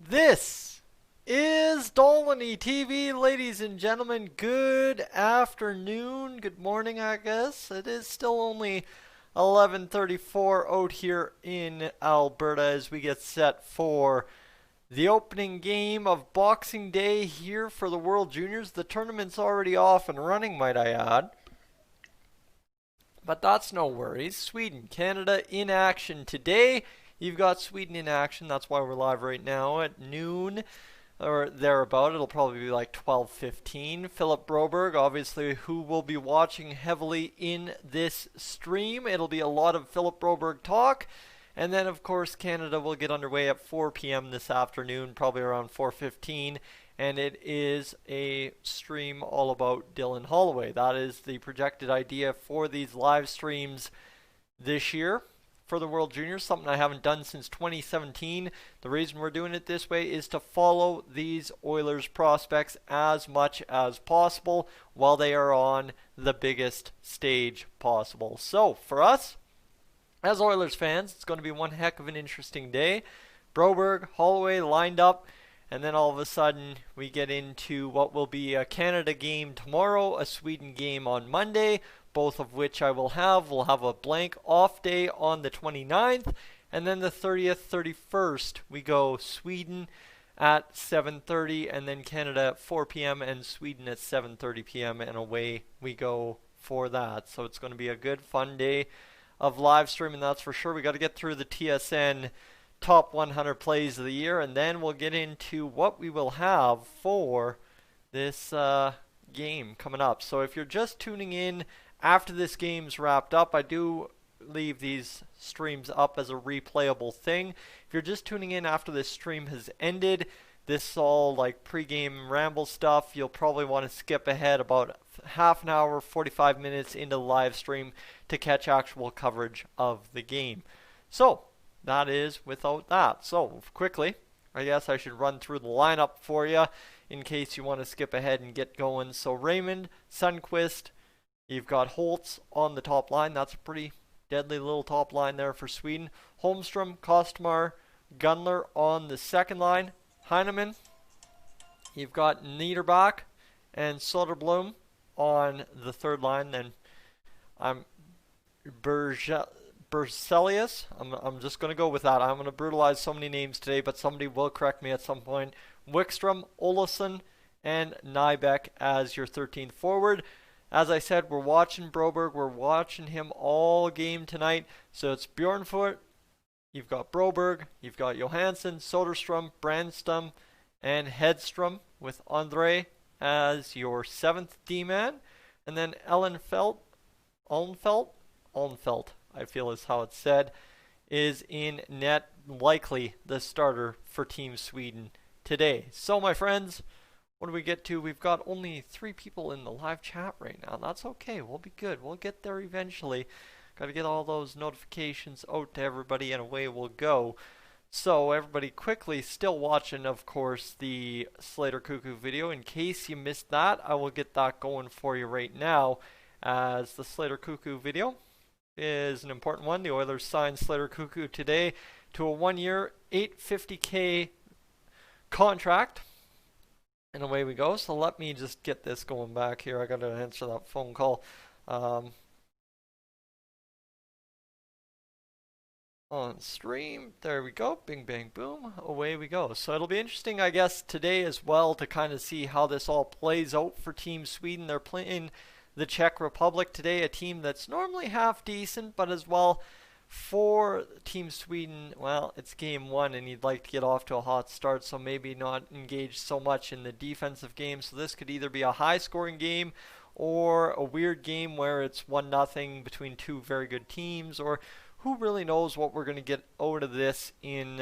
This is Dolynny TV, ladies and gentlemen. Good afternoon, good morning, I guess. It is still only 11:34 out here in Alberta as we get set for the opening game of Boxing Day here for the World Juniors. The tournament's already off and running, might I add. But that's no worries. Sweden, Canada in action today. You've got Sweden in action. That's why we're live right now at noon or thereabout. It'll probably be like 12:15. Philip Broberg, obviously, who will be watching heavily in this stream. It'll be a lot of Philip Broberg talk. And then, of course, Canada will get underway at 4 p.m. this afternoon, probably around 4:15. And it is a stream all about Dylan Holloway. That is the projected idea for these live streams this year for the World Juniors, something I haven't done since 2017. The reason we're doing it this way is to follow these Oilers prospects as much as possible while they are on the biggest stage possible. So for us, as Oilers fans, it's going to be one heck of an interesting day. Broberg, Holloway lined up, and then all of a sudden we get into what will be a Canada game tomorrow, a Sweden game on Monday, both of which I will have. We'll have a blank off day on the 29th, and then the 30th, 31st, we go Sweden at 7:30, and then Canada at 4 p.m. and Sweden at 7:30 p.m., and away we go for that. So it's going to be a good, fun day of live streaming, that's for sure. We got to get through the TSN top 100 plays of the year, and then we'll get into what we will have for this game coming up. So if you're just tuning in after this game's wrapped up, I do leave these streams up as a replayable thing. If you're just tuning in after this stream has ended, this is all like pregame ramble stuff. You'll probably want to skip ahead about half an hour, 45 minutes into the live stream to catch actual coverage of the game. So that is without that. So quickly, I guess I should run through the lineup for you in case you want to skip ahead and get going. So Raymond, Sundqvist, you've got Holtz on the top line. That's a pretty deadly little top line there for Sweden. Holmstrom, Kostamar, Gunler on the second line. Heineman, you've got Niederbach and Soderblom on the third line. Then I'm Berzelius. I'm just going to go with that. I'm going to brutalize so many names today, but somebody will correct me at some point. Wickstrom, Olofsson, and Nybeck as your 13th forward. As I said, we're watching Broberg. We're watching him all game tonight. So it's Bjornfot, you've got Broberg, you've got Johansson, Soderstrom, Brandstrom, and Hedstrom with Andre as your 7th D-man. And then Allenfelt, I feel is how it's said, is in net, likely the starter for Team Sweden today. So my friends, what do we get to? We've got only 3 people in the live chat right now. That's okay. We'll be good. We'll get there eventually. Got to get all those notifications out to everybody, and away we'll go. So everybody quickly still watching, of course, the Slater Koekkoek video. In case you missed that, I will get that going for you right now, as the Slater Koekkoek video is an important one. The Oilers signed Slater Koekkoek today to a 1-year, $850K contract. And away we go. So let me just get this going back here. I got to answer that phone call. On stream. There we go. Bing, bang, boom. Away we go. So it'll be interesting, I guess, today as well to kind of see how this all plays out for Team Sweden. They're playing the Czech Republic today, a team that's normally half decent, but as well for Team Sweden, well, it's game 1 and you'd like to get off to a hot start, so maybe not engage so much in the defensive game. So this could either be a high scoring game or a weird game where it's 1-0 between 2 very good teams, or who really knows what we're going to get out of this in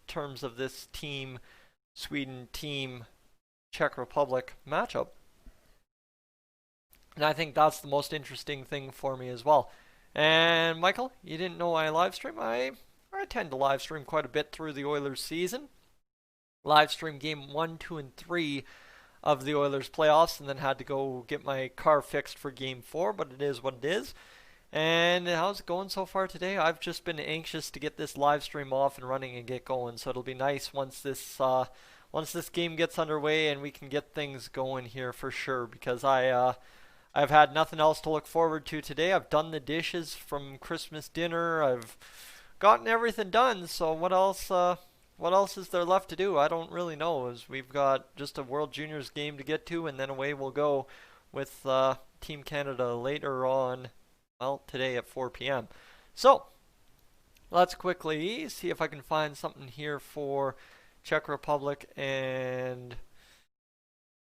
terms of this Team Sweden, Team Czech Republic matchup. And I think that's the most interesting thing for me as well. And Michael, you didn't know I live stream? I tend to live stream quite a bit through the Oilers season. Live stream game 1, 2, and 3 of the Oilers playoffs, and then had to go get my car fixed for game 4, but it is what it is. And how's it going so far today? I've just been anxious to get this live stream off and running and get going, so it'll be nice once this game gets underway and we can get things going here for sure. Because I've had nothing else to look forward to today. I've done the dishes from Christmas dinner. I've gotten everything done. So what else? What else is there left to do? I don't really know. As we've got just a World Juniors game to get to, and then away we'll go with Team Canada later on. Well, today at 4 p.m. So let's quickly see if I can find something here for Czech Republic and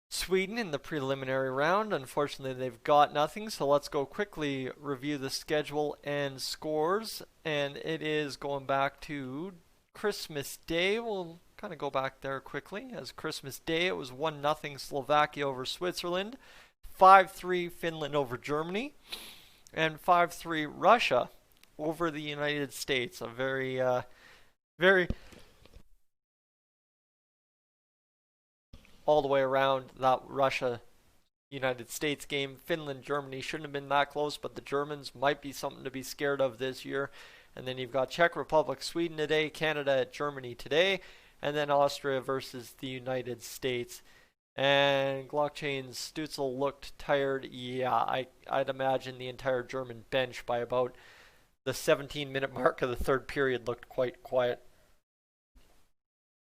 Sweden in the preliminary round. Unfortunately, they've got nothing, so let's go quickly review the schedule and scores. And it is going back to Christmas Day. We'll kind of go back there quickly. As Christmas Day, it was 1-0 Slovakia over Switzerland, 5-3 Finland over Germany, and 5-3 Russia over the United States. A very all the way around that Russia-United States game. Finland-Germany shouldn't have been that close, but the Germans might be something to be scared of this year. And then you've got Czech Republic, Sweden today, Canada, Germany today, and then Austria versus the United States. And Glockchain's Stützle looked tired. Yeah, I'd imagine the entire German bench by about the 17-minute mark of the third period looked quite quiet.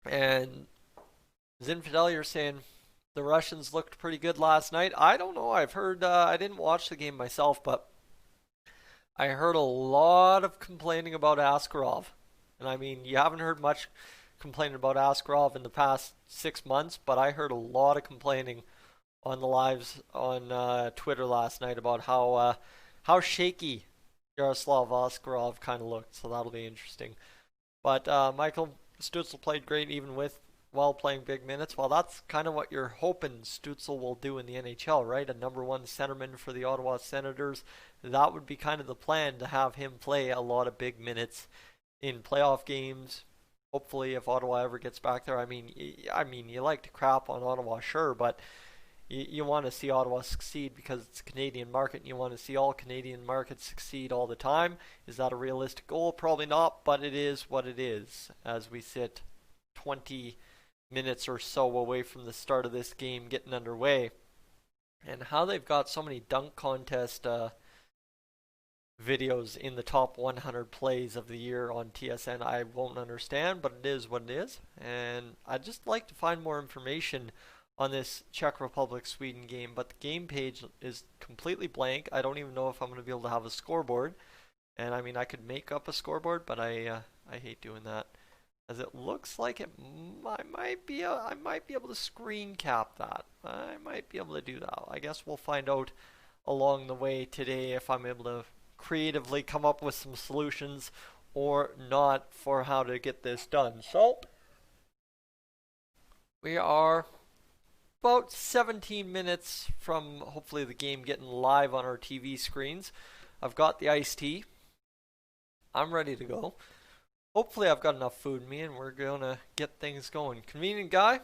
And Zinfidel, you're saying the Russians looked pretty good last night. I don't know. I've heard, I didn't watch the game myself, but I heard a lot of complaining about Askarov. And I mean, you haven't heard much complaining about Askarov in the past 6 months, but I heard a lot of complaining on the lives on Twitter last night about how shaky Yaroslav Askarov kind of looked. So that'll be interesting. But Michael Stützle played great even while playing big minutes. Well, that's kind of what you're hoping Stützle will do in the NHL, right? A number one centerman for the Ottawa Senators. That would be kind of the plan, to have him play a lot of big minutes in playoff games. Hopefully, if Ottawa ever gets back there, I mean, you like to crap on Ottawa, sure, but you want to see Ottawa succeed because it's a Canadian market, and you want to see all Canadian markets succeed all the time. Is that a realistic goal? Probably not, but it is what it is. As we sit 20 minutes or so away from the start of this game getting underway, and how they've got so many dunk contest videos in the top 100 plays of the year on TSN, I won't understand, but it is what it is. And I'd just like to find more information on this Czech Republic Sweden game, but the game page is completely blank. I don't even know if I'm going to be able to have a scoreboard. And I mean, I could make up a scoreboard, but I hate doing that, as it looks like I might be able to screen cap that. I might be able to do that. I guess we'll find out along the way today if I'm able to creatively come up with some solutions or not for how to get this done. So we are about 17 minutes from hopefully the game getting live on our TV screens. I've got the iced tea. I'm ready to go. Hopefully I've got enough food in me and we're going to get things going. Convenient guy.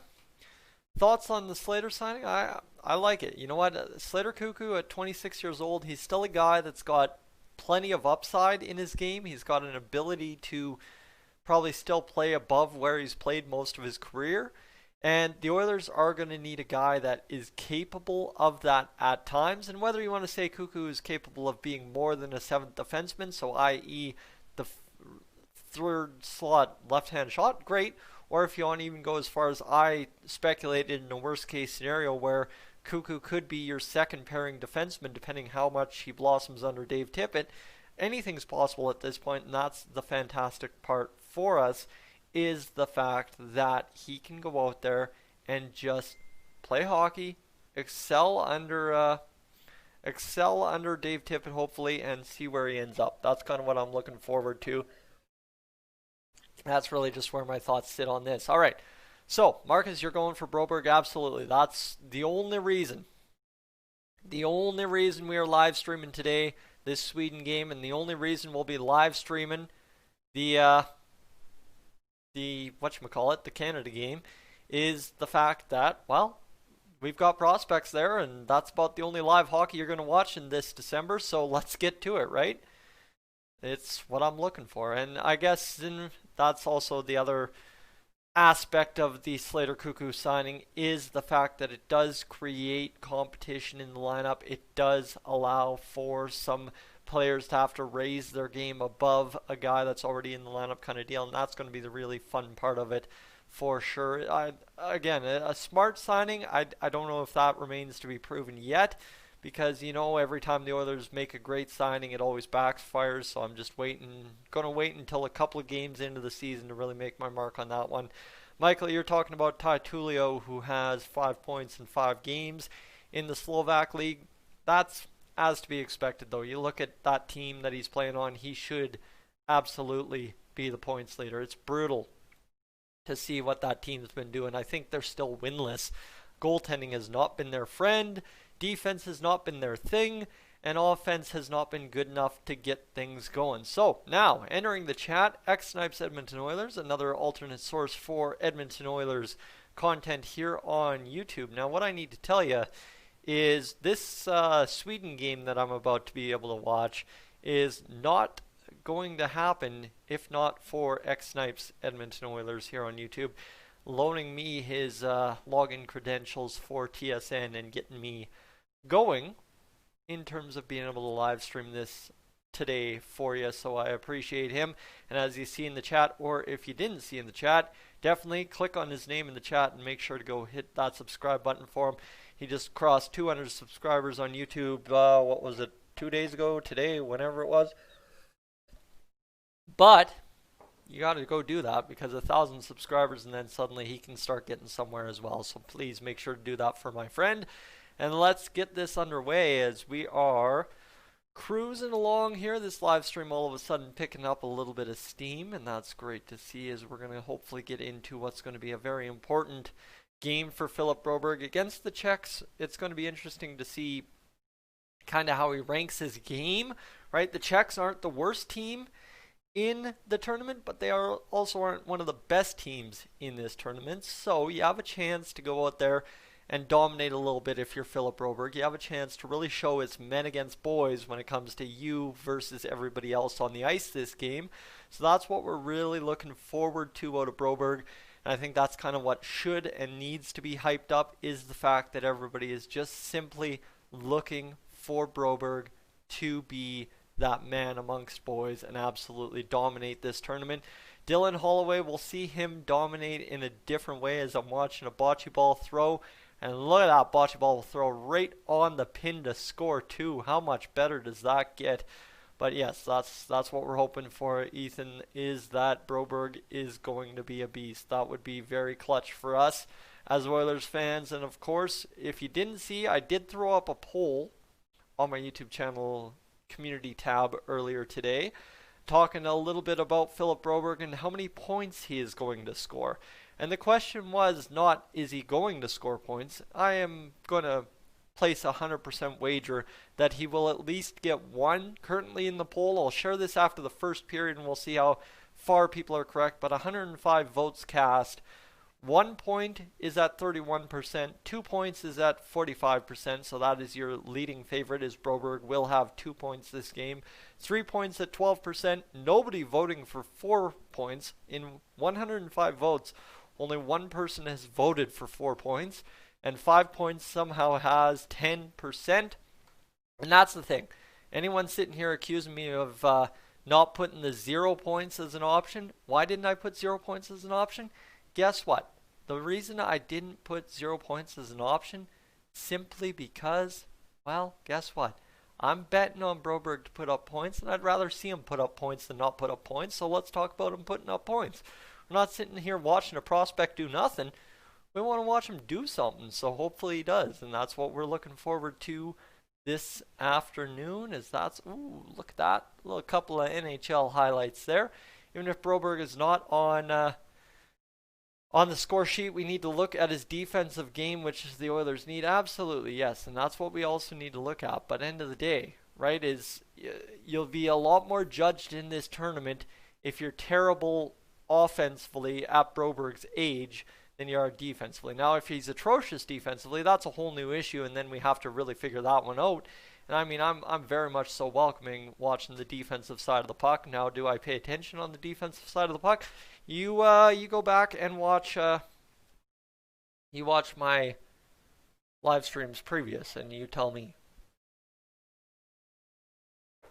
Thoughts on the Slater signing? I like it. You know what? Slater Koekkoek at 26 years old, he's still a guy that's got plenty of upside in his game. He's got an ability to probably still play above where he's played most of his career. And the Oilers are going to need a guy that is capable of that at times. And whether you want to say Koekkoek is capable of being more than a seventh defenseman, so i.e. the third slot left-hand shot, great. Or if you want to even go as far as I speculated in a worst-case scenario where Koekkoek could be your second pairing defenseman, depending how much he blossoms under Dave Tippett. Anything's possible at this point, and that's the fantastic part for us, is the fact that he can go out there and just play hockey, excel under Dave Tippett, hopefully, and see where he ends up. That's kind of what I'm looking forward to. That's really just where my thoughts sit on this. All right. So, Marcus, you're going for Broberg? Absolutely. That's the only reason. The only reason we are live streaming today, this Sweden game, and the only reason we'll be live streaming the Canada game, is the fact that, well, we've got prospects there, and that's about the only live hockey you're going to watch in this December, so let's get to it, right? It's what I'm looking for. And I guess that's also the other aspect of the Slater Koekkoek signing is the fact that it does create competition in the lineup. It does allow for some players to have to raise their game above a guy that's already in the lineup kind of deal, and that's going to be the really fun part of it for sure. Again, a smart signing. I don't know if that remains to be proven yet, because every time the Oilers make a great signing, it always backfires. So I'm just going to wait until a couple of games into the season to really make my mark on that one. Michael, you're talking about Ty Tullio, who has 5 points in 5 games in the Slovak League. That's as to be expected, though. You look at that team that he's playing on, he should absolutely be the points leader. It's brutal to see what that team's been doing. I think they're still winless. Goaltending has not been their friend. Defense has not been their thing, and offense has not been good enough to get things going. So now, entering the chat, X Snipes Edmonton Oilers, another alternate source for Edmonton Oilers content here on YouTube. Now, what I need to tell you is this Sweden game that I'm about to be able to watch is not going to happen if not for X Snipes Edmonton Oilers here on YouTube loaning me his login credentials for TSN and getting me going in terms of being able to live stream this today for you. So I appreciate him. And as you see in the chat, or if you didn't see in the chat, definitely click on his name in the chat and make sure to go hit that subscribe button for him. He just crossed 200 subscribers on YouTube, what was it, 2 days ago, today, whenever it was. But you got to go do that, because 1,000 subscribers and then suddenly he can start getting somewhere as well. So please make sure to do that for my friend. And let's get this underway as we are cruising along here. This live stream all of a sudden picking up a little bit of steam, and that's great to see as we're going to hopefully get into what's going to be a very important game for Philip Broberg against the Czechs. It's going to be interesting to see kind of how he ranks his game, right? The Czechs aren't the worst team in the tournament, but they also aren't one of the best teams in this tournament. So you have a chance to go out there and dominate a little bit if you're Philip Broberg. You have a chance to really show it's men against boys when it comes to you versus everybody else on the ice this game. So that's what we're really looking forward to out of Broberg. And I think that's kind of what should and needs to be hyped up, is the fact that everybody is just simply looking for Broberg to be that man amongst boys and absolutely dominate this tournament. Dylan Holloway, we'll see him dominate in a different way as I'm watching a bocce ball throw. And look at that bocce ball throw right on the pin to score too. How much better does that get? But yes, that's what we're hoping for, Ethan, is that Broberg is going to be a beast. That would be very clutch for us as Oilers fans. And of course, if you didn't see, I did throw up a poll on my YouTube channel community tab earlier today, talking a little bit about Philip Broberg and how many points he is going to score. And the question was not, is he going to score points? I am going to place a 100% wager that he will at least get one currently in the poll. I'll share this after the first period and we'll see how far people are correct. But 105 votes cast. 1 point is at 31%. 2 points is at 45%. So that is your leading favorite, is Broberg will have 2 points this game. 3 points at 12%. Nobody voting for 4 points. In 105 votes, only one person has voted for 4 points. And 5 points somehow has 10%. And that's the thing. Anyone sitting here accusing me of not putting the 0 points as an option? Why didn't I put 0 points as an option? Guess what? The reason I didn't put 0 points as an option, simply because, well, guess what? I'm betting on Broberg to put up points, and I'd rather see him put up points than not put up points. So let's talk about him putting up points. We're not sitting here watching a prospect do nothing. We want to watch him do something, so hopefully he does. And that's what we're looking forward to this afternoon. Ooh, look at that. A little couple of NHL highlights there. Even if Broberg is not on the score sheet, we need to look at his defensive game, which the Oilers need. Absolutely, yes. And that's what we also need to look at. But end of the day, right, is you'll be a lot more judged in this tournament if you're terrible offensively at Broberg's age than you are defensively. Now, if he's atrocious defensively, that's a whole new issue, and then we have to really figure that one out. And I mean, I'm very much so welcoming watching the defensive side of the puck. Now, do I pay attention on the defensive side of the puck? You go back and watch my live streams previous, and you tell me.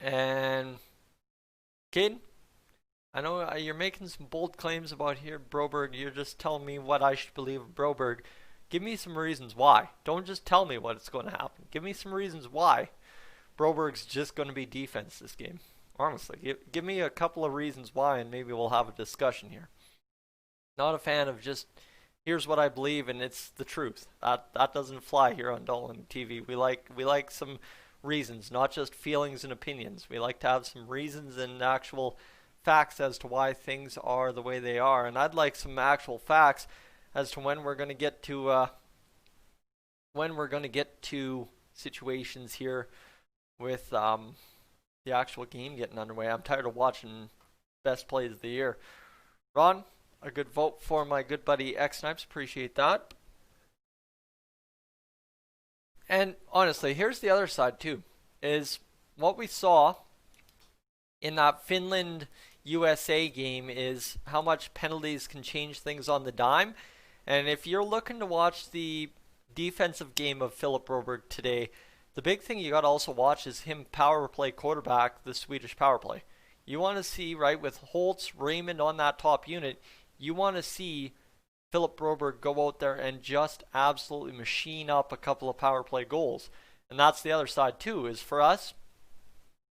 And kid, I know you're making some bold claims about here, Broberg. You're just telling me what I should believe of Broberg. Give me some reasons why. Don't just tell me what's going to happen. Give me some reasons why Broberg's just going to be defense this game. Honestly, give me a couple of reasons why, and maybe we'll have a discussion here. Not a fan of just, here's what I believe, and it's the truth. That doesn't fly here on Dolynny TV. We like some reasons, not just feelings and opinions. We like to have some reasons and actual facts as to why things are the way they are. And I'd like some actual facts as to when we're going to get to situations here with the actual game getting underway. I'm tired of watching best plays of the year. Ron, a good vote for my good buddy X Snipes. Appreciate that. And honestly, here's the other side too, is what we saw in that Finland-USA game is how much penalties can change things on the dime. And if you're looking to watch the defensive game of Philip Broberg today, the big thing you got to also watch is him power play quarterback the Swedish power play. You want to see, right, with Holtz, Raymond on that top unit, you want to see Philip Broberg go out there and just absolutely machine up a couple of power play goals. And that's the other side too, is for us,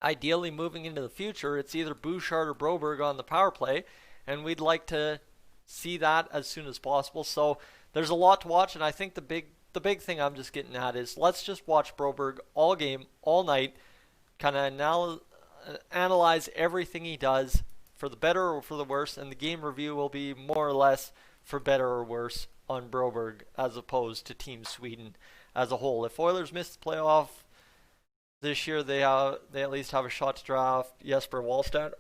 ideally moving into the future, it's either Bouchard or Broberg on the power play, and we'd like to see that as soon as possible. So there's a lot to watch, and I think the big thing I'm just getting at is let's just watch Broberg all game, all night, kind of analyze everything he does for the better or for the worse, and the game review will be more or less for better or worse on Broberg as opposed to Team Sweden as a whole. If Oilers miss the playoff this year, they at least have a shot to draft Jesper Wallstedt.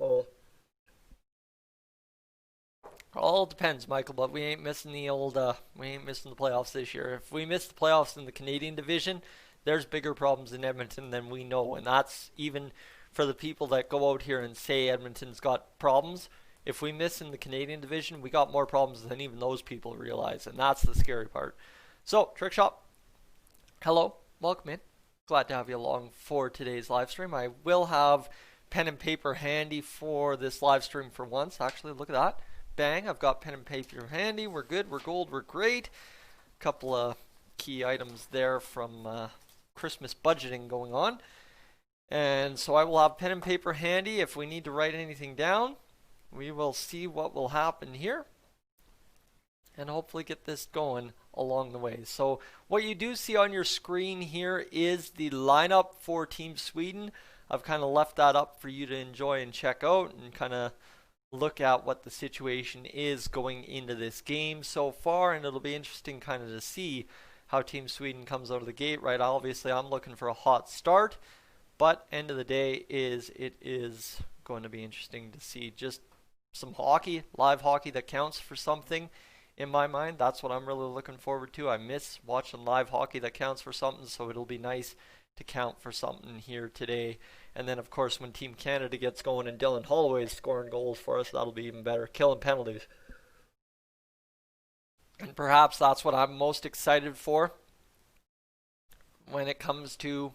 All depends, Michael, but we ain't missing the playoffs this year. If we miss the playoffs in the Canadian division, there's bigger problems in Edmonton than we know, and that's even for the people that go out here and say Edmonton's got problems. If we miss in the Canadian division, we got more problems than even those people realize, and that's the scary part. So, Trick Shop, hello, welcome in. Glad to have you along for today's live stream. I will have pen and paper handy for this live stream for once. Actually, look at that. Bang, I've got pen and paper handy. We're good, we're gold, we're great. Couple of key items there from Christmas budgeting going on. And so I will have pen and paper handy if we need to write anything down. We will see what will happen here and hopefully get this going along the way. So what you do see on your screen here is the lineup for Team Sweden. I've kind of left that up for you to enjoy and check out and kind of look at what the situation is going into this game so far, and it'll be interesting kind of to see how Team Sweden comes out of the gate, right? Obviously, I'm looking for a hot start, but end of the day it is going to be interesting to see just some hockey, live hockey that counts for something in my mind. That's what I'm really looking forward to. I miss watching live hockey that counts for something, so it'll be nice to count for something here today. And then, of course, when Team Canada gets going and Dylan Holloway is scoring goals for us, that'll be even better. Killing penalties. And perhaps that's what I'm most excited for when it comes to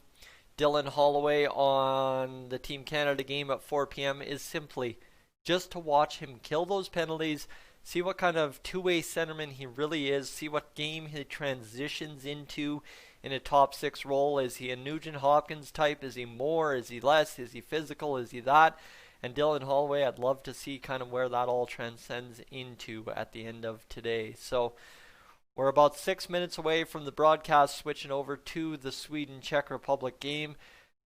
Dylan Holloway on the Team Canada game at 4 p.m. is simply just to watch him kill those penalties, see what kind of two-way centerman he really is, see what game he transitions into in a top six role. Is he a Nugent Hopkins type? Is he more? Is he less? Is he physical? Is he that? And Dylan Holloway, I'd love to see kind of where that all transcends into at the end of today. So we're about 6 minutes away from the broadcast switching over to the Sweden-Czech Republic game.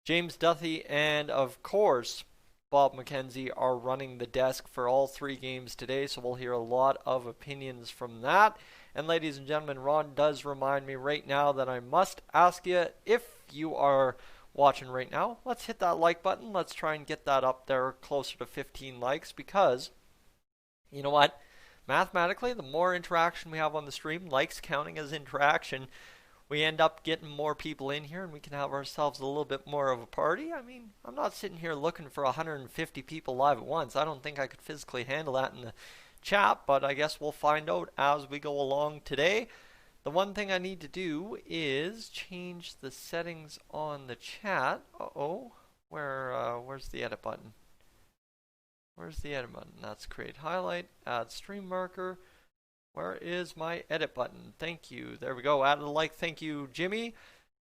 James Duthie and, of course, Bob McKenzie are running the desk for all three games today, so we'll hear a lot of opinions from that. And ladies and gentlemen, Ron does remind me right now that I must ask you, if you are watching right now, let's hit that like button. Let's try and get that up there closer to 15 likes, because You know what? Mathematically, the more interaction we have on the stream, likes counting as interaction, we end up getting more people in here and we can have ourselves a little bit more of a party. I mean, I'm not sitting here looking for 150 people live at once. I don't think I could physically handle that in the chat, but I guess we'll find out as we go along today. The one thing I need to do is change the settings on the chat. Where's the edit button? Where's the edit button? That's create highlight, add stream marker. Where is my edit button? Thank you. There we go. Added a like. Thank you, Jimmy.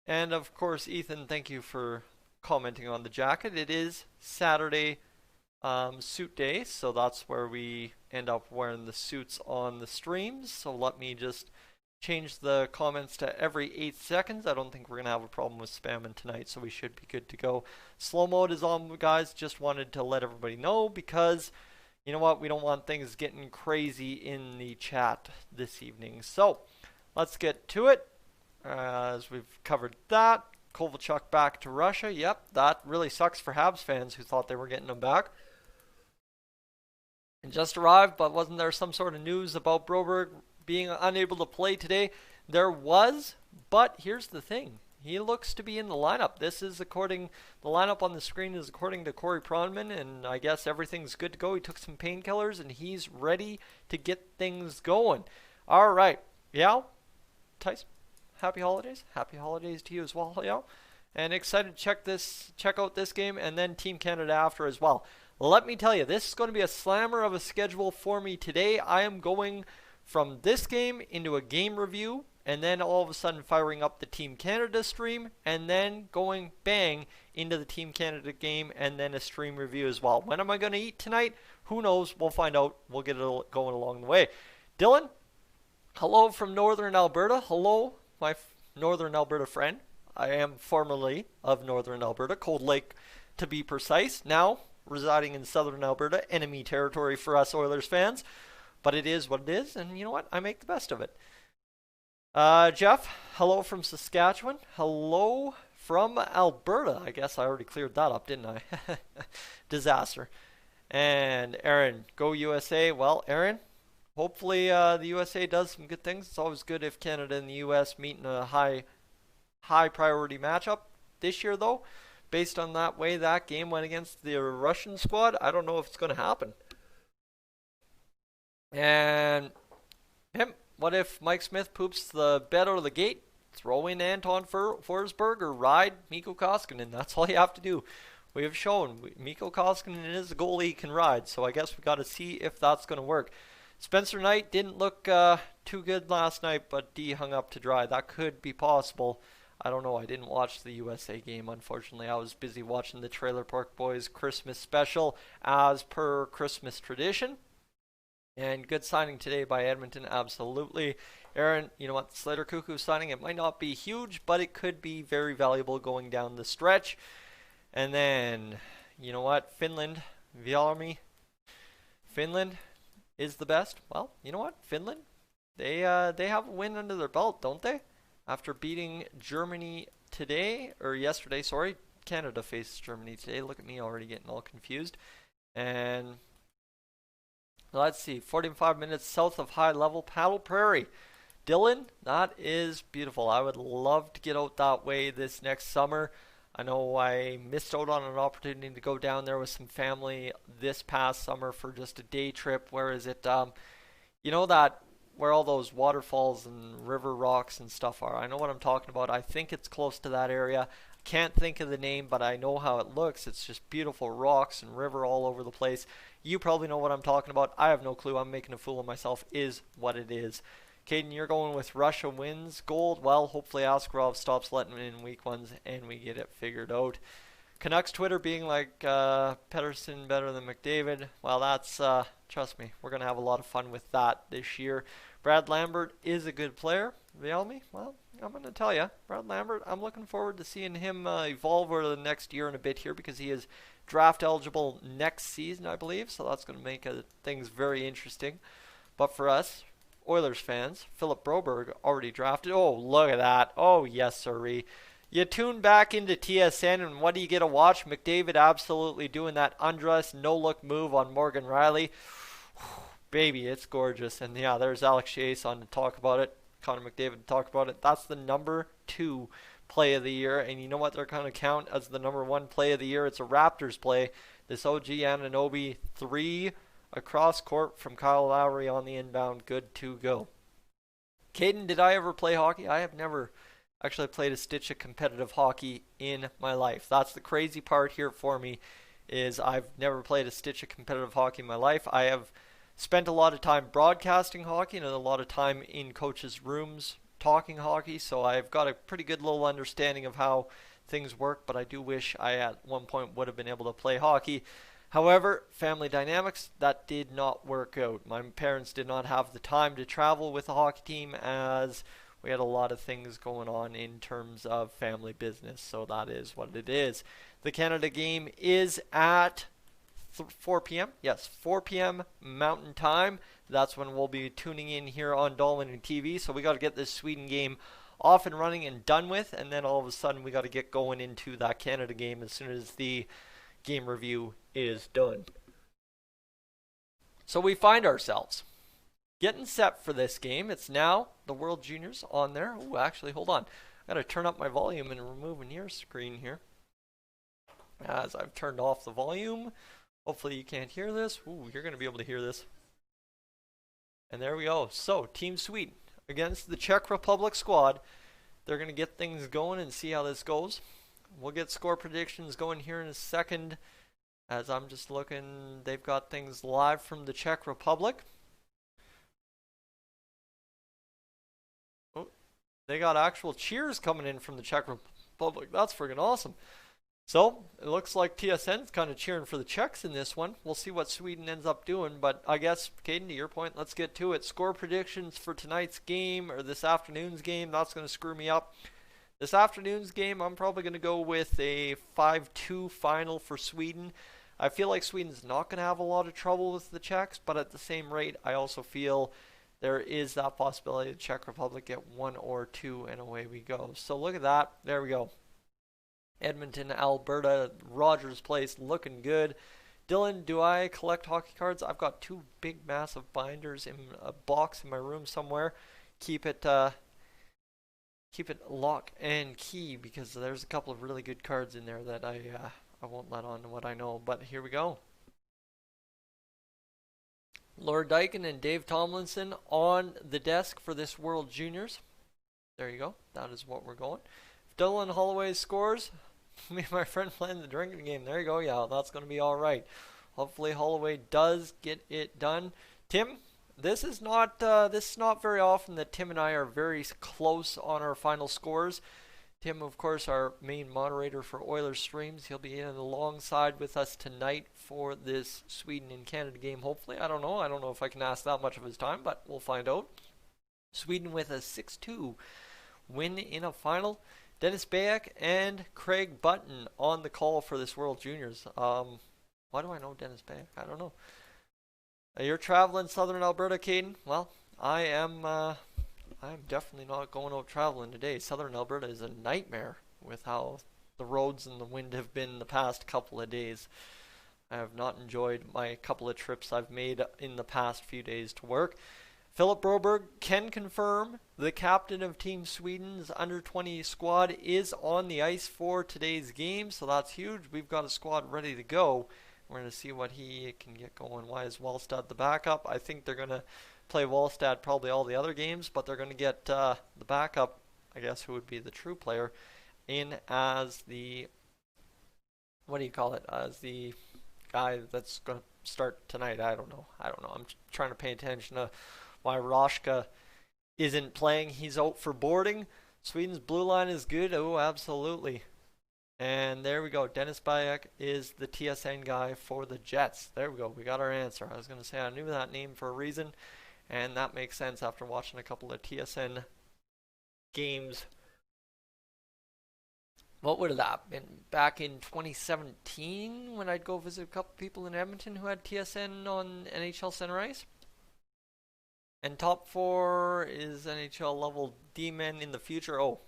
And of course, Ethan, thank you for commenting on the jacket. It is Saturday suit day, so that's where we end up wearing the suits on the streams. So let me just change the comments to every 8 seconds. I don't think we're going to have a problem with spamming tonight, so we should be good to go. Slow mode is on, guys. Just wanted to let everybody know because, you know what, we don't want things getting crazy in the chat this evening. So let's get to it. As we've covered that, Kovalchuk back to Russia. Yep, that really sucks for Habs fans who thought they were getting him back. And just arrived, but wasn't there some sort of news about Broberg being unable to play today? There was, but here's the thing. He looks to be in the lineup. This is the lineup on the screen is according to Corey Pronman, and I guess everything's good to go. He took some painkillers, and he's ready to get things going. All right. Yeah, Tyson, happy holidays. Happy holidays to you as well, yeah. And excited to check out this game, and then Team Canada after as well. Let me tell you, this is going to be a slammer of a schedule for me today. I am going from this game into a game review, and then all of a sudden firing up the Team Canada stream, and then going bang into the Team Canada game, and then a stream review as well. When am I going to eat tonight? Who knows? We'll find out. We'll get it going along the way. Dylan, hello from Northern Alberta. Hello, my Northern Alberta friend. I am formerly of Northern Alberta, Cold Lake to be precise. Now residing in Southern Alberta, enemy territory for us Oilers fans. But it is what it is, and you know what? I make the best of it. Jeff, hello from Saskatchewan. Hello from Alberta. I guess I already cleared that up, didn't I? Disaster. And Aaron, go USA. Well, Aaron, hopefully the USA does some good things. It's always good if Canada and the US meet in a high priority matchup. This year, though, based on that way that game went against the Russian squad, I don't know if it's going to happen. And what if Mike Smith poops the bed out of the gate? Throw in Anton Forsberg or ride Mikko Koskinen. That's all you have to do. We have shown Mikko Koskinen is a goalie he can ride, so I guess we got to see if that's going to work. Spencer Knight didn't look too good last night, but D hung up to dry. That could be possible. I don't know. I didn't watch the USA game, unfortunately. I was busy watching the Trailer Park Boys Christmas special as per Christmas tradition. And good signing today by Edmonton, absolutely. Aaron, you know what? Slater Koekkoek signing, it might not be huge, but it could be very valuable going down the stretch. And then, you know what? Finland, Vialmi. Finland is the best. Well, you know what? Finland, they have a win under their belt, don't they? After beating Germany today, or yesterday, sorry. Canada faced Germany today. Look at me already getting all confused. And let's see, 45 minutes south of High Level, Paddle Prairie. Dylan, that is beautiful. I would love to get out that way this next summer. I know I missed out on an opportunity to go down there with some family this past summer for just a day trip. Where is it? You know that where all those waterfalls and river rocks and stuff are. I know what I'm talking about. I think it's close to that area. Can't think of the name, but I know how it looks. It's just beautiful rocks and river all over the place. You probably know what I'm talking about. I have no clue. I'm making a fool of myself is what it is. Caden, you're going with Russia wins gold. Well, hopefully Askarov stops letting in weak ones and we get it figured out. Canucks Twitter being like Pettersson better than McDavid. Well, that's, trust me, we're going to have a lot of fun with that this year. Brad Lambert is a good player. Vialmi, well, I'm going to tell you, Brad Lambert, I'm looking forward to seeing him evolve over the next year and a bit here because he is draft eligible next season, I believe. So that's going to make things very interesting. But for us, Oilers fans, Philip Broberg already drafted. Oh, look at that. Oh, yes, sirree. You tune back into TSN, and what do you get to watch? McDavid absolutely doing that undress, no-look move on Morgan Riley. baby, it's gorgeous. And yeah, there's Alex Chase on to talk about it. Connor McDavid to talk about it. That's the #2 play of the year. And you know what they're going to count as the #1 play of the year? It's a Raptors play. This OG Anunoby 3 across court from Kyle Lowry on the inbound. Good to go. Caden, did I ever play hockey? I have never actually played a stitch of competitive hockey in my life. That's the crazy part here for me, is I've never played a stitch of competitive hockey in my life. I have spent a lot of time broadcasting hockey and a lot of time in coaches' rooms talking hockey, so I've got a pretty good little understanding of how things work, but I do wish I at one point would have been able to play hockey. However, family dynamics, that did not work out. My parents did not have the time to travel with the hockey team, as we had a lot of things going on in terms of family business, so that is what it is. The Canada game is at 4 p.m. Yes, 4 p.m. Mountain Time. That's when we'll be tuning in here on Dolynny TV, so we got to get this Sweden game off and running and done with, and then all of a sudden we got to get going into that Canada game as soon as the game review is done. So we find ourselves getting set for this game. It's now the World Juniors on there. Oh, actually, hold on. I gotta turn up my volume and remove an ear screen here, as I've turned off the volume. Hopefully you can't hear this. Ooh, you're gonna be able to hear this. And there we go. So, Team Sweden against the Czech Republic squad. They're gonna get things going and see how this goes. We'll get score predictions going here in a second, as I'm just looking. They've got things live from the Czech Republic. Oh, they got actual cheers coming in from the Czech Republic. That's friggin' awesome. So, it looks like TSN's kind of cheering for the Czechs in this one. We'll see what Sweden ends up doing, but I guess, Caden, to your point, let's get to it. Score predictions for tonight's game, or this afternoon's game. That's going to screw me up. This afternoon's game, I'm probably going to go with a 5-2 final for Sweden. I feel like Sweden's not going to have a lot of trouble with the Czechs, but at the same rate, I also feel there is that possibility the Czech Republic get 1 or 2, and away we go. So look at that. There we go. Edmonton, Alberta, Rogers Place, looking good. Dylan, do I collect hockey cards? I've got 2 big, massive binders in a box in my room somewhere. Keep it lock and key, because there's a couple of really good cards in there that I won't let on to what I know. But here we go. Laura Dyken and Dave Tomlinson on the desk for this World Juniors. There you go. That is what we're going. If Dylan Holloway scores, me and my friend playing the drinking game. There you go. Yeah, that's going to be all right. Hopefully Holloway does get it done. Tim, this is not very often that Tim and I are very close on our final scores. Tim, of course, our main moderator for Oilers streams. He'll be in alongside with us tonight for this Sweden and Canada game, hopefully. I don't know if I can ask that much of his time, but we'll find out. Sweden with a 6-2 win in a final. Dennis Bayek and Craig Button on the call for this World Juniors. Why do I know Dennis Bayek? I don't know. You're traveling southern Alberta, Caden? Well, I'm definitely not going out traveling today. Southern Alberta is a nightmare with how the roads and the wind have been the past couple of days. I have not enjoyed my couple of trips I've made in the past few days to work. Philip Broberg can confirm the captain of Team Sweden's under-20 squad is on the ice for today's game, so that's huge. We've got a squad ready to go. We're going to see what he can get going. Why is Wallstad the backup? I think they're going to play Wallstad probably all the other games, but they're going to get the backup, I guess, who would be the true player, in as the, what do you call it, as the guy that's going to start tonight. I don't know. I'm trying to pay attention to why Roshka isn't playing. He's out for boarding. Sweden's blue line is good. Oh, absolutely. And there we go. Dennis Bayek is the TSN guy for the Jets. There we go. We got our answer. I was going to say I knew that name for a reason, and that makes sense after watching a couple of TSN games. What would have that been? Back in 2017 when I'd go visit a couple people in Edmonton who had TSN on NHL Center Ice? And top 4 is NHL level D-men in the future. Oh,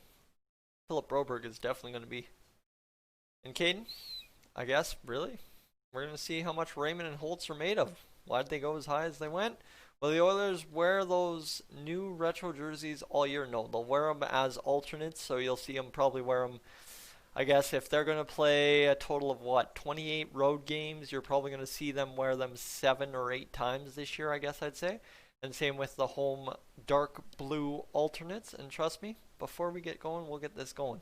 Philip Broberg is definitely going to be. And Caden, I guess, really? We're going to see how much Raymond and Holtz are made of. Why'd they go as high as they went? Will the Oilers wear those new retro jerseys all year? No, they'll wear them as alternates, so you'll see them probably wear them. I guess if they're going to play a total of 28 road games, you're probably going to see them wear them 7 or 8 times this year, I guess I'd say. And same with the home dark blue alternates. And trust me, before we get going, we'll get this going.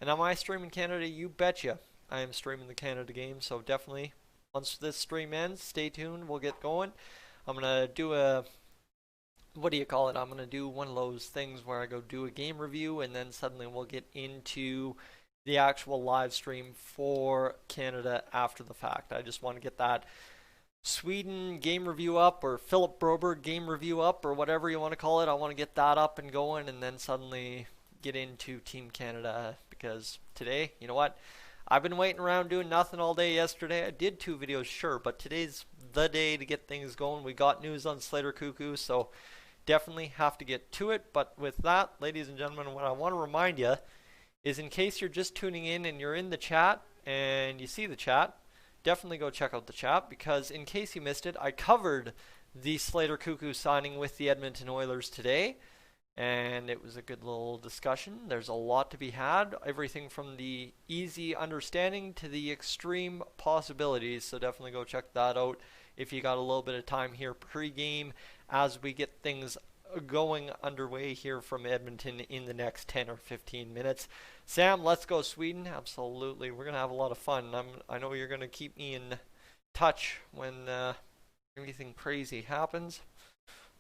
And am I streaming Canada? You betcha. I am streaming the Canada game, so definitely once this stream ends, stay tuned. We'll get going. I'm going to do I'm going to do one of those things where I go do a game review, and then suddenly we'll get into the actual live stream for Canada after the fact. I just want to get that Sweden game review up, or Philip Broberg game review up, or whatever you want to call it. I want to get that up and going, and then suddenly get into Team Canada, because today, you know what? I've been waiting around doing nothing all day yesterday. I did 2 videos, sure, but today's the day to get things going. We got news on Slater Koekkoek, so definitely have to get to it. But with that, ladies and gentlemen, what I want to remind you is, in case you're just tuning in and you're in the chat and you see the chat, definitely go check out the chat, because in case you missed it, I covered the Slater Koekkoek signing with the Edmonton Oilers today, and it was a good little discussion. There's a lot to be had, everything from the easy understanding to the extreme possibilities, so definitely go check that out if you got a little bit of time here pre-game as we get things going underway here from Edmonton in the next 10 or 15 minutes. Sam, let's go Sweden. Absolutely. We're going to have a lot of fun. I know you're going to keep me in touch when anything crazy happens.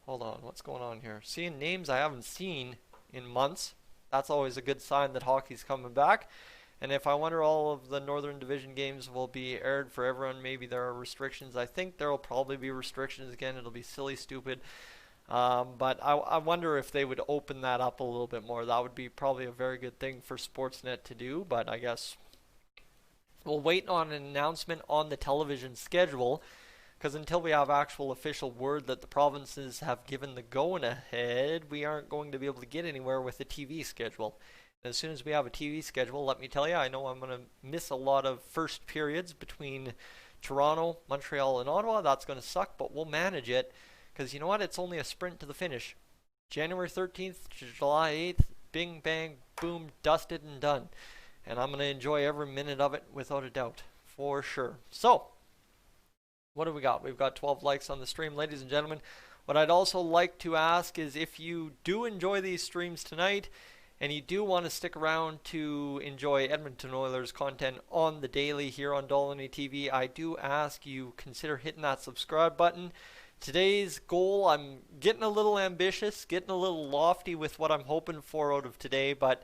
Hold on. What's going on here? Seeing names I haven't seen in months. That's always a good sign that hockey's coming back. And if I wonder all of the Northern Division games will be aired for everyone, maybe there are restrictions. I think there will probably be restrictions again. It'll be silly, stupid. But I wonder if they would open that up a little bit more. That would be probably a very good thing for Sportsnet to do, but I guess we'll wait on an announcement on the television schedule, because until we have actual official word that the provinces have given the going ahead, we aren't going to be able to get anywhere with the TV schedule. And as soon as we have a TV schedule, let me tell you, I know I'm going to miss a lot of first periods between Toronto, Montreal, and Ottawa. That's going to suck, but we'll manage it. Because you know what? It's only a sprint to the finish. January 13th to July 8th, bing, bang, boom, dusted and done. And I'm going to enjoy every minute of it without a doubt. For sure. So, what do we got? We've got 12 likes on the stream, ladies and gentlemen. What I'd also like to ask is, if you do enjoy these streams tonight, and you do want to stick around to enjoy Edmonton Oilers content on the daily here on Dolynny TV, I do ask you consider hitting that subscribe button. Today's goal, I'm getting a little ambitious, getting a little lofty with what I'm hoping for out of today, but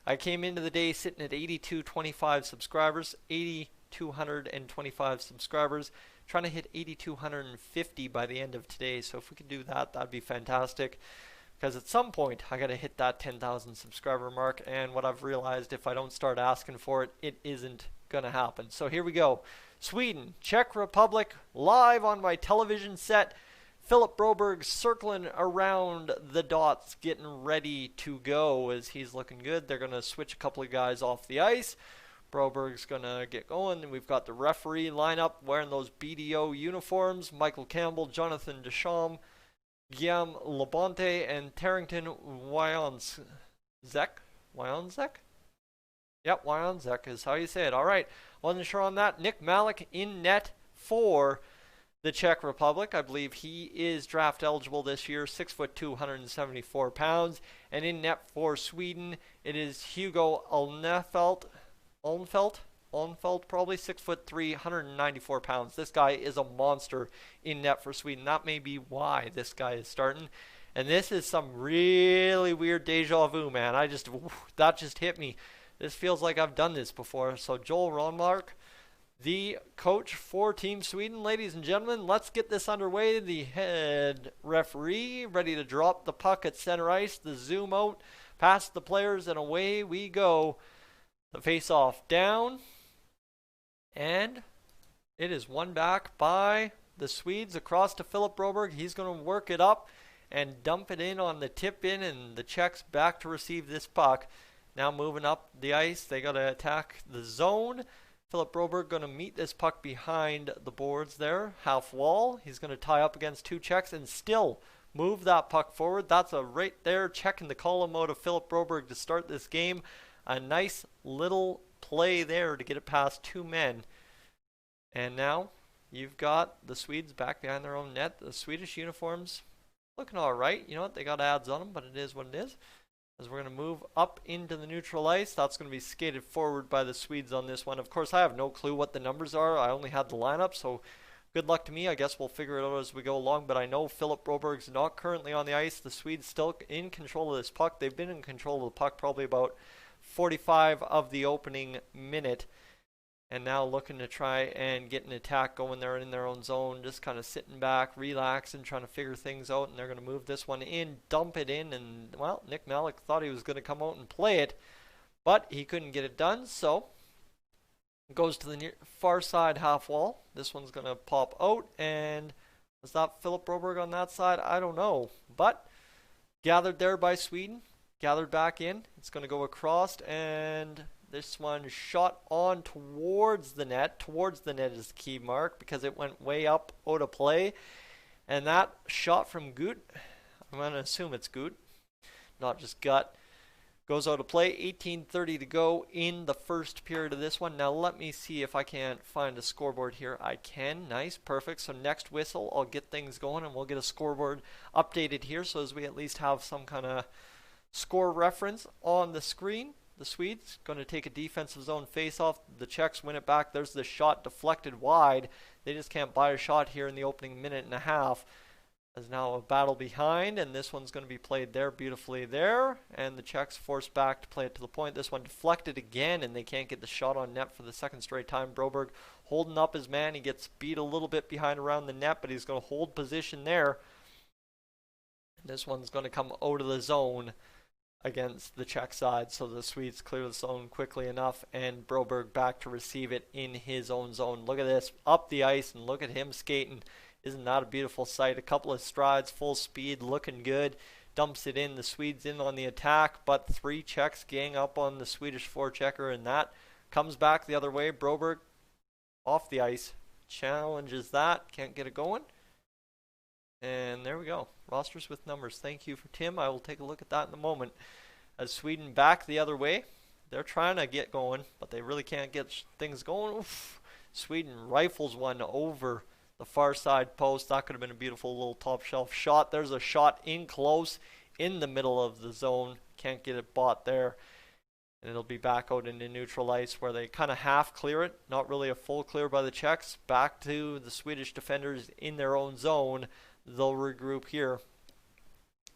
I came into the day sitting at 8225 subscribers, 8,225 subscribers, trying to hit 8,250 by the end of today. So if we could do that, that'd be fantastic, because at some point I got to hit that 10,000 subscriber mark, and what I've realized, if I don't start asking for it, it isn't going to happen. So here we go. Sweden, Czech Republic, live on my television set. Philip Broberg circling around the dots, getting ready to go as he's looking good. They're going to switch a couple of guys off the ice. Broberg's going to get going. And we've got the referee lineup wearing those BDO uniforms. Michael Campbell, Jonathan Deschamps, Guillaume Labonte, and Tarrington Wyonzek. Yep, Wyonzek is how you say it. All right. Wasn't sure on that. Nick Malik in net for the Czech Republic. I believe he is draft eligible this year, 6'2", 174 pounds. And in net for Sweden, it is Hugo Alnefelt, probably 6'3", 194 pounds. This guy is a monster in net for Sweden. That may be why this guy is starting. And this is some really weird deja vu, man. That just hit me. This feels like I've done this before. So Joel Ronmark, the coach for Team Sweden. Ladies and gentlemen, let's get this underway. The head referee ready to drop the puck at center ice. The zoom out past the players, and away we go. The face-off down. And it is won back by the Swedes across to Philip Broberg. He's going to work it up and dump it in on the tip in, and the Czechs back to receive this puck. Now moving up the ice, they got to attack the zone. Philip Broberg going to meet this puck behind the boards there, half wall. He's going to tie up against 2 Czechs and still move that puck forward. That's a right there check in the column out of Philip Broberg to start this game. A nice little play there to get it past 2 men. And now you've got the Swedes back behind their own net. The Swedish uniforms looking all right. You know what? They got ads on them, but it is what it is. As we're going to move up into the neutral ice, that's going to be skated forward by the Swedes on this one. Of course, I have no clue what the numbers are. I only had the lineup, so good luck to me. I guess we'll figure it out as we go along, but I know Philip Broberg's not currently on the ice. The Swedes still in control of this puck. They've been in control of the puck probably about 45 of the opening minute. And now looking to try and get an attack going there in their own zone. Just kind of sitting back, relaxing, trying to figure things out. And they're going to move this one in, dump it in. And, well, Nick Malik thought he was going to come out and play it. But he couldn't get it done. So it goes to the far side half wall. This one's going to pop out. And was that Philip Broberg on that side? I don't know. But gathered there by Sweden. Gathered back in. It's going to go across. And this one shot on towards the net. Towards the net is the key mark because it went way up out of play. And that shot from Gut, I'm going to assume it's Gut, not just Gut, goes out of play. 18:30 to go in the first period of this one. Now let me see if I can't find a scoreboard here. I can. Nice. Perfect. So next whistle, I'll get things going and we'll get a scoreboard updated here so as we at least have some kind of score reference on the screen. The Swedes going to take a defensive zone face-off. The Czechs win it back. There's the shot deflected wide. They just can't buy a shot here in the opening minute and a half. There's now a battle behind, and this one's going to be played there beautifully there. And the Czechs forced back to play it to the point. This one deflected again, and they can't get the shot on net for the second straight time. Broberg holding up his man. He gets beat a little bit behind around the net, but he's going to hold position there. And this one's going to come out of the zone against the Czech side, so the Swedes clear the zone quickly enough, and Broberg back to receive it in his own zone. Look at this, up the ice, and look at him skating. Isn't that a beautiful sight? A couple of strides, full speed, looking good. Dumps it in, the Swedes in on the attack, but 3 Czechs gang up on the Swedish forechecker, and that comes back the other way. Broberg off the ice, challenges that, can't get it going. And there we go. Rosters with numbers. Thank you for Tim. I will take a look at that in a moment. As Sweden back the other way. They're trying to get going, but they really can't get things going. Oof. Sweden rifles one over the far side post. That could have been a beautiful little top shelf shot. There's a shot in close in the middle of the zone. Can't get it bought there. And it'll be back out into neutral ice where they kind of half clear it. Not really a full clear by the Czechs. Back to the Swedish defenders in their own zone. They'll regroup here.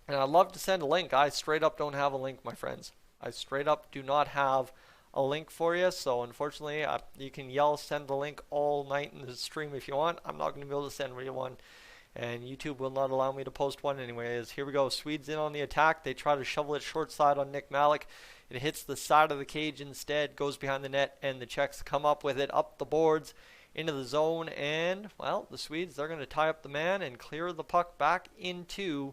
And I'd love to send a link. I straight up don't have a link, my friends. I straight up do not have a link for you. So unfortunately, you can yell send the link all night in the stream if you want. I'm not going to be able to send you one. And YouTube will not allow me to post one anyways. Here we go. Swedes in on the attack. They try to shovel it short side on Nick Malik. It hits the side of the cage instead. Goes behind the net. And the Czechs come up with it up the boards into the zone. And, well, the Swedes, they're going to tie up the man and clear the puck back into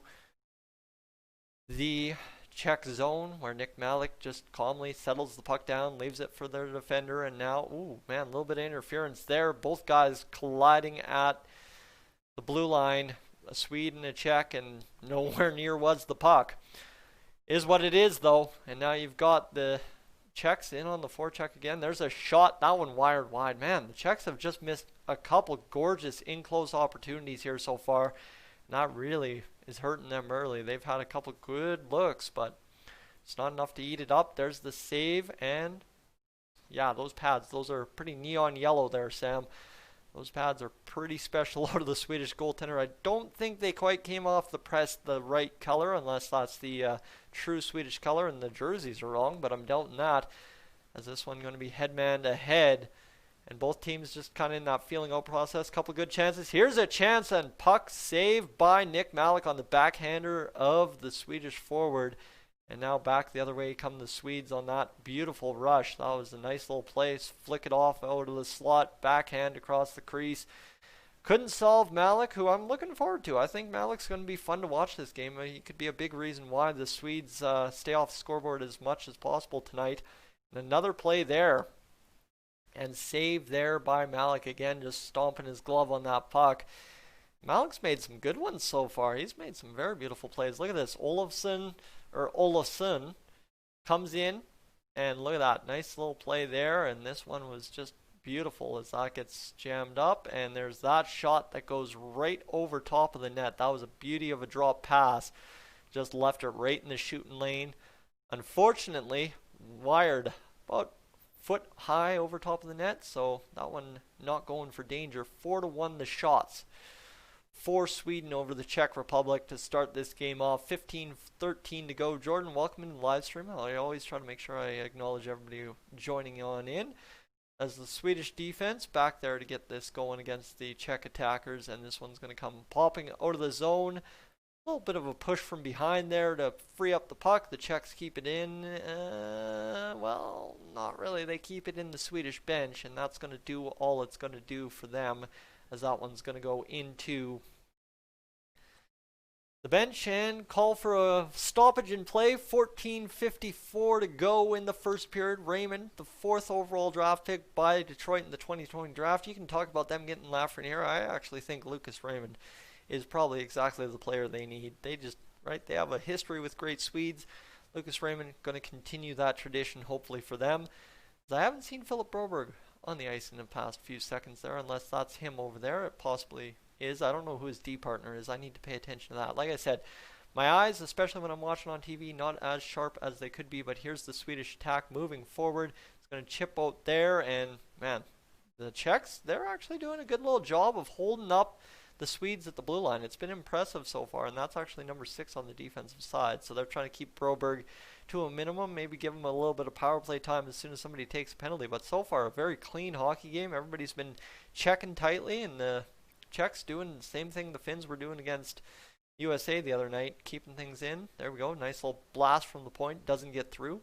the Czech zone where Nick Malik just calmly settles the puck down, leaves it for their defender. And now, ooh, man, a little bit of interference there. Both guys colliding at the blue line, a Swede and a Czech, and nowhere near was the puck. Is what it is, though. And now you've got the Czechs in on the forecheck again. There's a shot. That one wired wide. Man, the Czechs have just missed a couple gorgeous in-close opportunities here so far. That really is hurting them early. They've had a couple good looks, but it's not enough to eat it up. There's the save, and yeah, those pads, those are pretty neon yellow there, Sam. Those pads are pretty special out of the Swedish goaltender. I don't think they quite came off the press the right color, unless that's the true Swedish color and the jerseys are wrong, but I'm doubting that. As this one going to be headman to head. And both teams just kind of in that feeling out process. Couple good chances. Here's a chance, and puck saved by Nick Malik on the backhander of the Swedish forward. And now back the other way come the Swedes on that beautiful rush. That was a nice little place. Flick it off out of the slot. Backhand across the crease. Couldn't solve Malik, who I'm looking forward to. I think Malik's going to be fun to watch this game. He could be a big reason why the Swedes stay off the scoreboard as much as possible tonight. And another play there. And save there by Malik again, just stomping his glove on that puck. Malik's made some good ones so far. He's made some very beautiful plays. Look at this. Olofsson comes in, and look at that. Nice little play there, and this one was just beautiful as that gets jammed up, and there's that shot that goes right over top of the net. That was a beauty of a drop pass. Just left it right in the shooting lane. Unfortunately, wired about foot high over top of the net, so that one not going for danger. 4-1 the shots for Sweden over the Czech Republic to start this game off. 15-13 to go. Jordan, welcome in the live stream. I always try to make sure I acknowledge everybody joining on in. As the Swedish defense back there to get this going against the Czech attackers, and this one's going to come popping out of the zone. A little bit of a push from behind there to free up the puck. The Czechs keep it in. Well, not really. They keep it in the Swedish bench, and that's going to do all it's going to do for them, as that one's going to go into the bench and call for a stoppage in play. 14:54 to go in the first period. Raymond, the 4th overall draft pick by Detroit in the 2020 draft. You can talk about them getting Lafreniere. I actually think Lucas Raymond is probably exactly the player they need. They just, right, they have a history with great Swedes. Lucas Raymond going to continue that tradition, hopefully, for them. I haven't seen Philip Broberg on the ice in the past few seconds there, unless that's him over there. It possibly is. I don't know who his D partner is. I need to pay attention to that. Like I said, my eyes, especially when I'm watching on TV, not as sharp as they could be, but here's the Swedish attack moving forward. It's going to chip out there, and, man, the Czechs, they're actually doing a good little job of holding up the Swedes at the blue line. It's been impressive so far, and that's actually number 6 on the defensive side. So they're trying to keep Broberg to a minimum, maybe give him a little bit of power play time as soon as somebody takes a penalty. But so far, a very clean hockey game. Everybody's been checking tightly, and the Czechs doing the same thing the Finns were doing against USA the other night, keeping things in. There we go. Nice little blast from the point. Doesn't get through.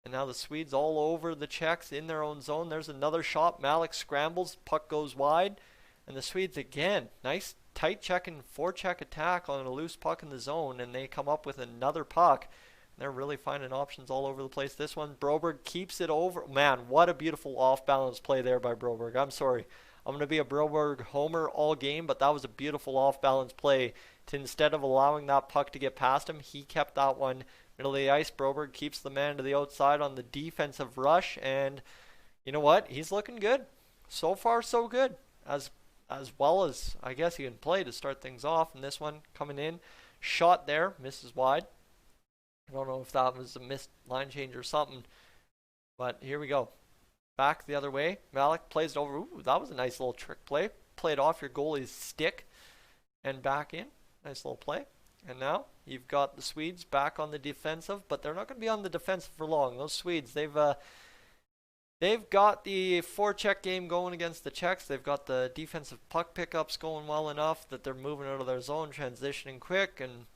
And now the Swedes all over the Czechs in their own zone. There's another shot. Malik scrambles. Puck goes wide. And the Swedes again, nice tight checking forecheck attack on a loose puck in the zone, and they come up with another puck. And they're really finding options all over the place. This one, Broberg keeps it over. Man, what a beautiful off-balance play there by Broberg. I'm sorry. I'm going to be a Broberg homer all game, but that was a beautiful off-balance play. Instead of allowing that puck to get past him, he kept that one middle of the ice. Broberg keeps the man to the outside on the defensive rush, and you know what? He's looking good. So far, so good. As well as I guess he can play to start things off. And this one coming in, shot there, misses wide. I don't know if that was a missed line change or something, but here we go. Back the other way. Malik plays it over. Ooh, that was a nice little trick play. Played off your goalie's stick and back in. Nice little play. And now you've got the Swedes back on the defensive, but they're not going to be on the defensive for long. Those Swedes, they've got the forecheck game going against the Czechs. They've got the defensive puck pickups going well enough that they're moving out of their zone, transitioning quick. And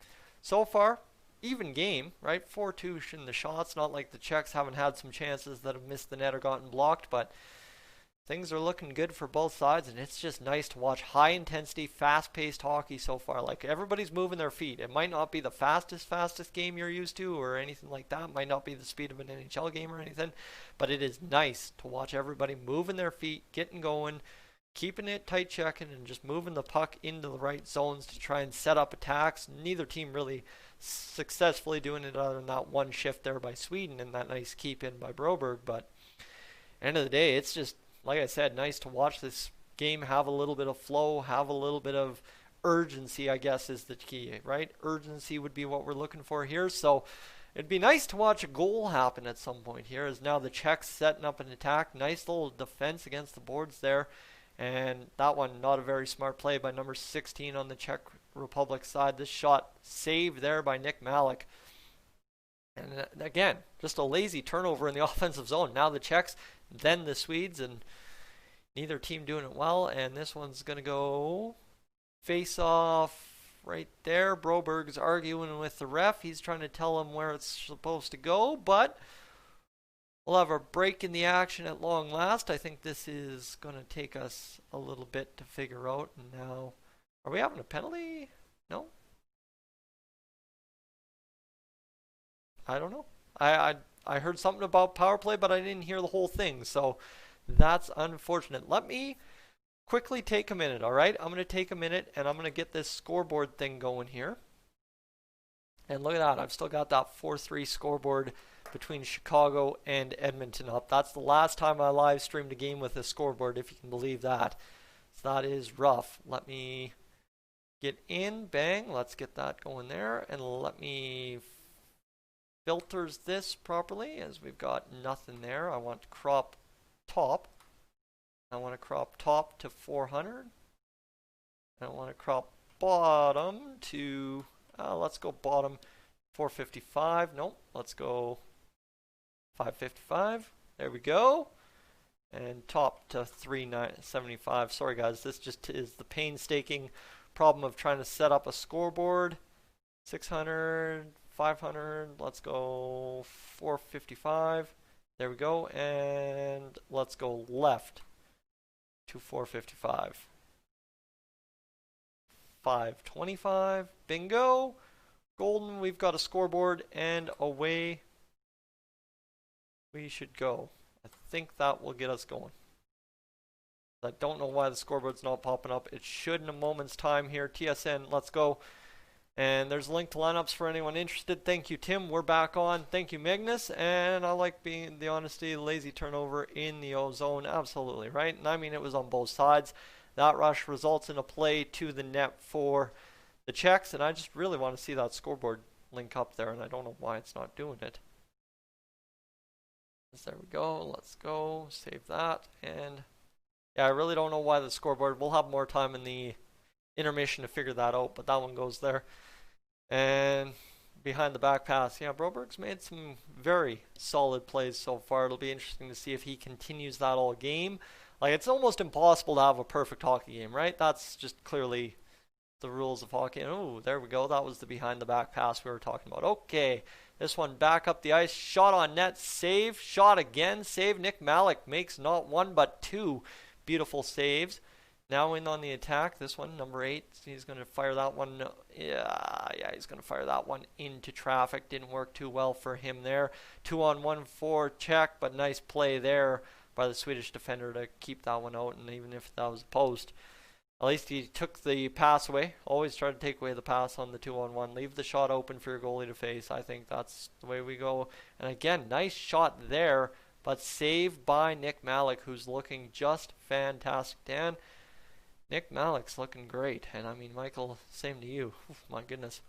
so far, even game, right? 4-2 in the shots. Not like the Czechs haven't had some chances that have missed the net or gotten blocked, but things are looking good for both sides, and it's just nice to watch high-intensity, fast-paced hockey so far. Like, everybody's moving their feet. It might not be the fastest game you're used to or anything like that. It might not be the speed of an NHL game or anything, but it is nice to watch everybody moving their feet, getting going, keeping it tight checking, and just moving the puck into the right zones to try and set up attacks. Neither team really successfully doing it other than that one shift there by Sweden and that nice keep in by Broberg. But end of the day, it's just, like I said, nice to watch this game have a little bit of flow, have a little bit of urgency, I guess is the key, right? Urgency would be what we're looking for here. So it'd be nice to watch a goal happen at some point here, as now the Czechs setting up an attack. Nice little defense against the boards there. And that one, not a very smart play by number 16 on the Czech Republic side. This shot saved there by Nick Malik. And again, just a lazy turnover in the offensive zone. Now the Czechs, then the Swedes, and neither team doing it well. And this one's going to go face off right there. Broberg's arguing with the ref. He's trying to tell him where it's supposed to go, but we'll have a break in the action at long last. I think this is going to take us a little bit to figure out. And now, are we having a penalty? No? I don't know. I heard something about power play, but I didn't hear the whole thing. So That's unfortunate. Let me quickly take a minute, all right? I'm going to take a minute and I'm going to get this scoreboard thing going here. And look at that. I've still got that 4-3 scoreboard between Chicago and Edmonton up. That's the last time I live streamed a game with a scoreboard, if you can believe that. So that is rough. Let me get in. Bang. Let's get that going there. And let me filters this properly, as we've got nothing there. I want crop top. I want to crop top to 400. I want to crop bottom to, let's go bottom 455. Nope, let's go 555. There we go. And top to 375. Sorry guys, this just is the painstaking problem of trying to set up a scoreboard. 600, 500, let's go 455. There we go. And let's go left to 455. 525. Bingo. Golden, we've got a scoreboard, and away we should go. I think that will get us going. I don't know why the scoreboard's not popping up. It should in a moment's time here. TSN, let's go. And there's a link to lineups for anyone interested. Thank you, Tim. We're back on. Thank you, Magnus. And I like being the honesty, lazy turnover in the O-zone. Absolutely, right? And I mean, it was on both sides. That rush results in a play to the net for the Czechs. And I just really want to see that scoreboard link up there. And I don't know why it's not doing it. There we go. Let's go. Save that. And yeah, I really don't know why the scoreboard. We'll have more time in the intermission to figure that out, but that one goes there. And behind the back pass, yeah, Broberg's made some very solid plays so far. It'll be interesting to see if he continues that all game. Like, it's almost impossible to have a perfect hockey game, right? That's just clearly the rules of hockey. Oh, there we go. That was the behind the back pass we were talking about. Okay, this one back up the ice, shot on net, save, shot again, save. Nick Malik makes not one but two beautiful saves. Now in on the attack, this one, number 8, he's going to fire that one, yeah, he's going to fire that one into traffic. Didn't work too well for him there. 2-on-1 for Czech, but nice play there by the Swedish defender to keep that one out, and even if that was a post, at least he took the pass away. Always try to take away the pass on the 2-on-1. Leave the shot open for your goalie to face. I think that's the way we go. And again, nice shot there, but saved by Nick Malik, who's looking just fantastic. Dan, Nick Malik's looking great. And I mean, Michael, same to you. Oof, my goodness.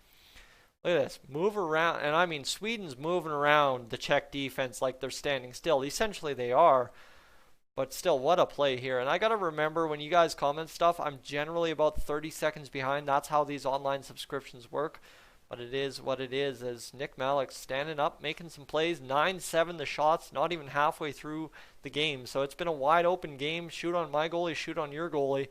Look at this. Move around. And I mean, Sweden's moving around the Czech defense like they're standing still. Essentially, they are. But still, what a play here. And I got to remember, when you guys comment stuff, I'm generally about 30 seconds behind. That's how these online subscriptions work. But it is what it is, as Nick Malik's standing up, making some plays. 9-7 the shots, not even halfway through the game. So it's been a wide open game. Shoot on my goalie, shoot on your goalie.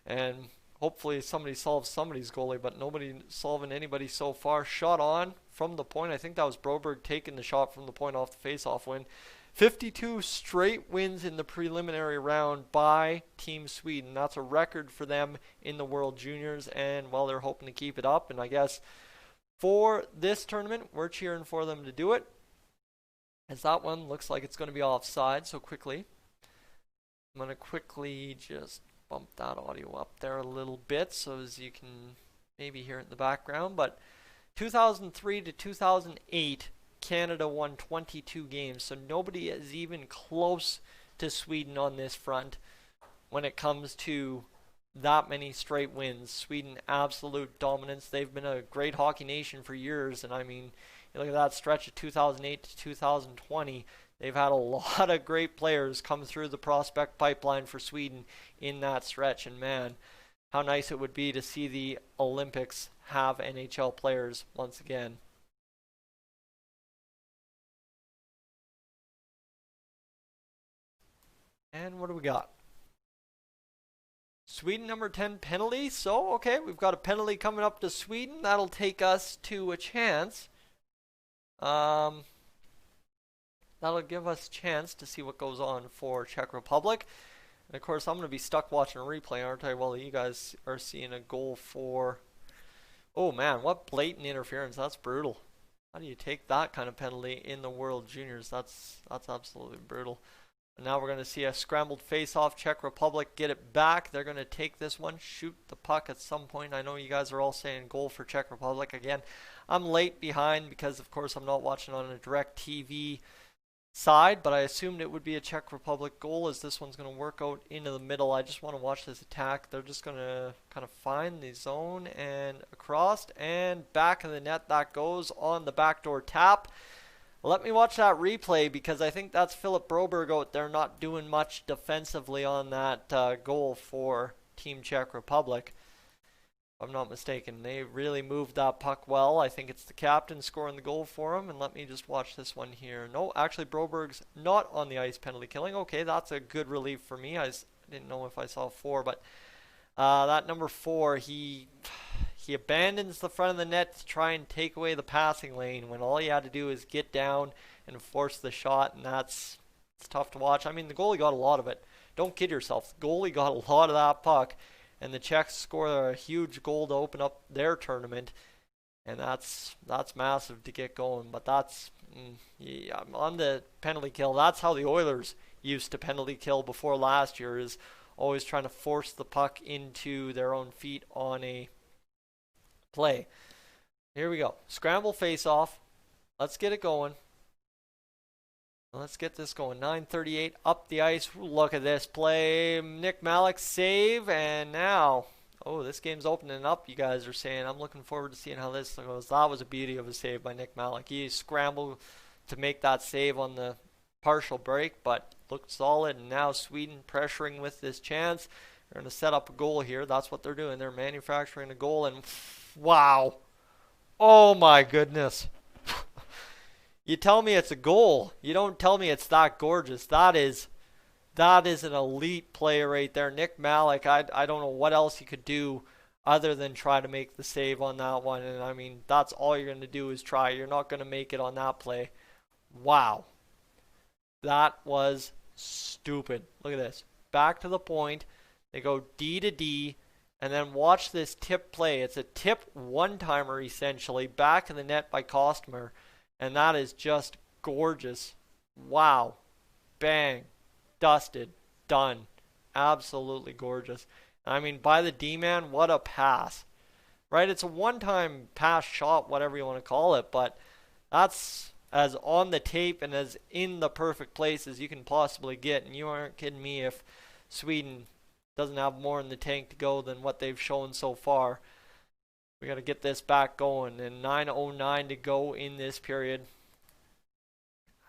And hopefully somebody solves somebody's goalie, but nobody solving anybody so far. Shot on from the point. I think that was Broberg taking the shot from the point off the face-off win. 52 straight wins in the preliminary round by Team Sweden. That's a record for them in the World Juniors, and well, they're hoping to keep it up. And I guess for this tournament, we're cheering for them to do it, as that one looks like it's going to be offside. So quickly, I'm going to quickly just bump that audio up there a little bit so as you can maybe hear it in the background. But 2003 to 2008, Canada won 22 games, so nobody is even close to Sweden on this front when it comes to that many straight wins. Sweden, absolute dominance. They've been a great hockey nation for years, and I mean, you look at that stretch of 2008 to 2020. They've had a lot of great players come through the prospect pipeline for Sweden in that stretch. And man, how nice it would be to see the Olympics have NHL players once again. And what do we got? Sweden number 10 penalty. So, okay, we've got a penalty coming up to Sweden. That'll take us to a chance. That'll give us a chance to see what goes on for Czech Republic. And of course, I'm going to be stuck watching a replay, aren't I? While you guys are seeing a goal for... Oh man, what blatant interference. That's brutal. How do you take that kind of penalty in the World Juniors? That's absolutely brutal. Now we're going to see a scrambled face-off. Czech Republic get it back. They're going to take this one, shoot the puck at some point. I know you guys are all saying goal for Czech Republic. Again, I'm late behind because, of course, I'm not watching on a direct TV side, but I assumed it would be a Czech Republic goal as this one's going to work out into the middle. I just want to watch this attack. They're just going to kind of find the zone and across and back of the net. That goes on the backdoor tap. Let me watch that replay because I think that's Philip Broberg out there not doing much defensively on that goal for Team Czech Republic. If I'm not mistaken, they really moved that puck well. I think it's the captain scoring the goal for him. And let me just watch this one here. No, actually Broberg's not on the ice penalty killing. Okay, that's a good relief for me. I didn't know if I saw 4, but that number 4, he abandons the front of the net to try and take away the passing lane when all he had to do is get down and force the shot, and it's tough to watch. I mean, the goalie got a lot of it. Don't kid yourself. The goalie got a lot of that puck, and the Czechs score a huge goal to open up their tournament, and that's massive to get going. But that's yeah, on the penalty kill. That's how the Oilers used to penalty kill before last year, is always trying to force the puck into their own feet on a play. Here we go. Scramble face off. Let's get it going. Let's get this going. 9:38 up the ice. Look at this play. Nick Malik save, and now, oh, this game's opening up, you guys are saying. I'm looking forward to seeing how this goes. That was a beauty of a save by Nick Malik. He scrambled to make that save on the partial break, but looked solid. And now Sweden pressuring with this chance. They're going to set up a goal here. That's what they're doing. They're manufacturing a goal, and wow. Oh my goodness. You tell me it's a goal. You don't tell me it's that gorgeous. That is an elite play right there. Nick Malik, I don't know what else he could do other than try to make the save on that one. And I mean, that's all you're going to do is try. You're not going to make it on that play. Wow. That was stupid. Look at this. Back to the point. They go D to D. And then watch this tip play. It's a tip one-timer, essentially, back in the net by Kostmer. And that is just gorgeous. Wow. Bang. Dusted. Done. Absolutely gorgeous. I mean, by the D-man, what a pass. Right? It's a one-time pass shot, whatever you want to call it. But that's as on the tape and as in the perfect place as you can possibly get. And you aren't kidding me if Sweden doesn't have more in the tank to go than what they've shown so far. We got to get this back going, and 9:09 to go in this period.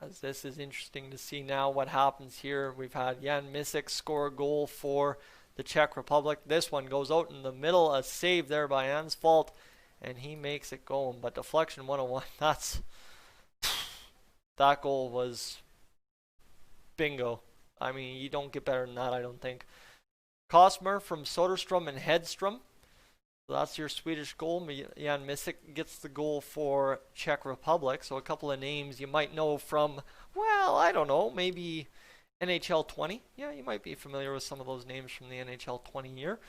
As this is interesting to see now what happens here. We've had Jan Misek score a goal for the Czech Republic. This one goes out in the middle, a save there by Ansfalt, and he makes it going. But deflection 101, that goal was bingo. I mean, you don't get better than that, I don't think. Kostmer from Soderstrom and Hedstrom. So that's your Swedish goal. Jan Misek gets the goal for Czech Republic. So a couple of names you might know from, well, I don't know, maybe NHL 20. Yeah, you might be familiar with some of those names from the NHL 20 year.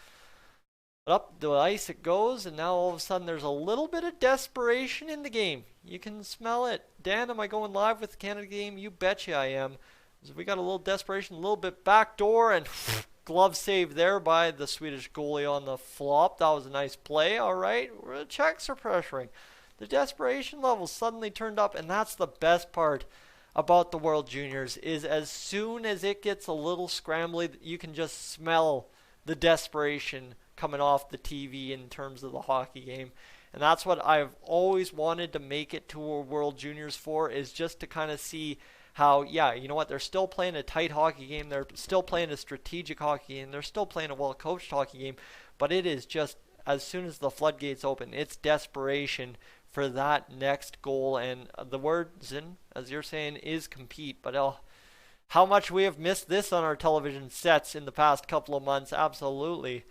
But up the ice it goes, and now all of a sudden there's a little bit of desperation in the game. You can smell it. Dan, am I going live with the Canada game? You betcha I am. So we got a little desperation, a little bit backdoor, and glove save there by the Swedish goalie on the flop. That was a nice play. All right, the Czechs are pressuring. The desperation level suddenly turned up, and that's the best part about the World Juniors, is as soon as it gets a little scrambly, you can just smell the desperation coming off the TV in terms of the hockey game. And that's what I've always wanted to make it to a World Juniors for, is just to kind of see how, yeah, you know what, they're still playing a tight hockey game, they're still playing a strategic hockey game, they're still playing a well-coached hockey game, but it is just, as soon as the floodgates open, it's desperation for that next goal. And the word, Zin, as you're saying, is compete, but how much we have missed this on our television sets in the past couple of months. Absolutely,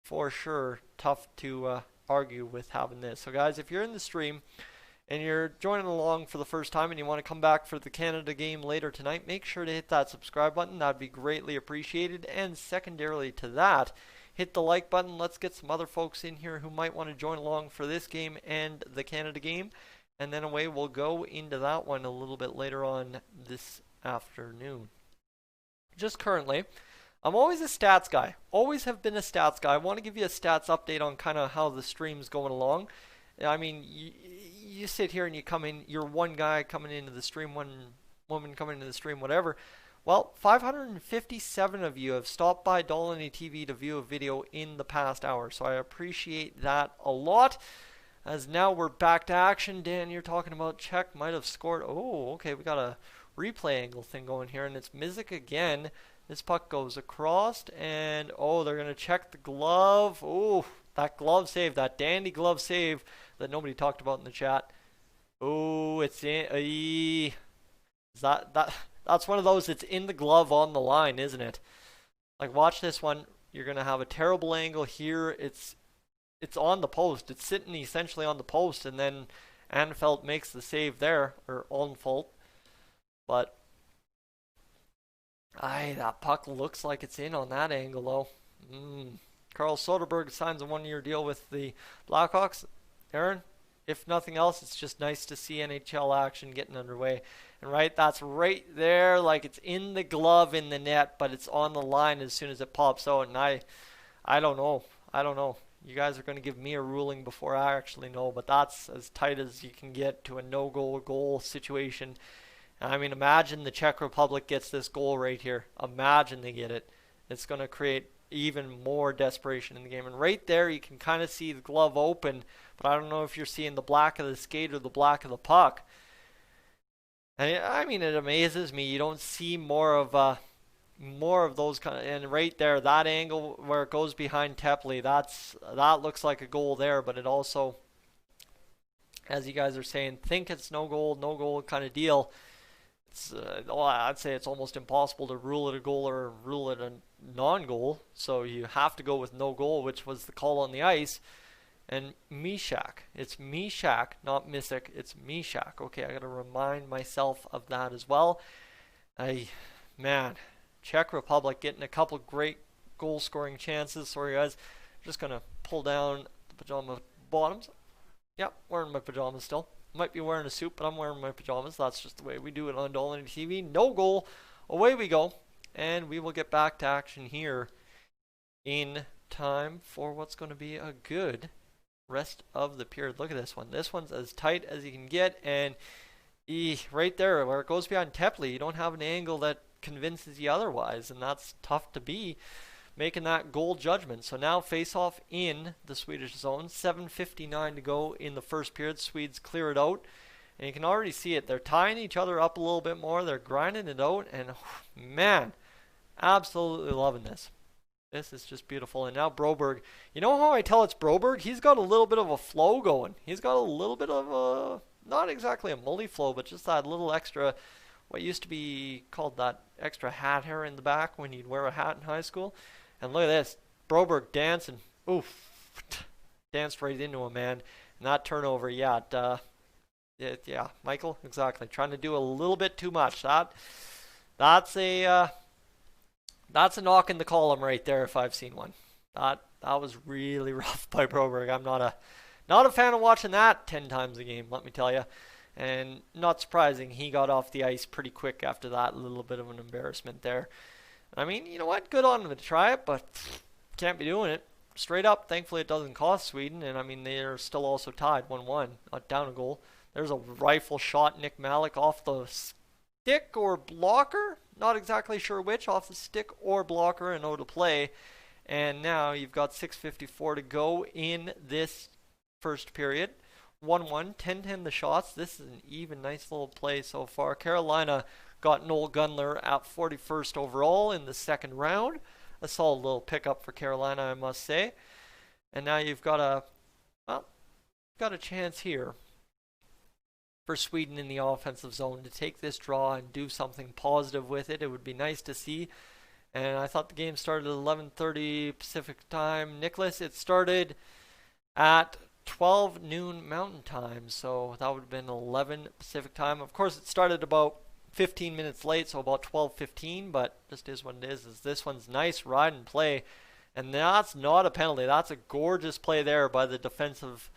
for sure, tough to argue with having this. So guys, if you're in the stream and you're joining along for the first time and you want to come back for the Canada game later tonight, make sure to hit that subscribe button. That'd be greatly appreciated. And secondarily to that, hit the like button. Let's get some other folks in here who might want to join along for this game and the Canada game. And then away we'll go into that one a little bit later on this afternoon. just currently. I'm always a stats guy. Always have been a stats guy. I want to give you a stats update on kind of how the stream's going along. I mean, you sit here and you come in, you're one guy coming into the stream, one woman coming into the stream, whatever. Well, 557 of you have stopped by Dolynny TV to view a video in the past hour, so I appreciate that a lot. As now we're back to action. Dan, you're talking about Czech might have scored. Oh, okay, we got a replay angle thing going here, and it's Mizik again. This puck goes across, and oh, they're going to check the glove. Oh, that glove save, that dandy glove save that nobody talked about in the chat. Oh, it's in. That's one of those, it's in the glove on the line, isn't it? Like, watch this one. You're going to have a terrible angle here. It's on the post. It's sitting essentially on the post, and then Anfeld makes the save there, or Onfold. But that puck looks like it's in on that angle, though. Carl Soderberg signs a one-year deal with the Blackhawks. Aaron, if nothing else, it's just nice to see NHL action getting underway. And right, that's right there, like it's in the glove in the net, but it's on the line as soon as it pops out. And I don't know. You guys are going to give me a ruling before I actually know, but that's as tight as you can get to a no-goal goal situation. I mean, imagine the Czech Republic gets this goal right here. Imagine they get it. It's going to create even more desperation in the game. And right there, you can kind of see the glove open, but I don't know if you're seeing the black of the skate or the black of the puck. And I mean, it amazes me. You don't see more of those kind of, and right there, that angle where it goes behind Tepley, that looks like a goal there, but it also, as you guys are saying, think it's no goal kind of deal. I'd say it's almost impossible to rule it a goal or rule it a non-goal. So you have to go with no goal, which was the call on the ice. And Mishak. It's Mishak, not Mizik. It's Mishak. Okay, I got to remind myself of that as well. Man, Czech Republic getting a couple great goal-scoring chances. Sorry, guys. I'm just going to pull down the pajama bottoms. Yep, wearing my pajamas still. Might be wearing a suit, but I'm wearing my pajamas. That's just the way we do it on Dolynny TV. No goal. Away we go. And we will get back to action here in time for what's going to be a good rest of the period. Look at this one. This one's as tight as you can get. And right there, where it goes behind Tepley, you don't have an angle that convinces you otherwise. And that's tough to be, making that goal judgment. So now face-off in the Swedish zone. 7:59 to go in the first period. Swedes clear it out. And you can already see it. They're tying each other up a little bit more. They're grinding it out. And man, absolutely loving this. This is just beautiful. And now Broberg. You know how I tell it's Broberg? He's got a little bit of a flow going. He's got a little bit of a, not exactly a mully flow, but just that little extra, what used to be called that extra hat hair in the back when you'd wear a hat in high school. And look at this. Broberg dancing. Oof. Danced right into him, man. And that turnover, yeah, Michael, exactly. Trying to do a little bit too much. That's a knock in the column right there if I've seen one. That was really rough by Broberg. I'm not a fan of watching that 10 times a game, let me tell you. And not surprising, he got off the ice pretty quick after that. A little bit of an embarrassment there. I mean, you know what? Good on him to try it, but can't be doing it. Straight up, thankfully it doesn't cost Sweden, and I mean, they're still also tied 1-1, not down a goal. There's a rifle shot, Nick Malik off the stick or blocker. Not exactly sure which, off the stick or blocker, and to play. And now you've got 6:54 to go in this first period. 1-1, 10-10 the shots. This is an even nice little play so far. Carolina got Noel Gunler at 41st overall in the second round. A solid little pickup for Carolina, I must say. And now you've got a chance here for Sweden in the offensive zone to take this draw and do something positive with it. It would be nice to see. And I thought the game started at 11:30 Pacific time. Nicholas, it started at 12 noon Mountain Time, so that would have been 11 Pacific time. Of course, it started about 15 minutes late, so about 12:15, but just is what it is. This one's nice ride and play, and that's not a penalty. That's a gorgeous play there by the defensive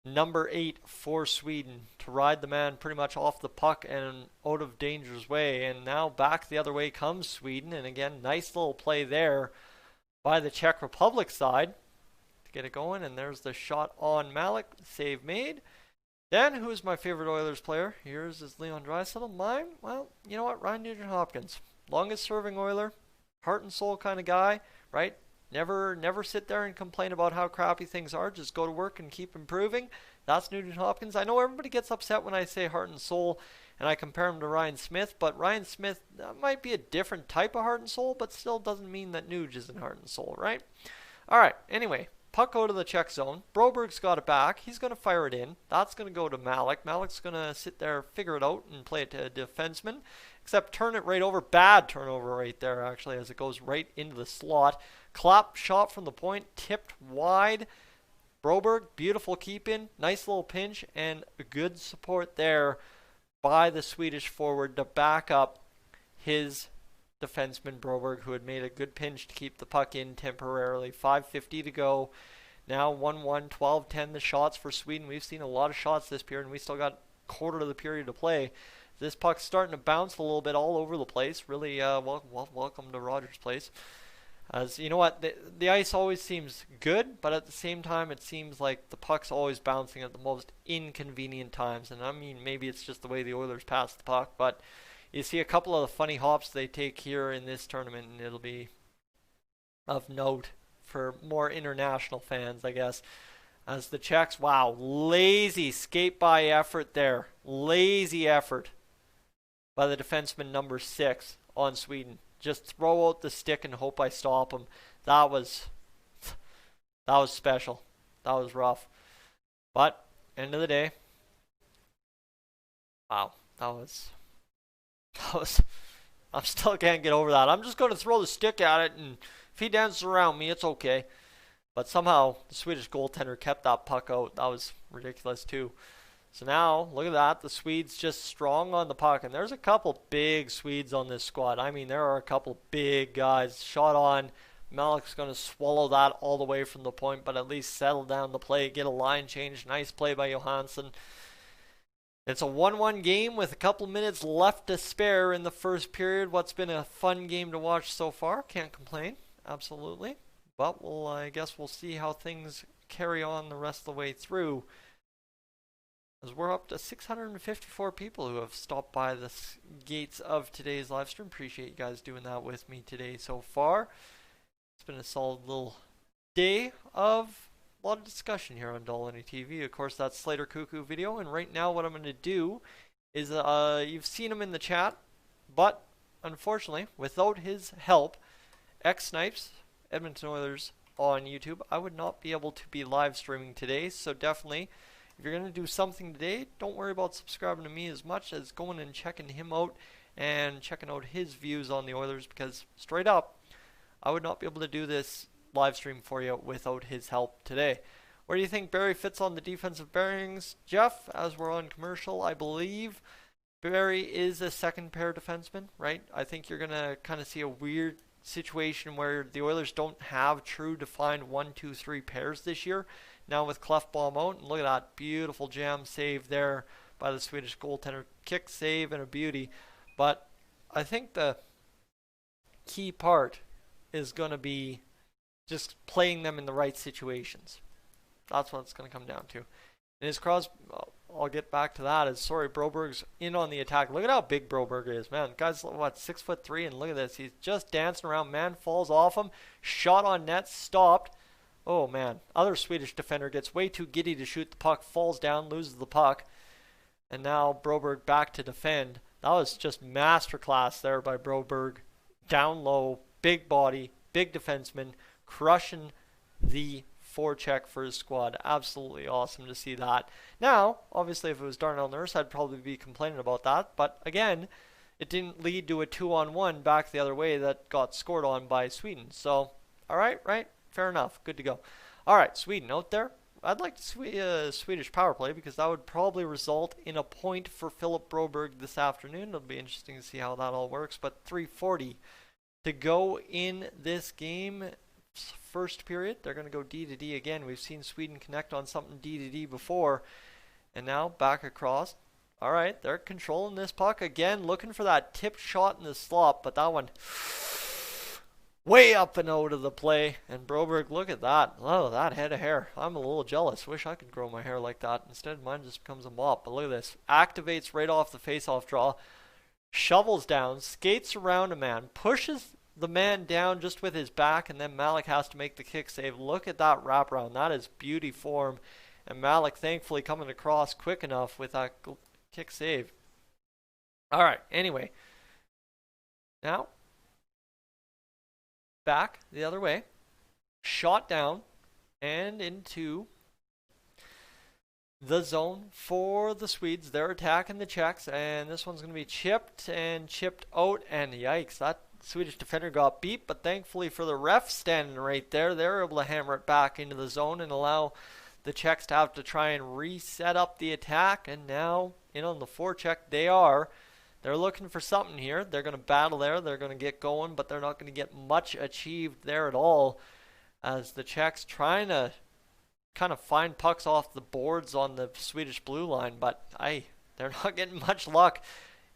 number 8 for Sweden to ride the man pretty much off the puck and out of danger's way. And now back the other way comes Sweden. And again, nice little play there by the Czech Republic side to get it going. And there's the shot on Malik. Save made. Then, who is my favorite Oilers player? Yours is Leon Draisaitl. Mine, well, you know what? Ryan Nugent-Hopkins. Longest serving Oiler. Heart and soul kind of guy, right? Never sit there and complain about how crappy things are. Just go to work and keep improving. That's Nugent-Hopkins. I know everybody gets upset when I say heart and soul and I compare him to Ryan Smith, but Ryan Smith might be a different type of heart and soul, but still doesn't mean that Nuge isn't heart and soul, right? All right, anyway. Puck out of the Czech zone. Broberg's got it back. He's going to fire it in. That's going to go to Malik. Malik's going to sit there, figure it out, and play it to a defenseman. Except turn it right over. Bad turnover right there, actually, as it goes right into the slot. Clap shot from the point. Tipped wide. Broberg, beautiful keep-in. Nice little pinch, and good support there by the Swedish forward to back up his defenseman Broberg, who had made a good pinch to keep the puck in temporarily. 5:50 to go. Now 1-1, 12-10 the shots for Sweden. We've seen a lot of shots this period, and we still got a quarter of the period to play. This puck's starting to bounce a little bit all over the place. Really, welcome to Rogers Place. As you know what, the ice always seems good, but at the same time, it seems like the puck's always bouncing at the most inconvenient times. And I mean, maybe it's just the way the Oilers pass the puck, but you see a couple of the funny hops they take here in this tournament, and it'll be of note for more international fans, I guess. As the Czechs, wow, lazy skate-by effort there. Lazy effort by the defenseman number 6 on Sweden. Just throw out the stick and hope I stop him. That was special. That was rough. But, end of the day, wow, I still can't get over that. I'm just going to throw the stick at it, and if he dances around me, it's okay. But somehow, the Swedish goaltender kept that puck out. That was ridiculous, too. So now, look at that. The Swedes just strong on the puck. And there's a couple big Swedes on this squad. I mean, there are a couple big guys. Shot on. Malik's going to swallow that all the way from the point, but at least settle down the play, get a line change. Nice play by Johansson. It's a 1-1 game with a couple minutes left to spare in the first period. What's been a fun game to watch so far. Can't complain. Absolutely. But I guess we'll see how things carry on the rest of the way through. As we're up to 654 people who have stopped by the gates of today's live stream. Appreciate you guys doing that with me today so far. It's been a solid little day of a lot of discussion here on Dolynny TV. Of course, that's Slater Koekkoek video. And right now what I'm going to do is, you've seen him in the chat, but unfortunately, without his help, X-Snipes, Edmonton Oilers on YouTube, I would not be able to be live streaming today. So definitely, if you're going to do something today, don't worry about subscribing to me as much as going and checking him out and checking out his views on the Oilers, because straight up, I would not be able to do this live stream for you without his help today. Where do you think Barry fits on the defensive bearings? Jeff, as we're on commercial, I believe Barry is a second pair defenseman, right? I think you're going to kind of see a weird situation where the Oilers don't have true defined 1, 2, 3 pairs this year. Now with Klefbom out, and look at that beautiful jam save there by the Swedish goaltender. Kick save and a beauty. But I think the key part is going to be just playing them in the right situations. That's what it's going to come down to. And his cross, I'll get back to that. Broberg's in on the attack. Look at how big Broberg is, man. Guy's what, 6'3", and look at this. He's just dancing around. Man falls off him. Shot on net, stopped. Oh man, other Swedish defender gets way too giddy to shoot the puck, falls down, loses the puck. And now Broberg back to defend. That was just masterclass there by Broberg. Down low, big body, big defenseman, crushing the forecheck for his squad. Absolutely awesome to see that. Now, obviously if it was Darnell Nurse, I'd probably be complaining about that. But again, it didn't lead to a 2-on-1 back the other way that got scored on by Sweden. So, alright, right? Fair enough. Good to go. Alright, Sweden out there. I'd like to see a Swedish power play, because that would probably result in a point for Philip Broberg this afternoon. It'll be interesting to see how that all works. But 3:40 to go in this game. first period. They're going to go D to D again. We've seen Sweden connect on something D to D before. And now back across. All right, they're controlling this puck again, looking for that tip shot in the slot, but that one way up and out of the play. And Broberg, look at that. Oh, that head of hair. I'm a little jealous. Wish I could grow my hair like that. Instead, mine just becomes a mop. But look at this. Activates right off the face-off draw. Shovels down, skates around a man, pushes the man down just with his back, and then Malik has to make the kick save. Look at that wraparound. That is beauty form. And Malik thankfully coming across quick enough with that kick save. All right, anyway. Now, back the other way. Shot down and into the zone for the Swedes. They're attacking the Czechs, and this one's going to be chipped and chipped out, and yikes, that Swedish defender got beat, but thankfully for the ref standing right there, they're able to hammer it back into the zone and allow the Czechs to have to try and reset up the attack. And now in on the forecheck they are. They're looking for something here. They're going to battle there. They're going to get going, but they're not going to get much achieved there at all, as the Czechs trying to kind of find pucks off the boards on the Swedish blue line, but they're not getting much luck,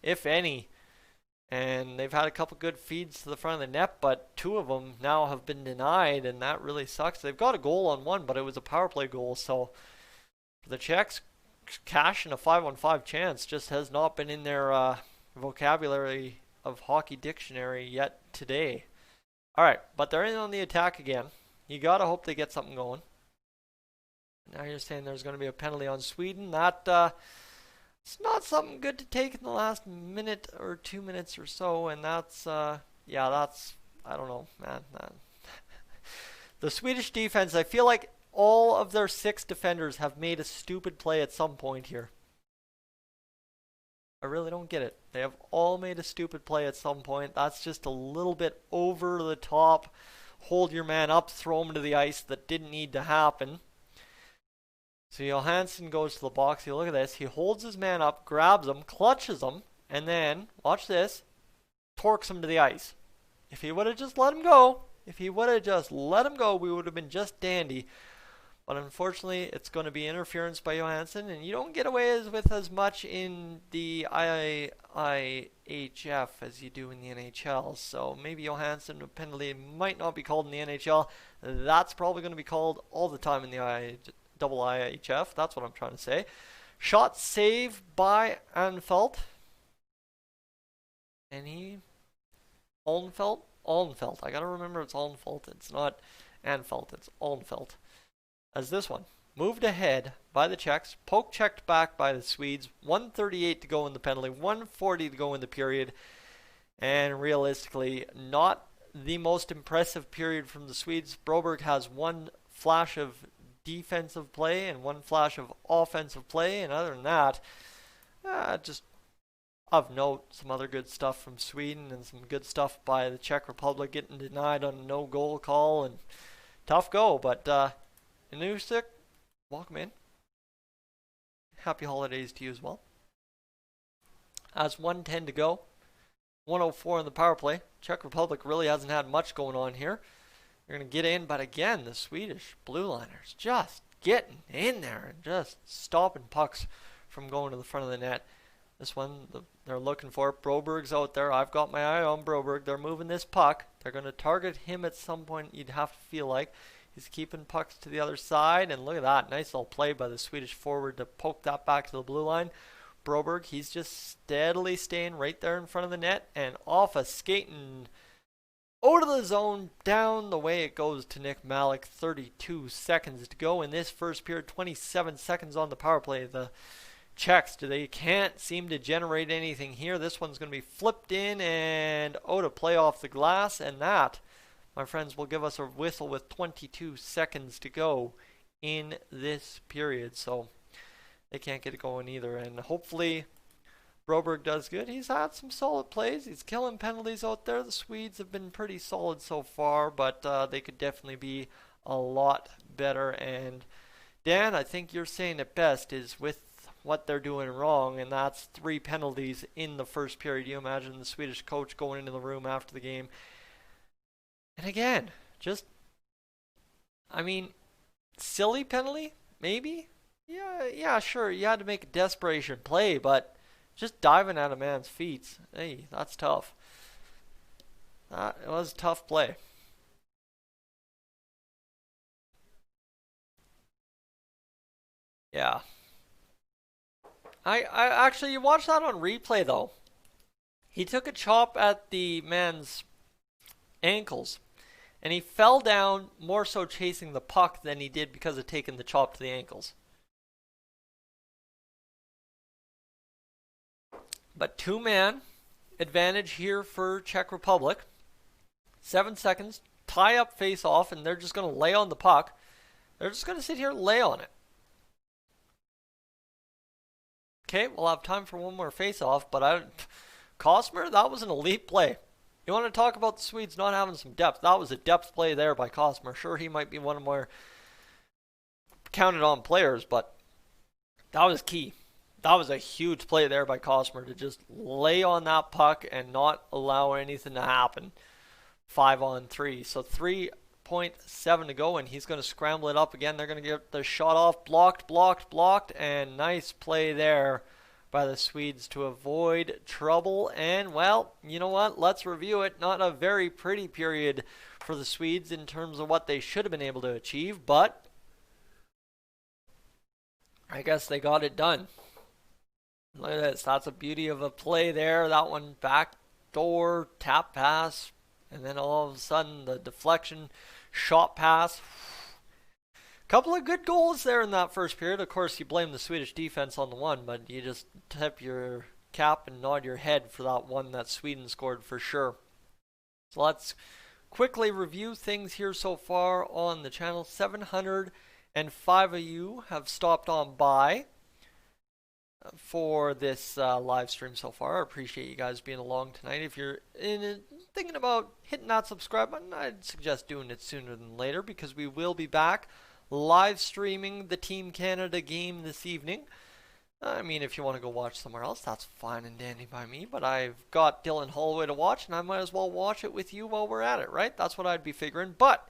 if any. And they've had a couple good feeds to the front of the net, but two of them now have been denied, and that really sucks. They've got a goal on one, but it was a power play goal, so the Czechs cashing a 5-on-5 chance just has not been in their vocabulary of hockey dictionary yet today. All right, but they're in on the attack again. You got to hope they get something going. Now you're saying there's going to be a penalty on Sweden. That it's not something good to take in the last minute or 2 minutes or so, and that's that's, I don't know, man. The Swedish defense, I feel like all of their 6 defenders have made a stupid play at some point here. I really don't get it. They have all made a stupid play at some point. That's just a little bit over the top. Hold your man up, throw him to the ice. That didn't need to happen. So Johansson goes to the box. You look at this. He holds his man up, grabs him, clutches him, and then, watch this, torques him to the ice. If he would have just let him go, we would have been just dandy. But unfortunately, it's going to be interference by Johansson, and you don't get away with as much in the IIHF as you do in the NHL. So maybe Johansson penalty might not be called in the NHL. That's probably going to be called all the time in the IIHF. That's what I'm trying to say. Shot save by Anfelt. And Alnfelt? Alnfelt. I got to remember it's Alnfelt. It's not Anfelt. It's Alnfelt. As this one moved ahead by the Czechs, poke checked back by the Swedes, 1:38 to go in the penalty, 1:40 to go in the period, and realistically not the most impressive period from the Swedes. Broberg has one flash of defensive play and one flash of offensive play, and other than that, just of note, some other good stuff from Sweden and some good stuff by the Czech Republic, getting denied on a no goal call, and tough go, but Inusik, welcome in. Happy holidays to you as well. As 1:10 to go, 1:04 in the power play. Czech Republic really hasn't had much going on here. They're going to get in, but again, the Swedish blue liners just getting in there and just stopping pucks from going to the front of the net. This one, they're looking for it. Broberg's out there. I've got my eye on Broberg. They're moving this puck. They're going to target him at some point, you'd have to feel like. He's keeping pucks to the other side, and look at that. Nice little play by the Swedish forward to poke that back to the blue line. Broberg, he's just steadily staying right there in front of the net, and off a skating out of the zone, down the way it goes to Nick Malik. 32 seconds to go in this first period, 27 seconds on the power play. The Czechs, they can't seem to generate anything here. This one's going to be flipped in and out of play off the glass, and that, my friends, will give us a whistle with 22 seconds to go in this period. So they can't get it going either. And hopefully Broberg does good. He's had some solid plays. He's killing penalties out there. The Swedes have been pretty solid so far, but they could definitely be a lot better. And Dan, I think you're saying it best, is with what they're doing wrong, and that's 3 penalties in the first period. You imagine the Swedish coach going into the room after the game. And again, just I mean, silly penalty? Maybe? Yeah, sure. You had to make a desperation play, but just diving at a man's feet, hey, that's tough. That was a tough play. Yeah. I actually, you watch that on replay though. He took a chop at the man's ankles, and he fell down more so chasing the puck than he did because of taking the chop to the ankles. But two-man advantage here for Czech Republic. 7 seconds, tie up face off, and they're just going to lay on the puck. They're just going to sit here and lay on it. Okay, we'll have time for one more face off, but Cosmer, that was an elite play. You want to talk about the Swedes not having some depth? That was a depth play there by Cosmer. Sure, he might be one of more counted on players, but that was key. That was a huge play there by Cosmer to just lay on that puck and not allow anything to happen. 5-on-3. So 3.7 to go, and he's going to scramble it up again. They're going to get the shot off. Blocked, and nice play there by the Swedes to avoid trouble. And, well, you know what? Let's review it. Not a very pretty period for the Swedes in terms of what they should have been able to achieve, but I guess they got it done. Look at this. That's a beauty of a play there. That one back door, tap pass, and then all of a sudden the deflection, shot pass. Couple of good goals there in that first period. Of course, you blame the Swedish defense on the one, but you just tip your cap and nod your head for that one that Sweden scored for sure. So let's quickly review things here so far on the channel. 705 of you have stopped on by for this live stream so far. I appreciate you guys being along tonight. If you're thinking about hitting that subscribe button, I'd suggest doing it sooner than later, because we will be back live streaming the Team Canada game this evening. I mean, if you want to go watch somewhere else, that's fine and dandy by me, but I've got Dylan Holloway to watch, and I might as well watch it with you while we're at it, right? That's what I'd be figuring. But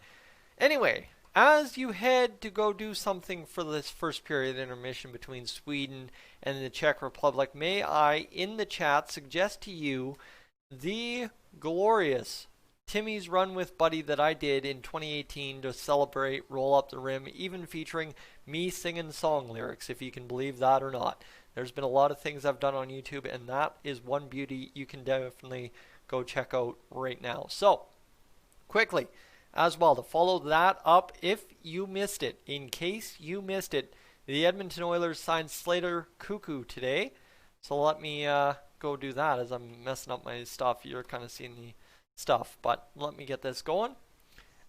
anyway, as you head to go do something for this first period intermission between Sweden and the Czech Republic, may I, in the chat, suggest to you the glorious Timmy's Run With Buddy that I did in 2018 to celebrate Roll Up the Rim, even featuring me singing song lyrics, if you can believe that or not. There's been a lot of things I've done on YouTube, and that is one beauty you can definitely go check out right now. So, quickly, as well, to follow that up, if you missed it, in case you missed it, the Edmonton Oilers signed Slater Koekkoek today. So let me go do that as I'm messing up my stuff. You're kind of seeing the stuff, but let me get this going.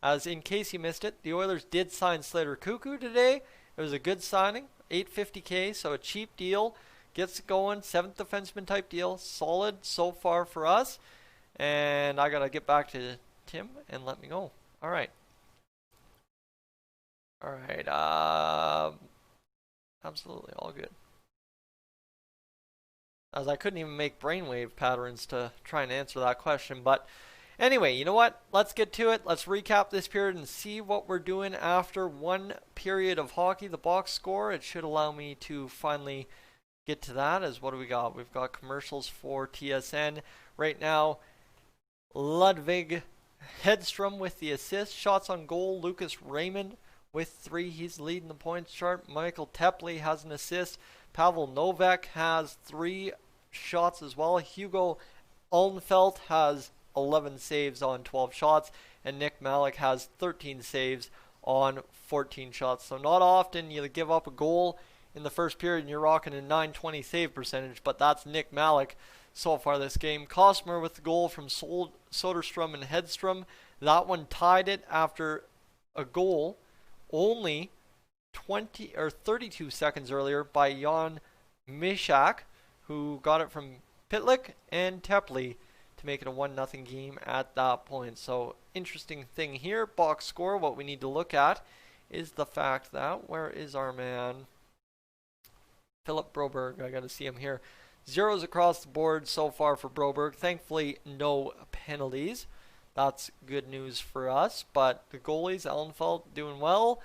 As in case you missed it, the Oilers did sign Slater Koekkoek today. It was a good signing, $850K, so a cheap deal. Gets it going, 7th defenseman type deal. Solid so far for us. And I got to get back to Tim and let me go. All right. Absolutely all good. As I couldn't even make brainwave patterns to try and answer that question, but anyway, you know what? Let's get to it. Let's recap this period and see what we're doing after one period of hockey. The box score, it should allow me to finally get to that. As what do we got? We've got commercials for TSN. Right now, Ludwig Hedstrom with the assist. Shots on goal, Lucas Raymond with 3. He's leading the points chart. Michael Tepley has an assist. Pavel Novak has 3 shots as well. Hugo Ulnfelt has 11 saves on 12 shots. And Nick Malik has 13 saves on 14 shots. So not often you give up a goal in the first period and you're rocking a .920 save percentage, but that's Nick Malik so far this game. Cosmer with the goal from Soderstrom and Hedstrom. That one tied it after a goal only 32 seconds earlier by Jan Mishak, who got it from Pitlick and Tepley to make it a 1-0 game at that point. So interesting thing here, box score. What we need to look at is the fact that, where is our man Philip Broberg? I got to see him here. Zeros across the board so far for Broberg. Thankfully, no penalties. that's good news for us. But the goalies, Ellenfeld, doing well.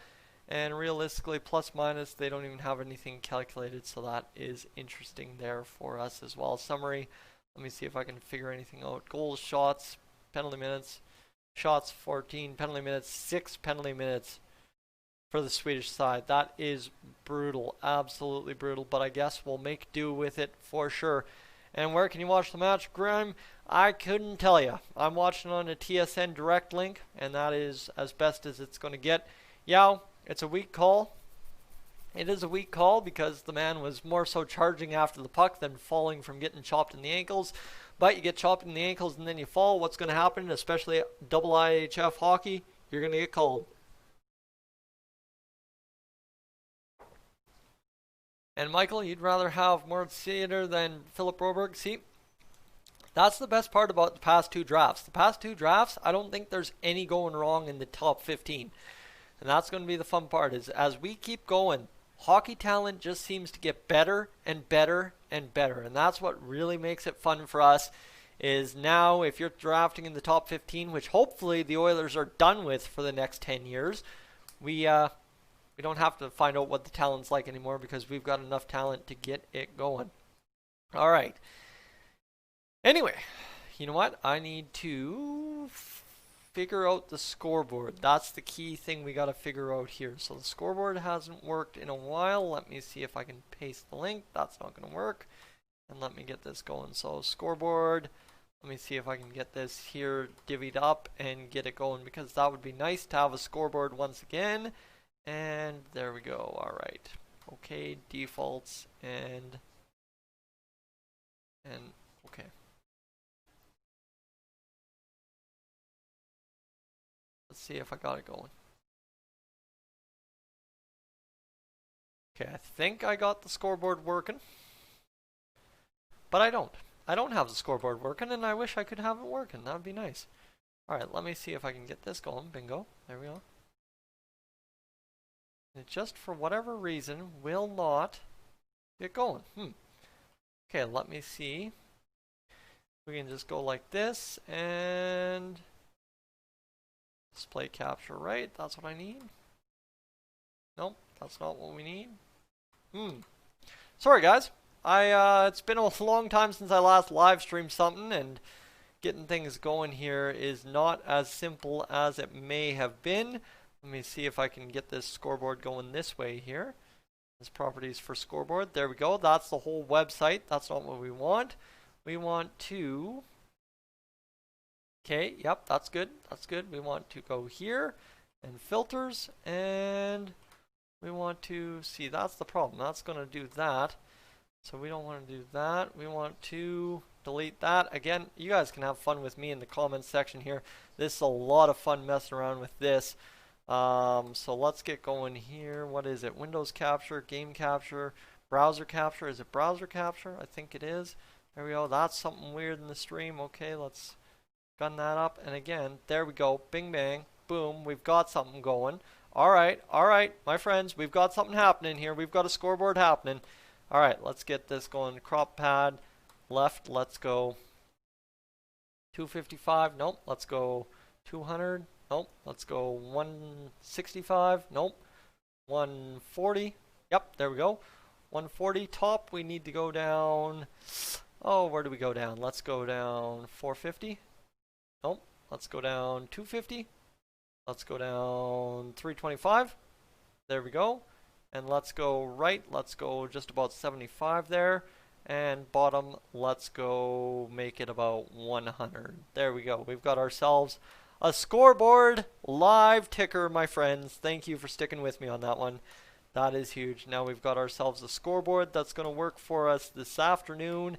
And realistically, plus minus, they don't even have anything calculated. So that is interesting there for us as well. Summary, let me see if I can figure anything out. Goals, shots, penalty minutes. Shots 14, penalty minutes 6 penalty minutes for the Swedish side. That is brutal, absolutely brutal, but I guess we'll make do with it for sure. And where can you watch the match, Graham? I couldn't tell you. I'm watching on a TSN direct link, and that is as best as it's going to get. Yeah, it's a weak call. It is a weak call because the man was more so charging after the puck than falling from getting chopped in the ankles. But you get chopped in the ankles and then you fall. What's going to happen, especially double IHF hockey? You're going to get called. And Michael, you'd rather have more Slater than Philip Broberg? See, that's the best part about the past two drafts. The past two drafts, I don't think there's any going wrong in the top 15. And that's going to be the fun part, is as we keep going, hockey talent just seems to get better and better and better. And that's what really makes it fun for us, is now if you're drafting in the top 15, which hopefully the Oilers are done with for the next 10 years, we don't have to find out what the talent's like anymore because we've got enough talent to get it going. All right. Anyway, you know what? I need to figure out the scoreboard. That's the key thing we got to figure out here. So the scoreboard hasn't worked in a while. Let me see if I can paste the link. That's not going to work. And let me get this going. So scoreboard. Let me see if I can get this here divvied up and get it going, because that would be nice to have a scoreboard once again. And there we go. All right. Okay, defaults and okay. Let's see if I got it going. Okay, I think I got the scoreboard working. But I don't. I don't have the scoreboard working, and I wish I could have it working. That would be nice. Alright, let me see if I can get this going. Bingo. There we go. It just, for whatever reason, will not get going. Okay, let me see. We can just go like this, and display capture right. That's what I need. Nope, that's not what we need. Sorry guys. It's been a long time since I last live streamed something, and getting things going here is not as simple as it may have been. Let me see if I can get this scoreboard going this way here. This properties for scoreboard. There we go. That's the whole website. That's not what we want. We want to... Okay, yep, that's good. That's good. We want to go here and filters, and we want to see, that's the problem. That's going to do that. So we don't want to do that. We want to delete that. Again, you guys can have fun with me in the comments section here. This is a lot of fun messing around with this. So let's get going here. What is it? Windows capture, game capture, browser capture. Is it browser capture? I think it is. There we go. That's something weird in the stream. Okay, let's gun that up. And again, there we go. Bing, bang, boom. We've got something going. All right, my friends. We've got something happening here. We've got a scoreboard happening. All right, let's get this going. Crop pad, left. Let's go 255. Nope. Let's go 200. Nope. Let's go 165. Nope. 140. Yep, there we go. 140 top. We need to go down. Oh, where do we go down? Let's go down 450. Nope. Let's go down 250. Let's go down 325. There we go. And let's go right. Let's go just about 75 there. And bottom, let's go make it about 100. There we go. We've got ourselves a scoreboard live ticker, my friends. Thank you for sticking with me on that one. That is huge. Now we've got ourselves a scoreboard that's going to work for us this afternoon.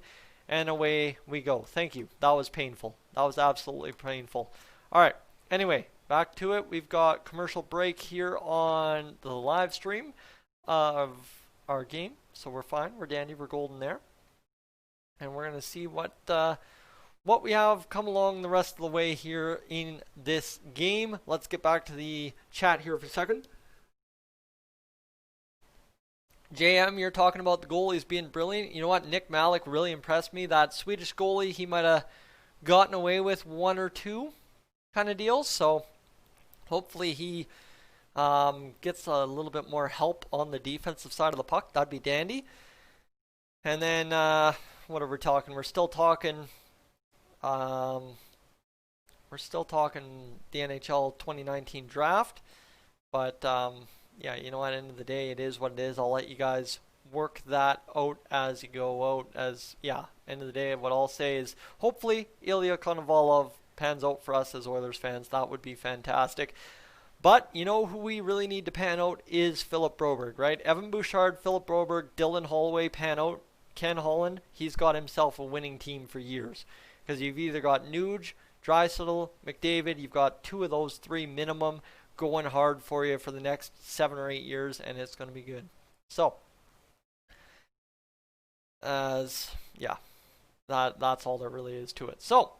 And away we go. Thank you. That was painful. That was absolutely painful. All right. Anyway, back to it. We've got commercial break here on the live stream of our game. So we're fine. We're dandy. We're golden there. And we're going to see what we have come along the rest of the way here in this game. Let's get back to the chat here for a second. JM, you're talking about the goalies being brilliant. You know what? Nick Malik really impressed me. That Swedish goalie, he might have gotten away with one or two. kind of deal. So hopefully he gets a little bit more help on the defensive side of the puck. That'd be dandy. And then what are we talking? We're still talking the NHL 2019 draft. But yeah, you know, at the end of the day, it is what it is. I'll let you guys work that out as you go out. End of the day, what I'll say is hopefully Ilya Konovalov pans out for us as Oilers fans. That would be fantastic. But you know who we really need to pan out is Philip Broberg, right? Evan Bouchard, Philip Broberg, Dylan Holloway pan out. Ken Holland, he's got himself a winning team for years. Because you've either got Nuge, Draisaitl, McDavid, you've got 2 of those 3 minimum going hard for you for the next 7 or 8 years, and it's going to be good. So, that's all there really is to it. So,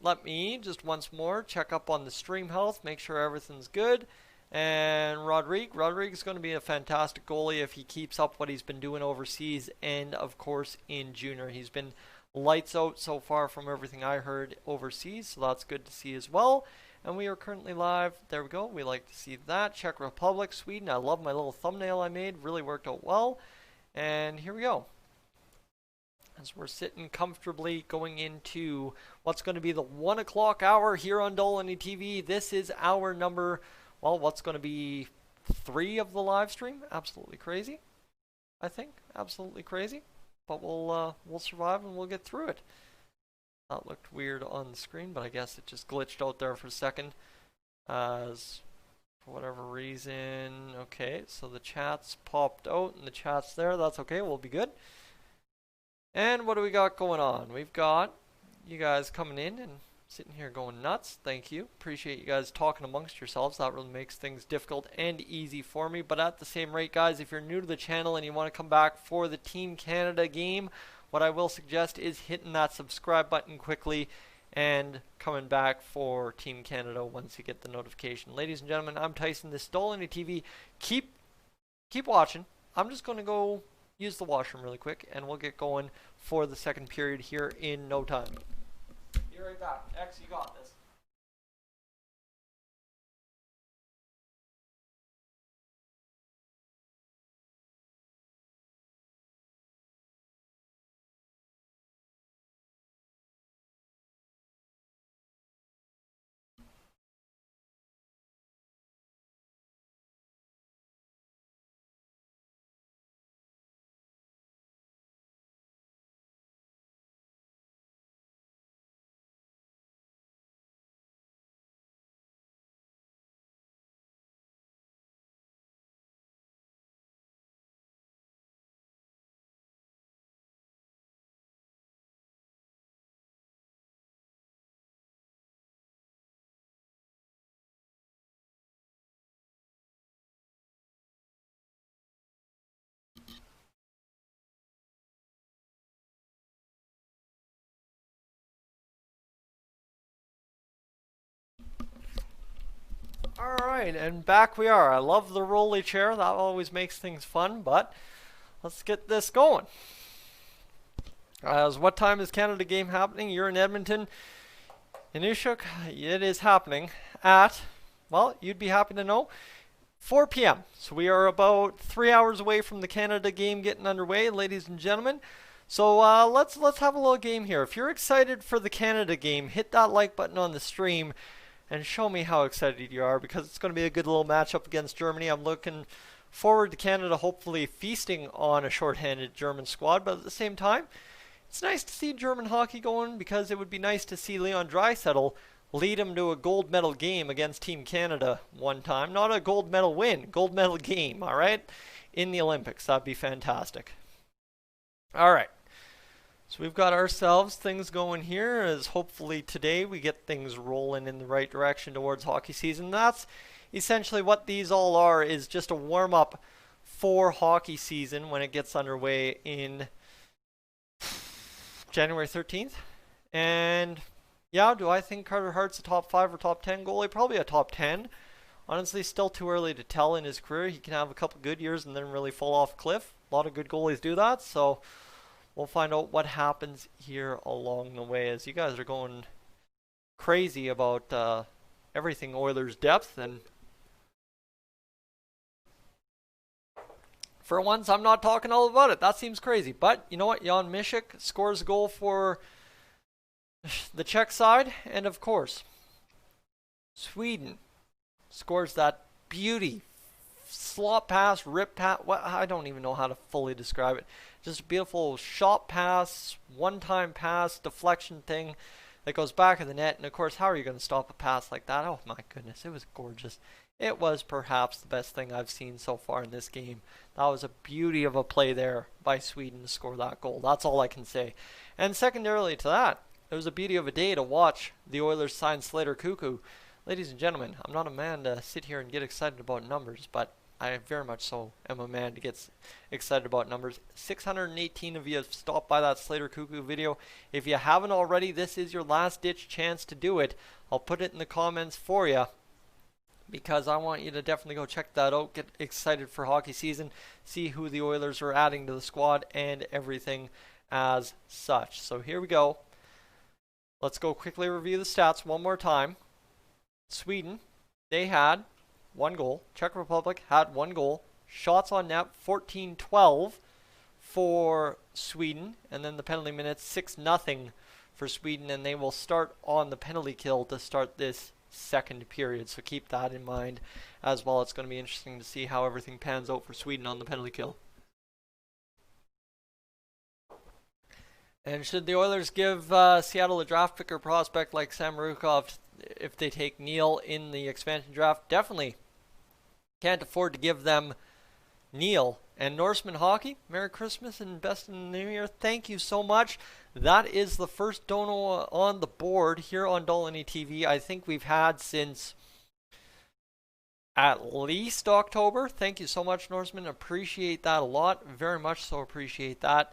let me just once more check up on the stream health, make sure everything's good. And Rodrigue's going to be a fantastic goalie if he keeps up what he's been doing overseas and, of course, in junior. He's been lights out so far from everything I heard overseas, so that's good to see as well. And we are currently live. There we go. We like to see that. Czech Republic, Sweden. I love my little thumbnail I made. Really worked out well. And here we go. As we're sitting comfortably going into what's going to be the 1 o'clock hour here on Dolynny TV. This is our number, well, what's going to be 3 of the live stream. Absolutely crazy, I think. Absolutely crazy. But we'll survive and we'll get through it. That looked weird on the screen, but I guess it just glitched out there for a second. As for whatever reason. Okay, so the chat's popped out and the chat's there. That's okay, we'll be good. And what do we got going on? We've got you guys coming in and sitting here going nuts. Thank you. Appreciate you guys talking amongst yourselves. That really makes things difficult and easy for me. But at the same rate, guys, if you're new to the channel and you want to come back for the Team Canada game, what I will suggest is hitting that subscribe button quickly and coming back for Team Canada once you get the notification. Ladies and gentlemen, I'm Tyson. This is Dolynny TV. Keep watching. I'm just going to go use the washroom really quick, and we'll get going for the second period here in no time. Be right back. X, you got this. Alright, and back we are. I love the rolly chair. That always makes things fun, but let's get this going. As what time is Canada game happening? You're in Edmonton. Inishuk, it is happening at, well, you'd be happy to know, 4 p.m. So we are about 3 hours away from the Canada game getting underway, ladies and gentlemen. So let's have a little game here. If you're excited for the Canada game, hit that like button on the stream and show me how excited you are, because it's going to be a good little matchup against Germany. I'm looking forward to Canada hopefully feasting on a shorthanded German squad, but at the same time, it's nice to see German hockey going, because it would be nice to see Leon Draisaitl lead him to a gold medal game against Team Canada one time. Not a gold medal win, gold medal game, all right, in the Olympics. That'd be fantastic. All right. So we've got ourselves things going here, as hopefully today we get things rolling in the right direction towards hockey season. That's essentially what these all are, is just a warm-up for hockey season when it gets underway in January 13th. And yeah, do I think Carter Hart's a top 5 or top 10 goalie? Probably a top 10. Honestly, still too early to tell in his career. He can have a couple good years and then really fall off a cliff. A lot of good goalies do that, so we'll find out what happens here along the way, as you guys are going crazy about everything Oilers depth, and for once I'm not talking all about it. That seems crazy. But you know what? Jan Mysak scores a goal for the Czech side, and of course Sweden scores that beauty slot pass, rip pass. What, I don't even know how to fully describe it. Just a beautiful shot pass, one-time pass, deflection thing that goes back of the net. And of course, how are you going to stop a pass like that? Oh my goodness, it was gorgeous. It was perhaps the best thing I've seen so far in this game. That was a beauty of a play there by Sweden to score that goal. That's all I can say. And secondarily to that, it was a beauty of a day to watch the Oilers sign Slater Koekkoek. Ladies and gentlemen, I'm not a man to sit here and get excited about numbers, but I very much so am a man to get excited about numbers. 618 of you have stopped by that Slater Koekkoek video. If you haven't already, this is your last ditch chance to do it. I'll put it in the comments for you, because I want you to definitely go check that out. Get excited for hockey season. See who the Oilers are adding to the squad and everything as such. So here we go. Let's go quickly review the stats one more time. Sweden, they had 1 goal. Czech Republic had 1 goal. Shots on net, 14-12 for Sweden. And then the penalty minutes, 6-0 for Sweden. And they will start on the penalty kill to start this second period. So keep that in mind as well. It's going to be interesting to see how everything pans out for Sweden on the penalty kill. And should the Oilers give Seattle a draft pick or prospect like Sam Rukov if they take Neil in the expansion draft? Definitely can't afford to give them Neil. And Norseman Hockey, Merry Christmas and best in the New Year. Thank you so much. That is the first dono on the board here on Dolynny TV I think we've had since at least October. Thank you so much, Norseman. Appreciate that a lot. Very much so appreciate that.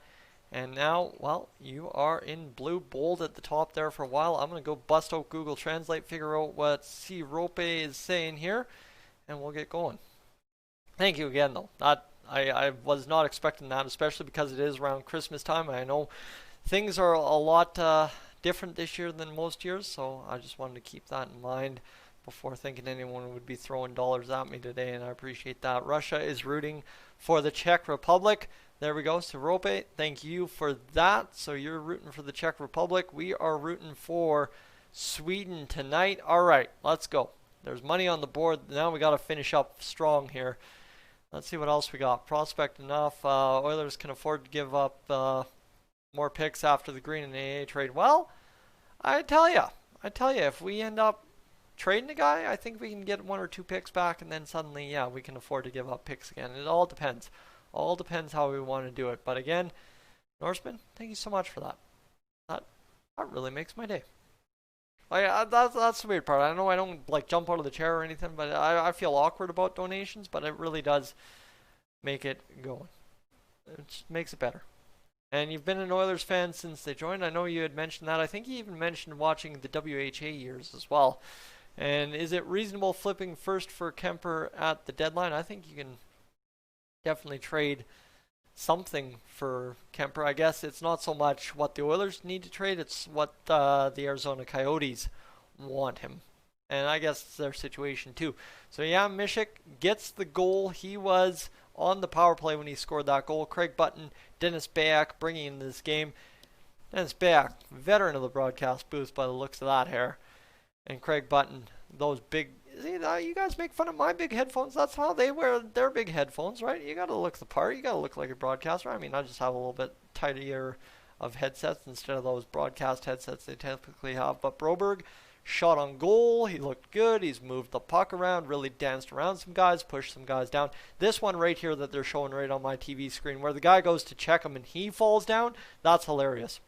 And now, well, you are in blue bold at the top there for a while. I'm going to go bust out Google Translate, figure out what C. Rope is saying here, and we'll get going. Thank you again, though. I was not expecting that, especially because it is around Christmas time. I know things are a lot different this year than most years, so I just wanted to keep that in mind before thinking anyone would be throwing dollars at me today, and I appreciate that. Russia is rooting for the Czech Republic. There we go, Sirope. Thank you for that. So you're rooting for the Czech Republic. We are rooting for Sweden tonight. All right, let's go. There's money on the board. Now we got to finish up strong here. Let's see what else we got. Prospect enough. Oilers can afford to give up more picks after the Green and AA trade. Well, I tell you, if we end up trading a guy, I think we can get 1 or 2 picks back, and then suddenly, yeah, we can afford to give up picks again. It all depends. All depends how we want to do it. But again, Norseman, thank you so much for that. That really makes my day. That's the weird part. I know I don't like jump out of the chair or anything, but I feel awkward about donations, but it really does make it going. It just makes it better. And you've been an Oilers fan since they joined. I know you had mentioned that. I think you even mentioned watching the WHA years as well. And is it reasonable flipping first for Kemper at the deadline? I think you can definitely trade something for Kemper. I guess it's not so much what the Oilers need to trade, it's what the Arizona Coyotes want him. And I guess it's their situation too. So yeah, Mysak gets the goal. He was on the power play when he scored that goal. Craig Button, Dennis Bayak bringing in this game. Dennis Bayak, veteran of the broadcast booth by the looks of that hair. And Craig Button, those big... See, you guys make fun of my big headphones. That's how they wear their big headphones, right? You got to look the part. You got to look like a broadcaster. I mean, I just have a little bit tighter of headsets instead of those broadcast headsets they typically have. But Broberg shot on goal. He looked good. He's moved the puck around, really danced around some guys, pushed some guys down. This one right here that they're showing right on my TV screen, where the guy goes to check him and he falls down, that's hilarious.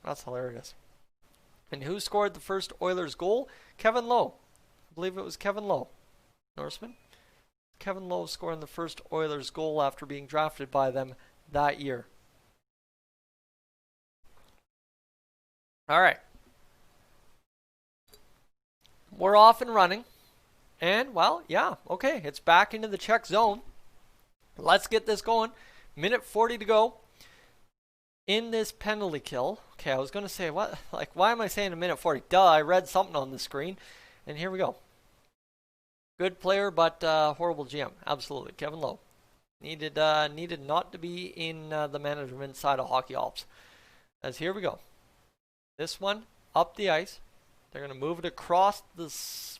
That's hilarious. And who scored the first Oilers goal? Kevin Lowe. I believe it was Kevin Lowe. Norseman? Kevin Lowe scoring the first Oilers goal after being drafted by them that year. All right. We're off and running. And, well, yeah, okay. It's back into the Czech zone. Let's get this going. Minute 40 to go in this penalty kill. Okay, I was going to say, what? Like, why am I saying a minute 40? Duh, I read something on the screen. And here we go. Good player, but horrible GM. Absolutely. Kevin Lowe. Needed not to be in the management side of Hockey Ops. As here we go. This one, up the ice. They're going to move it across the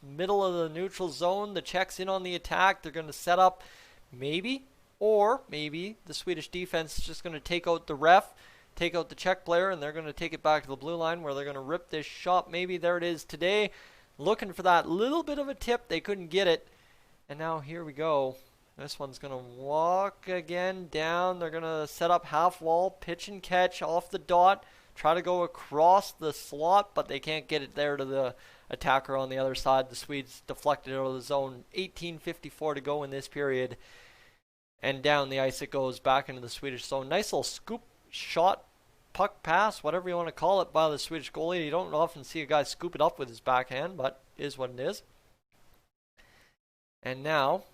middle of the neutral zone. The Czechs in on the attack. They're going to set up maybe the Swedish defense is just going to take out the ref, take out the Czech player, and they're going to take it back to the blue line where they're going to rip this shot. Maybe there it is today. Looking for that little bit of a tip. They couldn't get it. And now here we go. This one's going to walk again down. They're going to set up half wall, pitch and catch off the dot. Try to go across the slot, but they can't get it there to the attacker on the other side. The Swedes deflected out of the zone. 18:54 to go in this period. And down the ice it goes back into the Swedish zone. Nice little scoop shot, puck pass, whatever you want to call it, by the Swedish goalie. You don't often see a guy scoop it up with his backhand, but it is what it is. And now,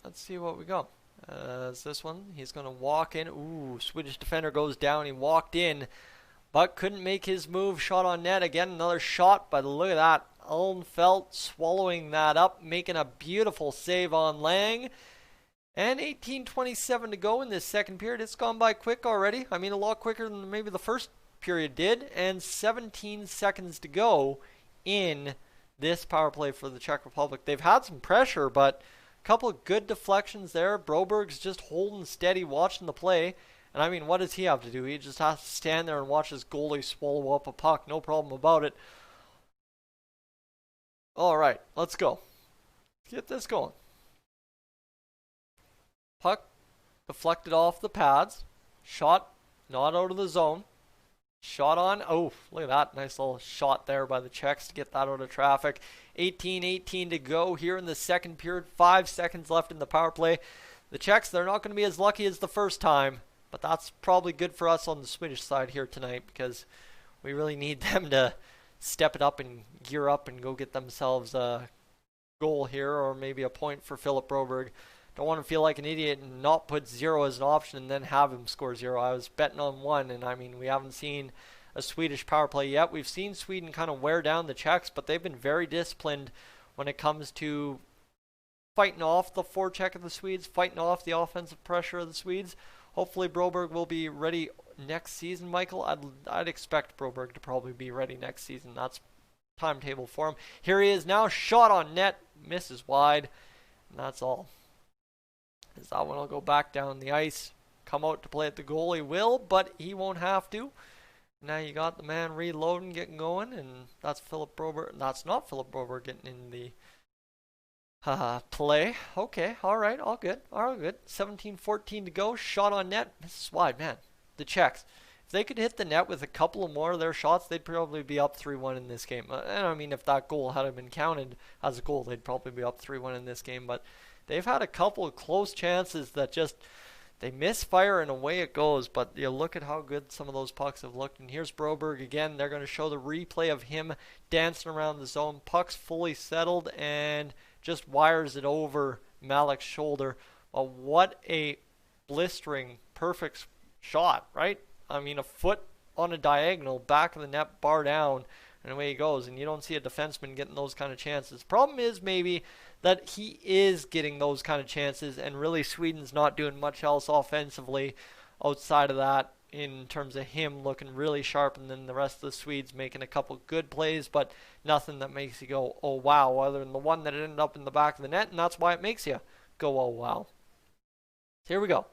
let's see what we got. Is this one? He's going to walk in. Ooh, Swedish defender goes down. He walked in, but couldn't make his move. Shot on net. Again, another shot, but look at that. Ullenfelt swallowing that up, making a beautiful save on Lang. And 18:27 to go in this second period. It's gone by quick already. I mean, a lot quicker than maybe the first period did. And 17 seconds to go in this power play for the Czech Republic. They've had some pressure, but a couple of good deflections there. Broberg's just holding steady, watching the play. And I mean, what does he have to do? He just has to stand there and watch his goalie swallow up a puck. No problem about it. All right, let's go. Get this going. Puck deflected off the pads. Shot not out of the zone. Shot on. Oh, look at that. Nice little shot there by the Czechs to get that out of traffic. 18:18 to go here in the second period. 5 seconds left in the power play. The Czechs, they're not going to be as lucky as the first time. But that's probably good for us on the Swedish side here tonight, because we really need them to step it up and gear up and go get themselves a goal here, or maybe a point for Philip Broberg. Don't want to feel like an idiot and not put 0 as an option and then have him score 0. I was betting on 1, and I mean, we haven't seen a Swedish power play yet. We've seen Sweden kind of wear down the Czechs, but they've been very disciplined when it comes to fighting off the forecheck of the Swedes, fighting off the offensive pressure of the Swedes. Hopefully Broberg will be ready next season, Michael. I'd expect Broberg to probably be ready next season. That's timetable for him. Here he is now, shot on net, misses wide, and that's all. That one will go back down the ice. Come out to play at the goal. He will, but he won't have to. Now you got the man reloading, getting going, and that's Philip Broberg. That's not Philip Broberg getting in the play. Okay, all right, all good, all good. 17:14 to go. Shot on net. Misses wide, man. The Czechs, if they could hit the net with a couple of more of their shots, they'd probably be up 3-1 in this game. And I mean, if that goal had been counted as a goal, they'd probably be up 3-1 in this game. But they've had a couple of close chances that just, they misfire and away it goes. But you look at how good some of those pucks have looked. And here's Broberg again. They're going to show the replay of him dancing around the zone. Puck's fully settled and just wires it over Malik's shoulder. Well, what a blistering, perfect shot, right? I mean, a foot on a diagonal, back of the net, bar down, and away he goes. And you don't see a defenseman getting those kind of chances. Problem is maybe that he is getting those kind of chances, and really Sweden's not doing much else offensively outside of that in terms of him looking really sharp, and then the rest of the Swedes making a couple good plays, but nothing that makes you go, oh wow, other than the one that ended up in the back of the net, and that's why it makes you go, oh wow. Here we go.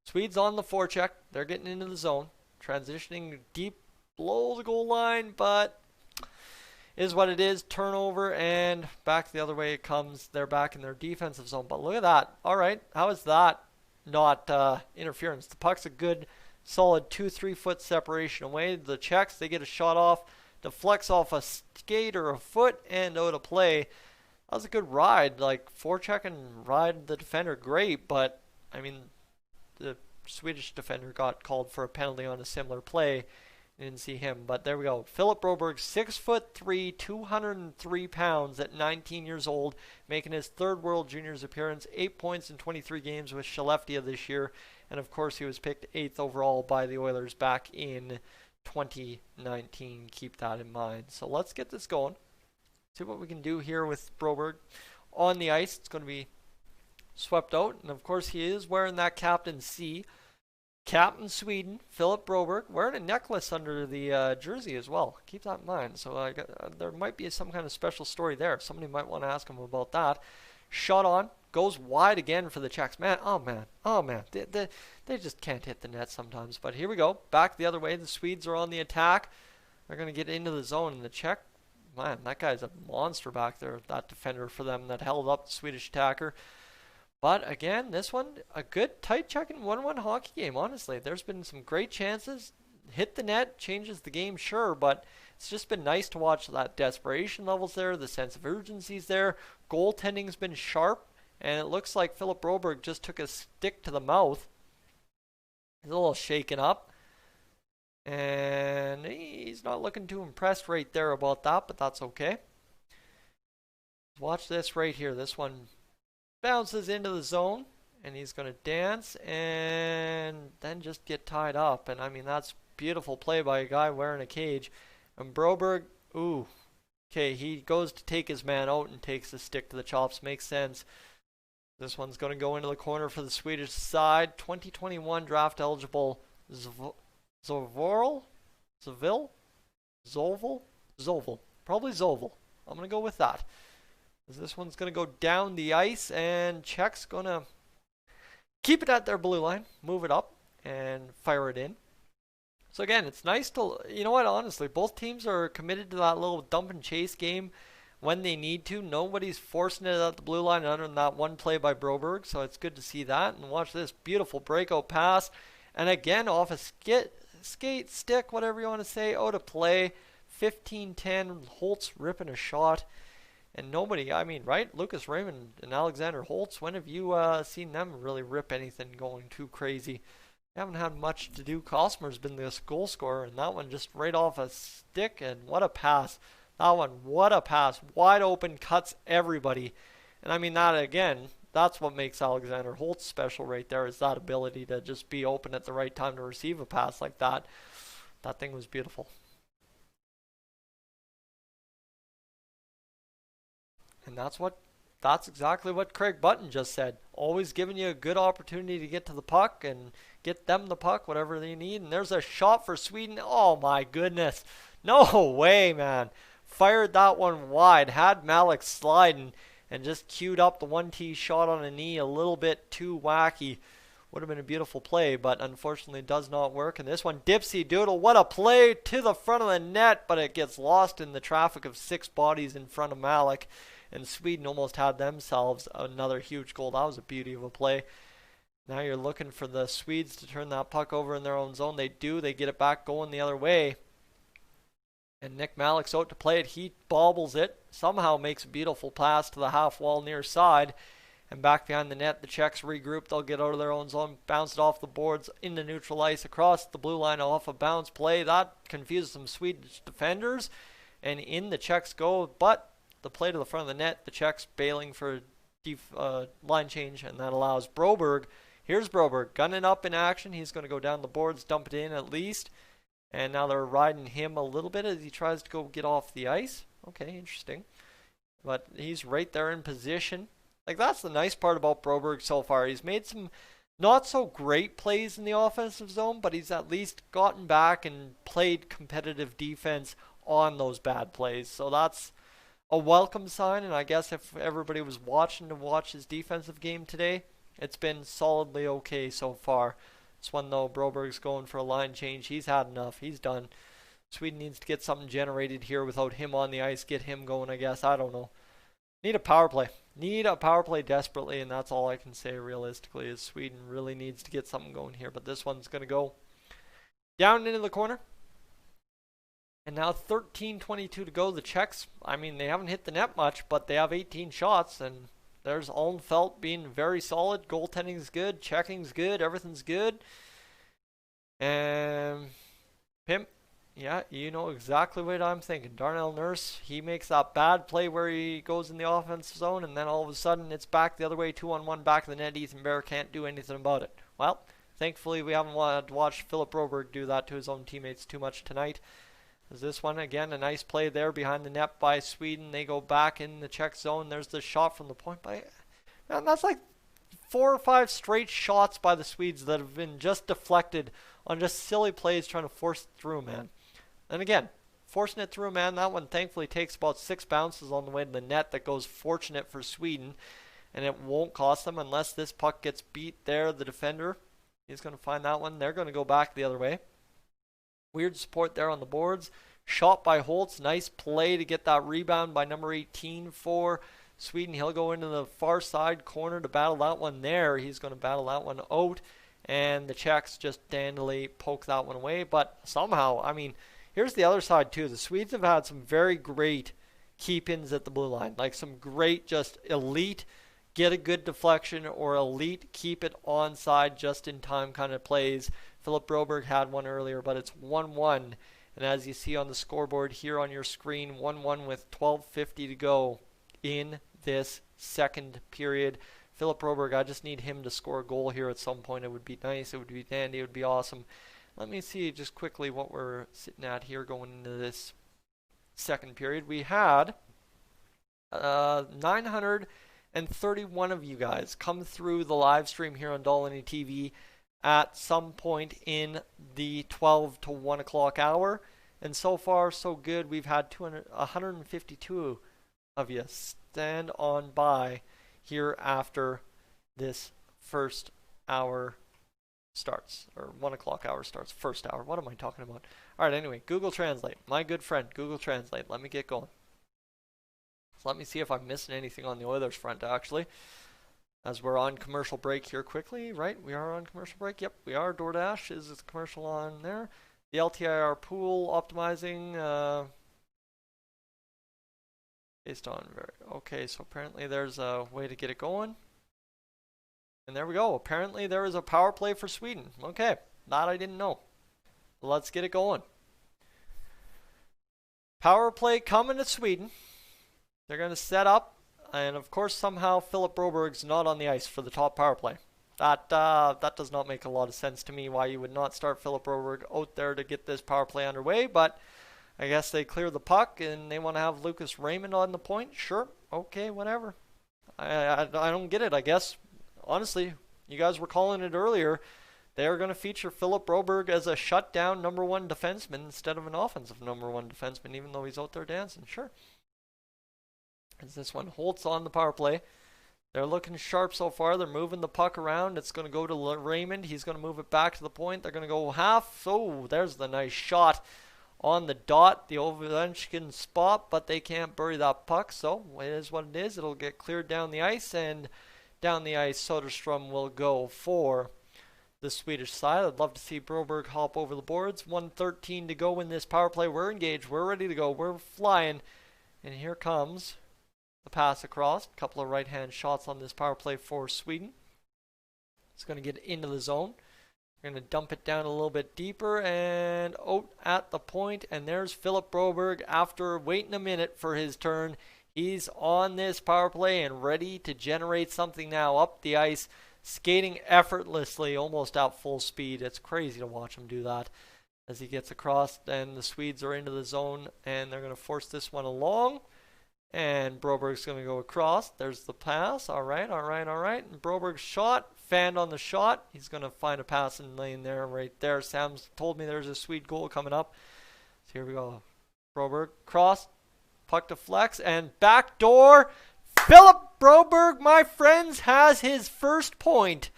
Swedes on the forecheck. They're getting into the zone, transitioning deep below the goal line, but is what it is. Turnover, and back the other way it comes. They're back in their defensive zone, but look at that. All right, how is that not interference? The puck's a good solid 2-3 foot separation away. The Czechs, they get a shot off, deflects off a skate or a foot, and out of play. That was a good ride, like forecheck and ride the defender great, but I mean, the Swedish defender got called for a penalty on a similar play. Didn't see him, but there we go. Philip Broberg, 6'3", 203 pounds at 19 years old, making his third World Juniors appearance, 8 points in 23 games with Skellefteå this year, and of course he was picked 8th overall by the Oilers back in 2019. Keep that in mind. So let's get this going. See what we can do here with Broberg. on the ice. It's going to be swept out. And of course, he is wearing that Captain C. Captain Sweden, Philip Broberg, wearing a necklace under the jersey as well. Keep that in mind. So there might be some kind of special story there. Somebody might want to ask him about that. Shot on. Goes wide again for the Czechs. Man, oh man. They just can't hit the net sometimes. But here we go. Back the other way. The Swedes are on the attack. They're going to get into the zone. And the Czech, man, that guy's a monster back there. That defender for them that held up the Swedish attacker. But again, this one, a good tight checking 1-1 hockey game, honestly. There's been some great chances. Hit the net, changes the game, sure, but it's just been nice to watch that desperation levels there, the sense of urgency's there. Goaltending's been sharp, and it looks like Philip Broberg just took a stick to the mouth. He's a little shaken up. And he's not looking too impressed right there about that, but that's okay. Watch this right here. This one bounces into the zone, and he's going to dance and then just get tied up. And I mean, that's beautiful play by a guy wearing a cage. And Broberg, ooh, okay, he goes to take his man out and takes the stick to the chops. Makes sense. This one's going to go into the corner for the Swedish side. 2021 draft eligible Zovel? Probably Zovel. I'm going to go with that. This one's going to go down the ice, and Czech's going to keep it at their blue line, move it up, and fire it in. So again, it's nice to, you know what, honestly, both teams are committed to that little dump and chase game when they need to. Nobody's forcing it at the blue line other than that one play by Broberg, so it's good to see that. And watch this beautiful breakout pass. And again, off a skate, stick, whatever you want to say, out of play. 15-10, Holtz ripping a shot. And nobody, I mean, right? Lucas Raymond and Alexander Holtz, when have you seen them really rip anything going too crazy? They haven't had much to do. Costner's been the goal scorer, and that one just right off a stick, and what a pass. That one, what a pass. Wide open, cuts everybody. And I mean, that again, that's what makes Alexander Holtz special right there, is that ability to just be open at the right time to receive a pass like that. That thing was beautiful. And that's exactly what Craig Button just said. Always giving you a good opportunity to get to the puck and get them the puck, whatever they need. And there's a shot for Sweden. Oh my goodness. No way, man. Fired that one wide. Had Malik sliding and just queued up the 1-T shot on a knee a little bit too wacky. Would have been a beautiful play, but unfortunately does not work. And this one, Dipsy Doodle, what a play to the front of the net, but it gets lost in the traffic of 6 bodies in front of Malik. And Sweden almost had themselves another huge goal. That was a beauty of a play. Now you're looking for the Swedes to turn that puck over in their own zone. They do. They get it back going the other way. And Nick Malik's out to play it. He bobbles it. Somehow makes a beautiful pass to the half wall near side. And back behind the net, the Czechs regroup. They'll get out of their own zone. Bounce it off the boards into neutral ice. Across the blue line off a bounce play. That confuses some Swedish defenders. And in the Czechs go. But the play to the front of the net, the Czechs bailing for line change, and that allows Broberg. Here's Broberg, gunning up in action. He's going to go down the boards, dump it in at least. And now they're riding him a little bit as he tries to go get off the ice. Okay, interesting. But he's right there in position. Like, that's the nice part about Broberg so far. He's made some not so great plays in the offensive zone, but he's at least gotten back and played competitive defense on those bad plays. So that's a welcome sign, and I guess if everybody was watching to watch his defensive game today, it's been solidly okay so far. This one, though, Broberg's going for a line change. He's had enough. He's done. Sweden needs to get something generated here without him on the ice. Get him going, I guess. I don't know. Need a power play. Need a power play desperately, and that's all I can say realistically is Sweden really needs to get something going here. But this one's going to go down into the corner. And now 13:22 to go. The Czechs, I mean, they haven't hit the net much, but they have 18 shots. And there's Allenfelt being very solid. Goaltending's good. Checking's good. Everything's good. And Pimp, yeah, you know exactly what I'm thinking. Darnell Nurse, he makes that bad play where he goes in the offensive zone, and then all of a sudden it's back the other way, 2-on-1 back of the net. Ethan Bear can't do anything about it. Well, thankfully we haven't wanted to watch Philip Broberg do that to his own teammates too much tonight. Is this one, again, a nice play there behind the net by Sweden. They go back in the Czech zone. There's the shot from the point. Man, that's like 4 or 5 straight shots by the Swedes that have been just deflected on just silly plays trying to force it through, man. And again, forcing it through, man, that one thankfully takes about 6 bounces on the way to the net. That goes fortunate for Sweden, and it won't cost them unless this puck gets beat there. The defender, he's going to find that one. They're going to go back the other way. Weird support there on the boards. Shot by Holtz. Nice play to get that rebound by number 18 for Sweden. He'll go into the far side corner to battle that one there. He's going to battle that one out. And the Czechs just dandily poke that one away. But somehow, I mean, here's the other side too. The Swedes have had some very great keep-ins at the blue line. Like some great, just elite, get a good deflection or elite, keep it onside just in time kind of plays. Philip Broberg had one earlier, but it's 1-1. And as you see on the scoreboard here on your screen, 1-1 with 12:50 to go in this second period. Philip Broberg, I just need him to score a goal here at some point. It would be nice. It would be dandy. It would be awesome. Let me see just quickly what we're sitting at here going into this second period. We had 931 of you guys come through the live stream here on Dolynny TV at some point in the 12 to 1 o'clock hour. And so far, so good. We've had 152 of you stand on by here after this first hour starts, or 1 o'clock hour starts. First hour. What am I talking about? All right, anyway, Google Translate. My good friend, Google Translate. Let me get going. So let me see if I'm missing anything on the Oilers front, actually. As we're on commercial break here quickly, right? We are on commercial break. Yep, we are. DoorDash is the commercial on there. The LTIR pool optimizing based on okay, so apparently there's a way to get it going. And there we go. Apparently there is a power play for Sweden. Okay, that I didn't know. Let's get it going. Power play coming to Sweden. They're going to set up. And of course, somehow Philip Broberg's not on the ice for the top power play. That does not make a lot of sense to me why you would not start Philip Broberg out there to get this power play underway. But I guess they clear the puck and they want to have Lucas Raymond on the point. Sure, okay, whatever. I don't get it. I guess, honestly, you guys were calling it earlier. They're going to feature Philip Broberg as a shutdown number 1 defenseman instead of an offensive number 1 defenseman, even though he's out there dancing. Sure. As this one Holtz on the power play. They're looking sharp so far. They're moving the puck around. It's going to go to Raymond. He's going to move it back to the point. They're going to go half. Oh, there's the nice shot on the dot. The Ovechkin spot, but they can't bury that puck. So it is what it is. It'll get cleared down the ice, and down the ice, Soderstrom will go for the Swedish side. I'd love to see Broberg hop over the boards. 1:13 to go in this power play. We're engaged. We're ready to go. We're flying. And here comes the pass across. A couple of right-hand shots on this power play for Sweden. It's going to get into the zone. We're going to dump it down a little bit deeper and out at the point. And there's Philip Broberg after waiting a minute for his turn. He's on this power play and ready to generate something now up the ice. Skating effortlessly, almost at full speed. It's crazy to watch him do that as he gets across. And the Swedes are into the zone and they're going to force this one along. And Broberg's going to go across. There's the pass. All right. And Broberg's shot. Fanned on the shot. He's going to find a passing lane there, right there. Sam's told me there's a Swede goal coming up. So here we go. Broberg, cross. Puck deflects. And backdoor. Philip Broberg, my friends, has his first point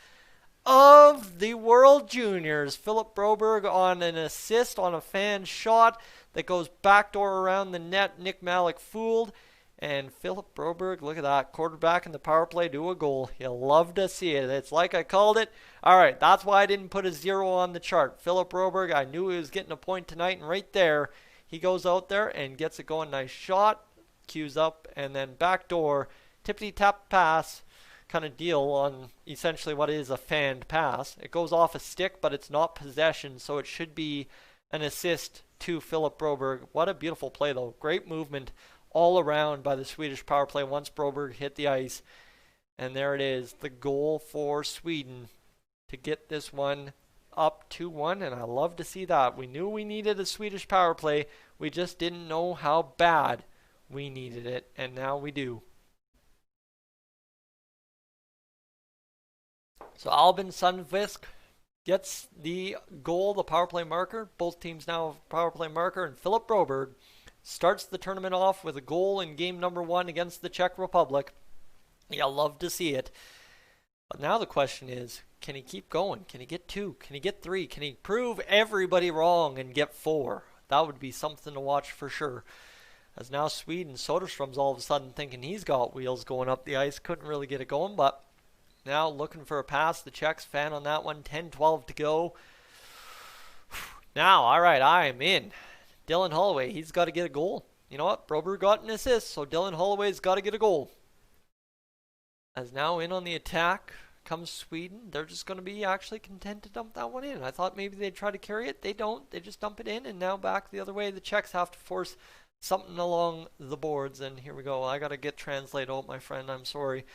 of the World Juniors. Philip Broberg on an assist on a fan shot that goes backdoor around the net. Nick Malik fooled. And Philip Broberg, look at that, quarterback in the power play, do a goal. You'll love to see it. It's like I called it. All right, that's why I didn't put a 0 on the chart. Philip Broberg, I knew he was getting a point tonight, and right there, he goes out there and gets it going. Nice shot, cues up, and then backdoor, tippity-tap pass kind of deal on essentially what is a fanned pass. It goes off a stick, but it's not possession, so it should be an assist to Philip Broberg. What a beautiful play, though. Great movement all around by the Swedish power play once Broberg hit the ice. And there it is, the goal for Sweden to get this one up 2-1, and I love to see that. We knew we needed a Swedish power play. We just didn't know how bad we needed it, and now we do. So Albin Sundqvist gets the goal, the power play marker. Both teams now have a power play marker, and Philip Broberg starts the tournament off with a goal in game number 1 against the Czech Republic. You'll love to see it. But now the question is, can he keep going? Can he get 2? Can he get 3? Can he prove everybody wrong and get 4? That would be something to watch for sure. As now Sweden, Soderstrom's all of a sudden thinking he's got wheels going up the ice. Couldn't really get it going, but now looking for a pass. The Czechs fan on that one. 10-12 to go. Now, all right, I am in. Dylan Holloway, he's got to get a goal. You know what? Broberg got an assist, so Dylan Holloway's got to get a goal. As now in on the attack comes Sweden. They're just going to be actually content to dump that one in. I thought maybe they'd try to carry it. They don't. They just dump it in, and now back the other way. The Czechs have to force something along the boards, and here we go. I got to get translate out, my friend. I'm sorry.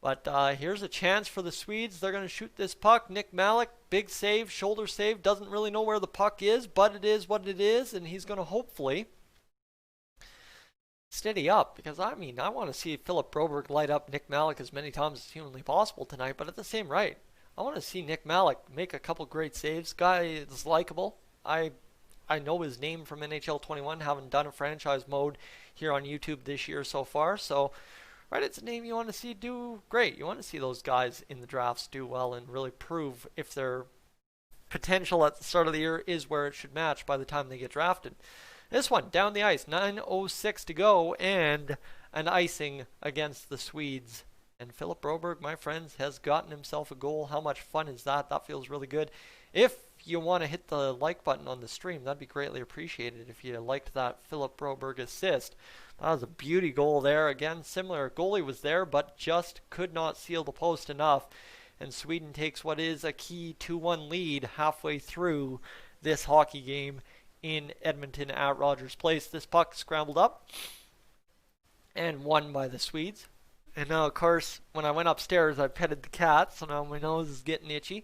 But here's a chance for the Swedes. They're going to shoot this puck. Nick Malik, big save, shoulder save. Doesn't really know where the puck is, but it is what it is. And he's going to hopefully steady up. Because, I mean, I want to see Philip Broberg light up Nick Malik as many times as humanly possible tonight. But at the same rate, I want to see Nick Malik make a couple great saves. Guy is likable. I know his name from NHL 21, having done a franchise mode here on YouTube this year so far. So, right, it's a name you want to see do great. You want to see those guys in the drafts do well and really prove if their potential at the start of the year is where it should match by the time they get drafted. This one, down the ice, 9:06 to go, and an icing against the Swedes. And Philip Broberg, my friends, has gotten himself a goal. How much fun is that? That feels really good. If you want to hit the like button on the stream, that'd be greatly appreciated if you liked that Philip Broberg assist. That was a beauty goal there. Again, similar. Goalie was there, but just could not seal the post enough. And Sweden takes what is a key 2-1 lead halfway through this hockey game in Edmonton at Rogers Place. This puck scrambled up and won by the Swedes. And now, of course, when I went upstairs, I petted the cat, so now my nose is getting itchy.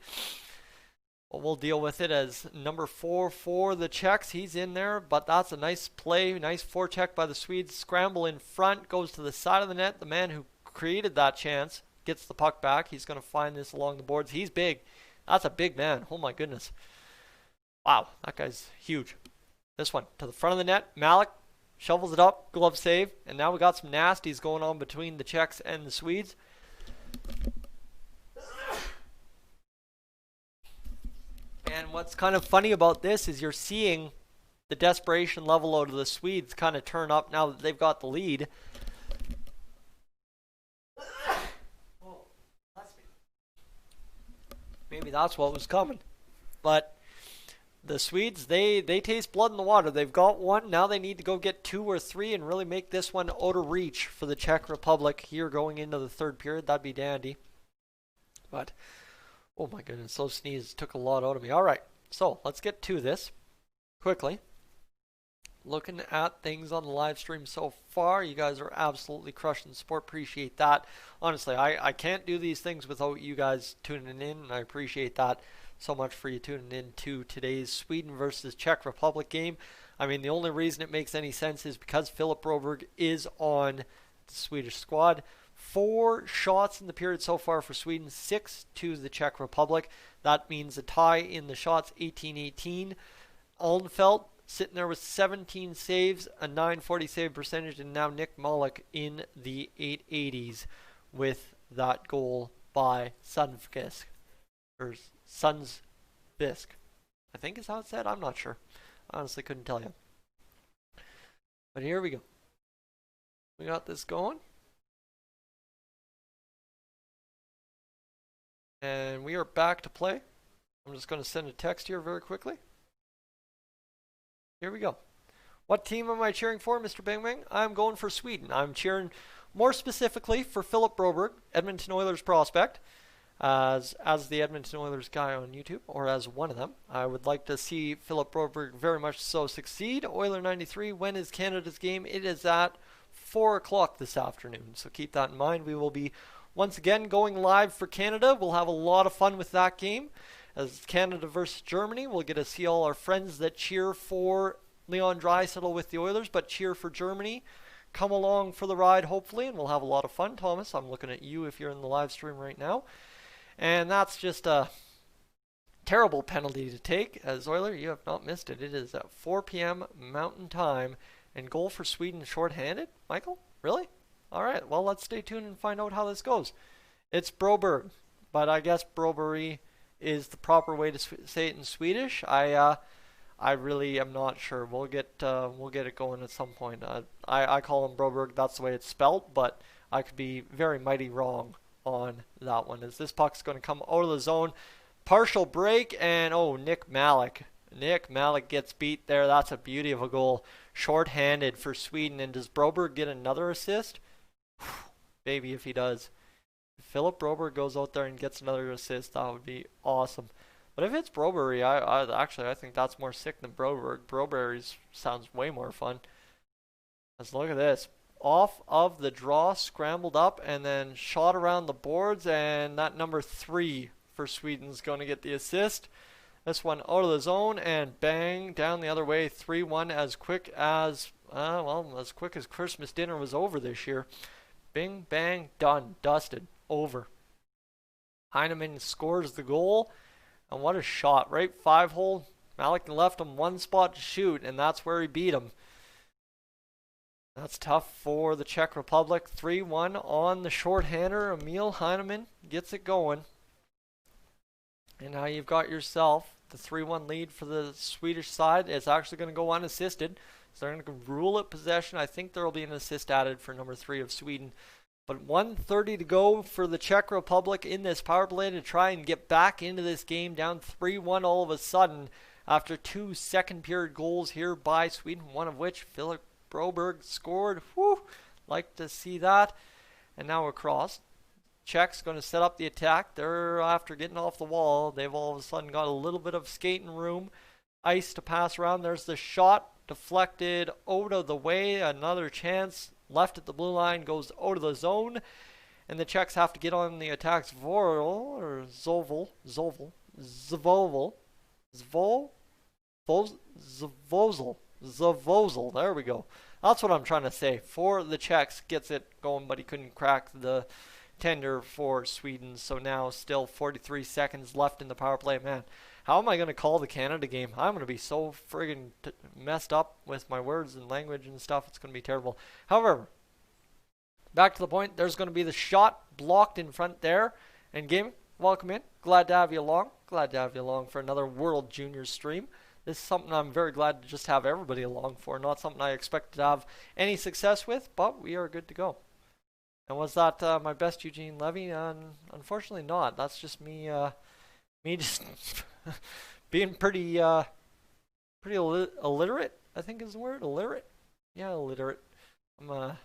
But we'll deal with it as number 4 for the Czechs. He's in there, but that's a nice play. Nice forecheck by the Swedes. Scramble in front, goes to the side of the net. The man who created that chance gets the puck back. He's going to find this along the boards. He's big. That's a big man. Oh, my goodness. Wow, that guy's huge. This one to the front of the net. Malik shovels it up. Glove save. And now we got some nasties going on between the Czechs and the Swedes. And what's kind of funny about this is you're seeing the desperation level out of the Swedes kind of turn up now that they've got the lead. Maybe that's what was coming. But the Swedes, they taste blood in the water. They've got one. Now they need to go get 2 or 3 and really make this one out of reach for the Czech Republic here going into the third period. That'd be dandy. But oh my goodness, those sneezes took a lot out of me. All right, so let's get to this quickly. Looking at things on the live stream so far, you guys are absolutely crushing the support. Appreciate that. Honestly, I can't do these things without you guys tuning in, and I appreciate that so much for you tuning in to today's Sweden versus Czech Republic game. I mean, the only reason it makes any sense is because Philip Broberg is on the Swedish squad. 4 shots in the period so far for Sweden, 6 to the Czech Republic. That means a tie in the shots, 18-18. Alnfelt sitting there with 17 saves, a 940 save percentage, and now Nick Malik in the 880s with that goal by Sundqvist. Or Sundqvist, I think is how it's said. I'm not sure. Honestly, couldn't tell you. But here we go. We got this going. And we are back to play. I'm just going to send a text here very quickly. Here we go. What team am I cheering for, Mr. Bing Bing? I'm going for Sweden. I'm cheering more specifically for Philip Broberg, Edmonton Oilers prospect, as the Edmonton Oilers guy on YouTube, or as one of them. I would like to see Philip Broberg very much so succeed. Oiler 93, when is Canada's game? It is at 4 o'clock this afternoon, so keep that in mind. We will be once again going live for Canada. We'll have a lot of fun with that game. As Canada versus Germany, we'll get to see all our friends that cheer for Leon Draisaitl with the Oilers, but cheer for Germany. Come along for the ride, hopefully, and we'll have a lot of fun. Thomas, I'm looking at you if you're in the live stream right now. And that's just a terrible penalty to take. As Oiler, you have not missed it. It is at 4 p.m. Mountain Time. And goal for Sweden shorthanded? Michael? Really? All right, well, let's stay tuned and find out how this goes. It's Broberg, but I guess Broberg is the proper way to say it in Swedish. I really am not sure. We'll get it going at some point. I call him Broberg. That's the way it's spelt, but I could be very mighty wrong on that one. As this puck's going to come out of the zone, partial break, and Nick Malik. Nick Malik gets beat there. That's a beauty of a goal. Short-handed for Sweden. And does Broberg get another assist? Maybe if he does. If Philip Broberg goes out there and gets another assist, that would be awesome. But if it's Broberg, I think that's more sick than Broberg. Broberg sounds way more fun. Let's look at this. Off of the draw, scrambled up, and then shot around the boards, and that number 3 for Sweden's going to get the assist. This one out of the zone, and bang, down the other way, 3-1 as quick as, as quick as Christmas dinner was over this year. Bing, bang, done, dusted, over. Heineman scores the goal. And what a shot, right? 5-hole. Malik left him one spot to shoot, and that's where he beat him. That's tough for the Czech Republic. 3-1 on the shorthander. Emil Heineman gets it going. And now you've got yourself the 3-1 lead for the Swedish side. It's actually going to go unassisted. So they're going to rule it possession. I think there will be an assist added for number 3 of Sweden. But 1:30 to go for the Czech Republic in this power play to try and get back into this game, down 3-1 all of a sudden after 2 second period goals here by Sweden, one of which Philip Broberg scored. Whew, like to see that. And now across. Czechs going to set up the attack. They're after getting off the wall. They've all of a sudden got a little bit of skating room. Ice to pass around. There's the shot deflected out of the way. Another chance. Left at the blue line, goes out of the zone, and the Czechs have to get on the attack. Zvozil, there we go. That's what I'm trying to say. For the Czechs, gets it going, but he couldn't crack the tender for Sweden. So now still 43 seconds left in the power play. Man, how am I going to call the Canada game? I'm going to be so friggin' messed up with my words and language and stuff. It's going to be terrible. However, back to the point, there's going to be the shot blocked in front there. And game, welcome in. Glad to have you along. Glad to have you along for another World Juniors stream. This is something I'm very glad to just have everybody along for. Not something I expect to have any success with, but we are good to go. And was that my best Eugene Levy? Unfortunately not. That's just me just being pretty illiterate, I think is the word. Illiterate? Yeah, illiterate. I'm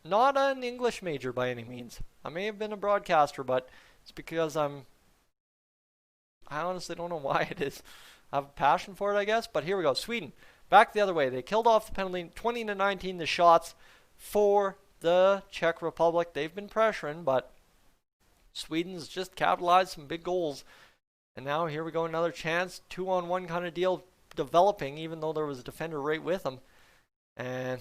not an English major by any means. I may have been a broadcaster, but it's because I honestly don't know why it is. I have a passion for it, I guess. But here we go. Sweden, back the other way. They killed off the penalty. 20-19 the shots for the Czech Republic. They've been pressuring, but Sweden's just capitalized some big goals. And now here we go, another chance. 2-on-1 kind of deal developing, even though there was a defender right with them. And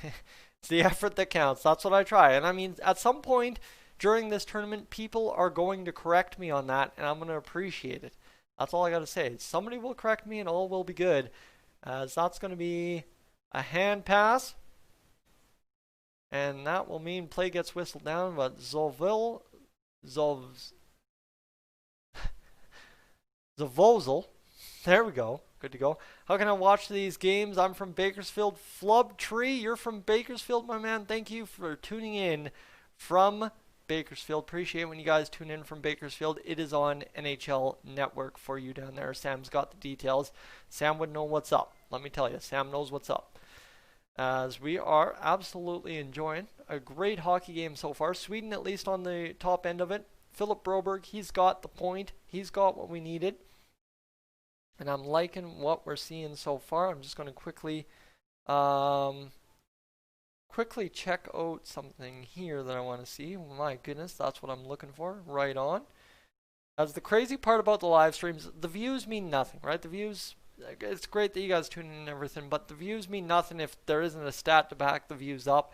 it's the effort that counts. That's what I try. And I mean, at some point during this tournament, people are going to correct me on that, and I'm going to appreciate it. That's all I got to say. Somebody will correct me, and all will be good. As that's going to be a hand pass. And that will mean play gets whistled down, but Zvozil, there we go. Good to go. How can I watch these games? I'm from Bakersfield. Flubtree, you're from Bakersfield, my man. Thank you for tuning in from Bakersfield. Appreciate when you guys tune in from Bakersfield. It is on NHL Network for you down there. Sam's got the details. Sam would know what's up. Let me tell you, Sam knows what's up. As we are absolutely enjoying a great hockey game so far. Sweden at least on the top end of it. Philip Broberg, he's got the point. He's got what we needed. And I'm liking what we're seeing so far. I'm just going to quickly check out something here that I want to see. My goodness, that's what I'm looking for. Right on. As the crazy part about the live streams, the views mean nothing, right? The views, it's great that you guys tune in and everything, but the views mean nothing if there isn't a stat to back the views up.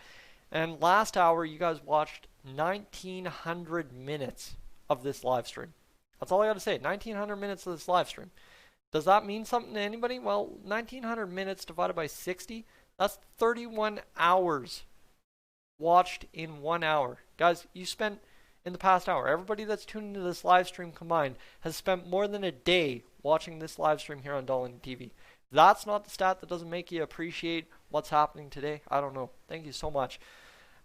And last hour, you guys watched 1,900 minutes of this live stream. That's all I got to say. 1,900 minutes of this live stream. Does that mean something to anybody? Well, 1,900 minutes divided by 60, that's 31 hours watched in 1 hour. Guys, you spent in the past hour, everybody that's tuned into this live stream combined has spent more than a day watching this live stream here on Dolynny TV. If that's not the stat that doesn't make you appreciate what's happening today, I don't know. Thank you so much.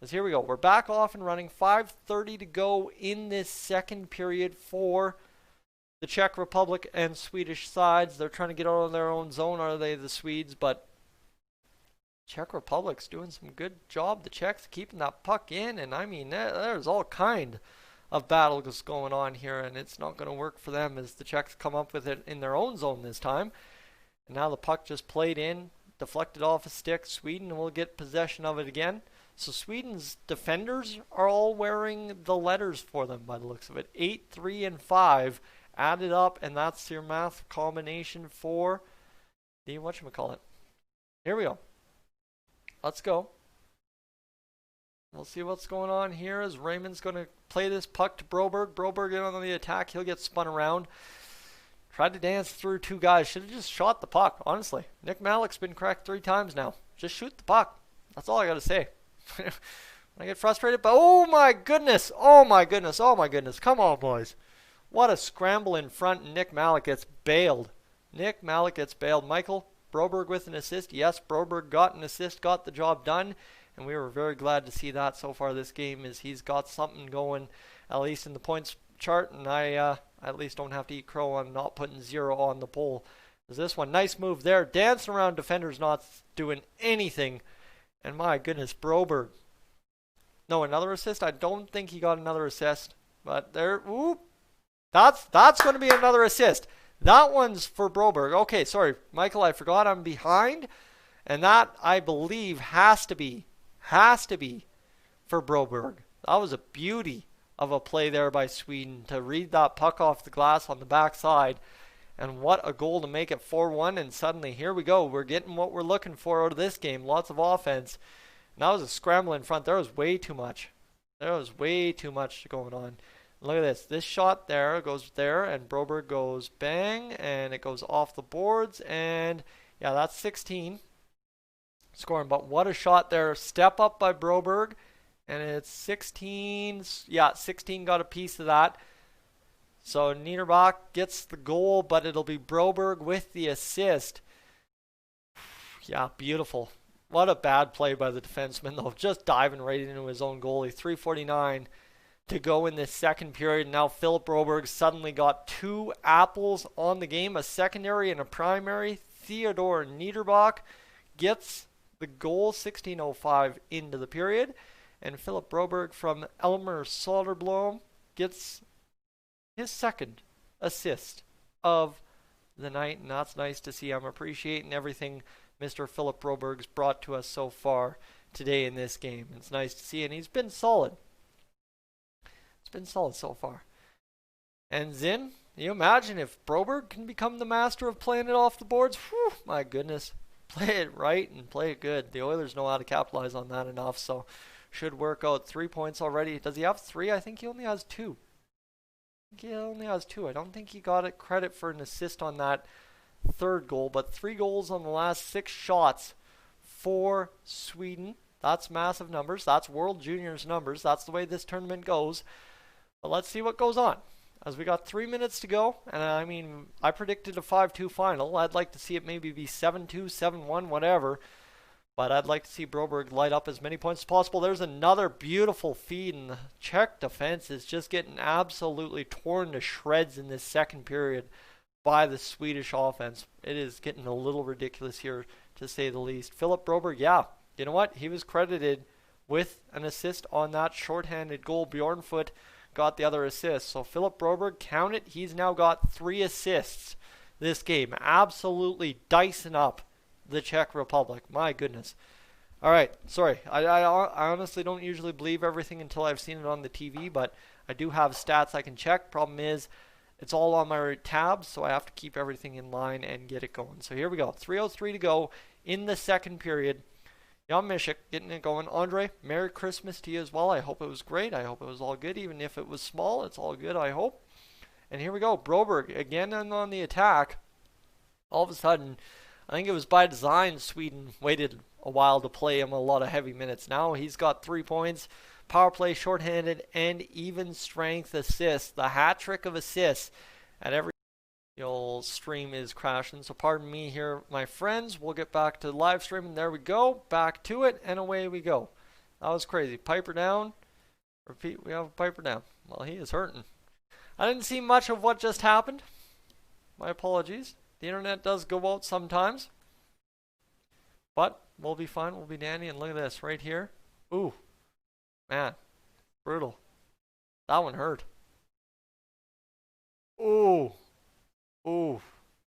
As here we go. We're back off and running. 5:30 to go in this second period for the Czech Republic and Swedish sides. They're trying to get out of their own zone, are they, the Swedes? But Czech Republic's doing some good job. The Czechs keeping that puck in, and I mean, there's all kind of battles going on here, and it's not going to work for them as the Czechs come up with it in their own zone this time. And now the puck just played in, deflected off a stick. Sweden will get possession of it again. So Sweden's defenders are all wearing the letters for them by the looks of it. 8, 3, and 5 added up, and that's your math combination for the whatchamacallit. Here we go. Let's go. We'll see what's going on here as Raymond's going to play this puck to Broberg. Broberg in on the attack. He'll get spun around. Tried to dance through two guys. Should have just shot the puck, honestly. Nick Malik's been cracked 3 times now. Just shoot the puck. That's all I got to say. I get frustrated, but oh my goodness. Oh my goodness. Oh my goodness. Come on, boys. What a scramble in front, and Nick Malik gets bailed. Nick Malik gets bailed. Michael Broberg with an assist. Yes, Broberg got an assist, got the job done, and we were very glad to see that so far this game as he's got something going, at least in the points chart, and I at least don't have to eat crow on not putting 0 on the poll. There's this one. Nice move there. Dancing around defenders, not doing anything. And my goodness, Broberg. No, another assist? I don't think he got another assist. But there, whoop. That's going to be another assist. That one's for Broberg. Okay, sorry, Michael, I forgot I'm behind. And that, I believe, has to be for Broberg. That was a beauty of a play there by Sweden to read that puck off the glass on the backside. And what a goal to make it 4-1. And suddenly, here we go. We're getting what we're looking for out of this game. Lots of offense. And that was a scramble in front. There was way too much. There was way too much going on. Look at this. This shot there goes there, and Broberg goes bang, and it goes off the boards. And, yeah, that's 16 scoring. But what a shot there. Step up by Broberg. And it's 16. Yeah, 16 got a piece of that. So Niederbach gets the goal, but it'll be Broberg with the assist. Yeah, beautiful. What a bad play by the defenseman, though. Just diving right into his own goalie. 3:49 to go in this second period. Now Philip Broberg suddenly got 2 apples on the game, a secondary and a primary. Theodor Niederbach gets the goal, 16:05 into the period. And Philip Broberg from Elmer Soderblom gets his second assist of the night, and that's nice to see. I'm appreciating everything Mr. Philip Broberg's brought to us so far today in this game. It's nice to see, and he's been solid. It's been solid so far. And Zinn, you imagine if Broberg can become the master of playing it off the boards? Whew, my goodness. Play it right and play it good. The Oilers know how to capitalize on that enough, so should work out. 3 points already. Does he have 3? I think he only has 2. He only has 2. I don't think he got it credit for an assist on that third goal, but 3 goals on the last 6 shots for Sweden. That's massive numbers. That's World Juniors numbers. That's the way this tournament goes. But let's see what goes on. As we got 3 minutes to go, and I mean, I predicted a 5-2 final. I'd like to see it maybe be 7-2, 7-1, whatever. But I'd like to see Broberg light up as many points as possible. There's another beautiful feed, and the Czech defense is just getting absolutely torn to shreds in this second period by the Swedish offense. It is getting a little ridiculous here, to say the least. Philip Broberg, yeah, you know what? He was credited with an assist on that shorthanded goal. Bjornfoot got the other assist. So Philip Broberg, count it, he's now got 3 assists this game. Absolutely dicing up the Czech Republic. My goodness. All right, sorry. I honestly don't usually believe everything until I've seen it on the TV, but I do have stats I can check. Problem is, it's all on my tabs, so I have to keep everything in line and get it going. So here we go. 3:03 to go in the second period. Jan Mishik getting it going. Andre, Merry Christmas to you as well. I hope it was great. I hope it was all good. Even if it was small, it's all good, I hope. And here we go. Broberg again on the attack. All of a sudden, I think it was by design Sweden waited a while to play him a lot of heavy minutes. Now he's got 3 points. Power play, shorthanded, and even strength assists. The hat trick of assists at every old stream is crashing, so pardon me here, my friends. We'll get back to live streaming. There we go. Back to it, and away we go. That was crazy. Piper down. Repeat, we have a Piper down. Well, he is hurting. I didn't see much of what just happened. My apologies. The internet does go out sometimes. But we'll be fine. We'll be dandy. And look at this right here. Ooh. Man. Brutal. That one hurt. Ooh. Ooh,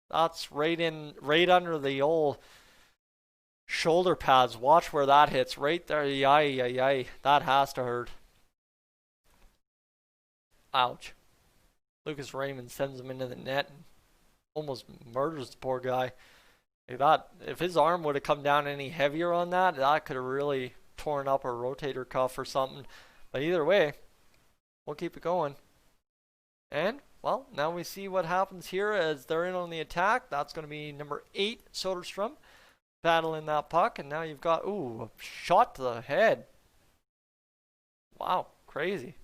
that's right under the old shoulder pads. Watch where that hits. Right there. Yay. That has to hurt. Ouch. Lucas Raymond sends him into the net and almost murders the poor guy. Like that, if his arm would have come down any heavier on that, that could have really torn up a rotator cuff or something. But either way, we'll keep it going. And well, now we see what happens here as they're in on the attack. That's going to be number 8, Soderstrom, battling that puck. And now you've got, ooh, a shot to the head. Wow, crazy.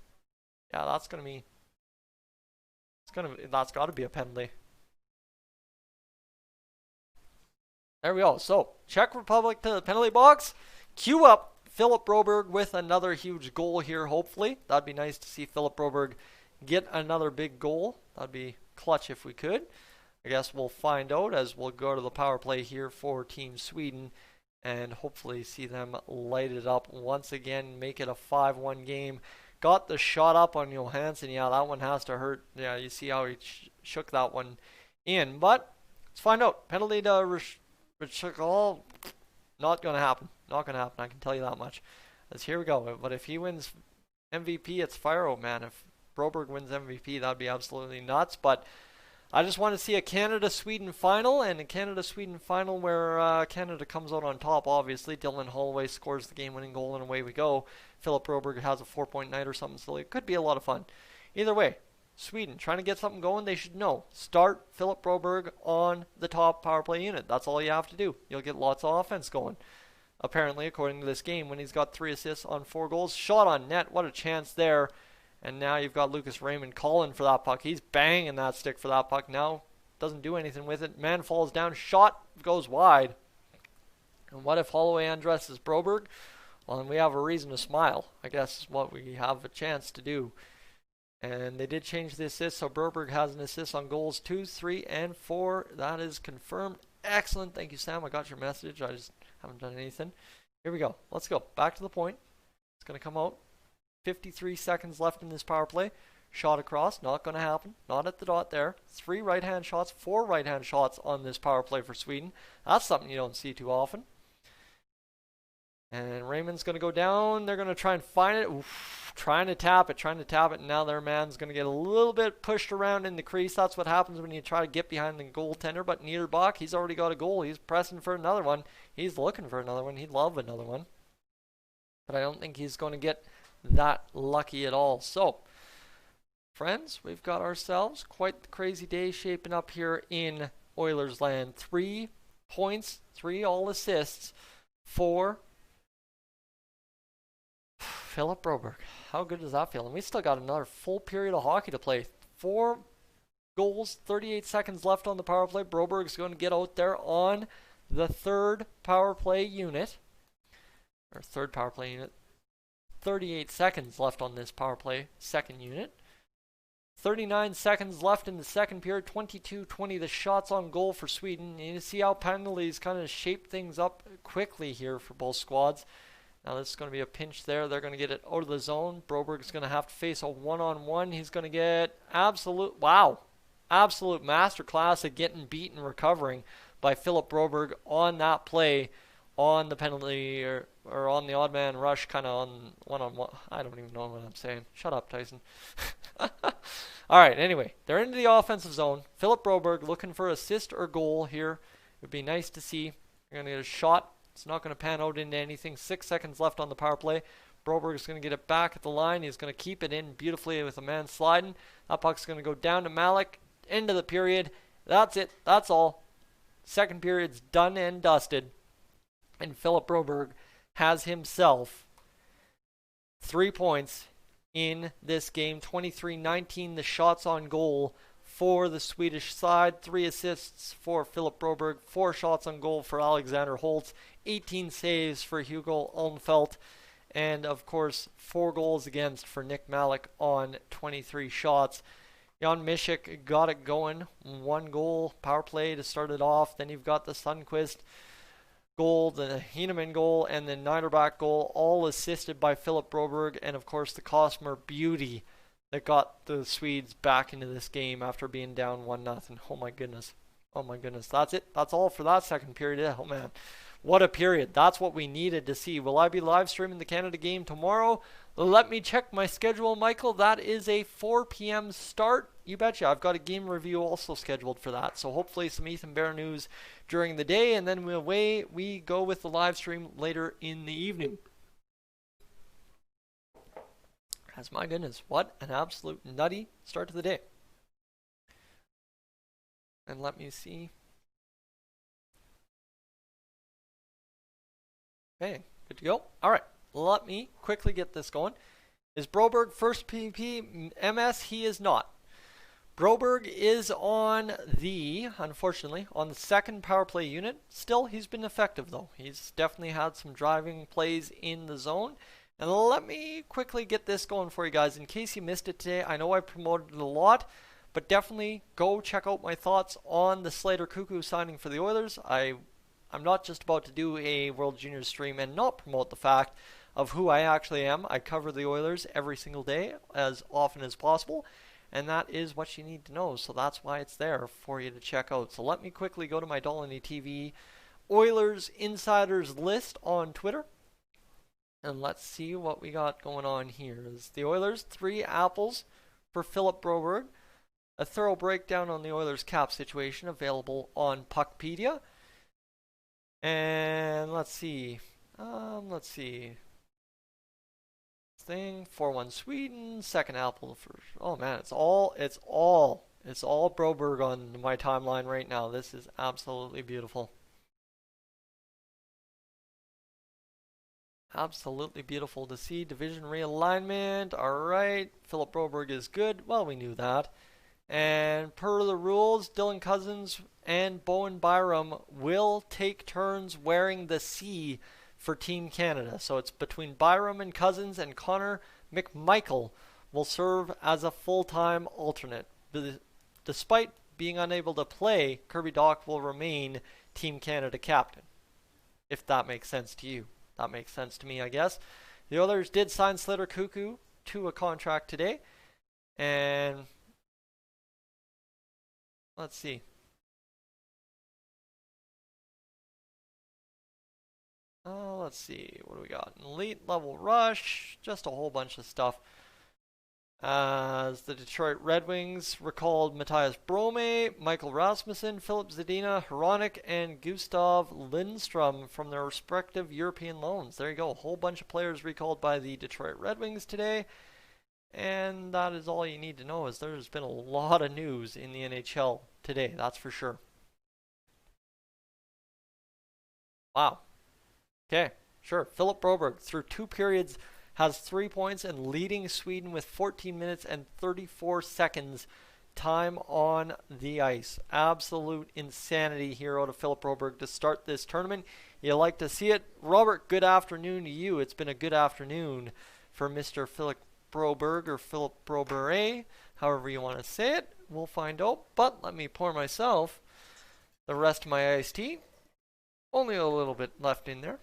Yeah, that's going to be, that's got to be a penalty. There we go. So, Czech Republic to the penalty box. Cue up Philip Broberg with another huge goal here, hopefully. That'd be nice to see Philip Broberg get another big goal. That'd be clutch if we could. I guess we'll find out as we'll go to the power play here for Team Sweden and hopefully see them light it up once again, make it a 5-1 game. Got the shot up on Johansson. Yeah, that one has to hurt. Yeah, you see how he shook that one in. But let's find out. Penalty to Richikal. Not going to happen. Not going to happen. I can tell you that much. As here we go. But if he wins MVP, it's fire out, man. If Broberg wins MVP, that'd be absolutely nuts. But I just want to see a Canada-Sweden final, and a Canada-Sweden final where Canada comes out on top, obviously. Dylan Holloway scores the game-winning goal, and away we go. Philip Broberg has a 4-point night or something silly. It could be a lot of fun. Either way, Sweden trying to get something going, they should know. Start Philip Broberg on the top power play unit. That's all you have to do. You'll get lots of offense going. Apparently, according to this game, when he's got 3 assists on 4 goals. Shot on net. What a chance there. And now you've got Lucas Raymond calling for that puck. He's banging that stick for that puck now. Doesn't do anything with it. Man falls down. Shot goes wide. And what if Holloway undresses Broberg? Well, then we have a reason to smile. I guess is what we have a chance to do. And they did change the assist, so Broberg has an assist on goals 2, 3, and 4. That is confirmed. Excellent. Thank you, Sam. I got your message. I just haven't done anything. Here we go. Let's go. Back to the point. It's going to come out. 53 seconds left in this power play. Shot across. Not going to happen. Not at the dot there. 3 right-hand shots. 4 right-hand shots on this power play for Sweden. That's something you don't see too often. And Raymond's going to go down. They're going to try and find it. Oof, trying to tap it. And now their man's going to get a little bit pushed around in the crease. That's what happens when you try to get behind the goaltender. But Niederbach, he's already got a goal. He's pressing for another one. He's looking for another one. He'd love another one. But I don't think he's going to get that lucky at all. So, friends, we've got ourselves quite the crazy day shaping up here in Oilers land. 3 points, 3 all assists for Philip Broberg. How good does that feel? And we still got another full period of hockey to play. 4 goals, 38 seconds left on the power play. Broberg's going to get out there on the third power play unit. 38 seconds left on this power play second unit. 39 seconds left in the second period. 22-20 the shots on goal for Sweden. You see how penalties kind of shape things up quickly here for both squads. Now this is going to be a pinch there. They're going to get it out of the zone. Broberg's going to have to face a one-on-one. He's going to get absolute masterclass at getting beat and recovering by Philip Broberg on that play. on the penalty or on the odd man rush, kind of on one-on-one. I don't even know what I'm saying. Shut up, Tyson. All right, anyway, they're into the offensive zone. Philip Broberg looking for assist or goal here. It would be nice to see. They're going to get a shot. It's not going to pan out into anything. 6 seconds left on the power play. Broberg is going to get it back at the line. He's going to keep it in beautifully with a man sliding. That puck's going to go down to Malik. End of the period. That's it. That's all. Second period's done and dusted. And Philip Broberg has himself 3 points in this game. 23-19 the shots on goal for the Swedish side. 3 assists for Philip Broberg. 4 shots on goal for Alexander Holtz. 18 saves for Hugo Ulmfeldt. And of course 4 goals against for Nick Malik on 23 shots. Jan Mishik got it going. 1 goal power play to start it off. Then you've got the Sundqvist goal, the Heinemann goal, and the Niederbach goal, all assisted by Philip Broberg, and of course the Cosmer beauty that got the Swedes back into this game after being down 1-0. Oh my goodness. Oh my goodness. That's it. That's all for that second period. Oh man. What a period. That's what we needed to see. Will I be live streaming the Canada game tomorrow? Let me check my schedule, Michael. That is a 4 p.m. start. You betcha. I've got a game review also scheduled for that. So hopefully some Ethan Bear news during the day, and then away we go with the live stream later in the evening. As my goodness, what an absolute nutty start to the day. And let me see. Okay, good to go. All right, let me quickly get this going. Is Broberg first PP MS? He is not. Broberg is on unfortunately, on the second power play unit. Still, he's been effective though. He's definitely had some driving plays in the zone. And let me quickly get this going for you guys. In case you missed it today, I know I promoted it a lot, but definitely go check out my thoughts on the Slater Koekkoek signing for the Oilers. I'm not just about to do a World Juniors stream and not promote the fact of who I actually am. I cover the Oilers every single day as often as possible, and that is what you need to know. So that's why it's there for you to check out. So let me quickly go to my Dolynny TV Oilers Insiders list on Twitter, and let's see what we got going on here. Is the Oilers 3 apples for Philip Broberg. A thorough breakdown on the Oilers cap situation available on Puckpedia. And let's see. Thing 4-1 Sweden. Second apple for. Oh man, it's all Broberg on my timeline right now. This is absolutely beautiful. Absolutely beautiful to see. Division realignment. All right, Philip Broberg is good. Well, we knew that. And per the rules, Dylan Cousins and Bowen Byram will take turns wearing the C for Team Canada. So it's between Byram and Cousins, and Connor McMichael will serve as a full-time alternate. Despite being unable to play, Kirby Dach will remain Team Canada captain. If that makes sense to you. That makes sense to me, I guess. The Oilers did sign Slater Koekkoek to a contract today. And let's see. Let's see. What do we got? Elite level rush. Just a whole bunch of stuff. As the Detroit Red Wings recalled Matthias Brome, Michael Rasmussen, Philip Zadina, Hronik, and Gustav Lindstrom from their respective European loans. There you go. A whole bunch of players recalled by the Detroit Red Wings today. And that is all you need to know, is there's been a lot of news in the NHL today, that's for sure. Wow. Okay, sure. Philip Broberg, through 2 periods, has 3 points and leading Sweden with 14 minutes and 34 seconds time on the ice. Absolute insanity here out of Philip Broberg to start this tournament. You like to see it. Robert, good afternoon to you. It's been a good afternoon for Mr. Philip Broberg, or Philip Broberg, however you want to say it. We'll find out. But let me pour myself the rest of my iced tea. Only a little bit left in there.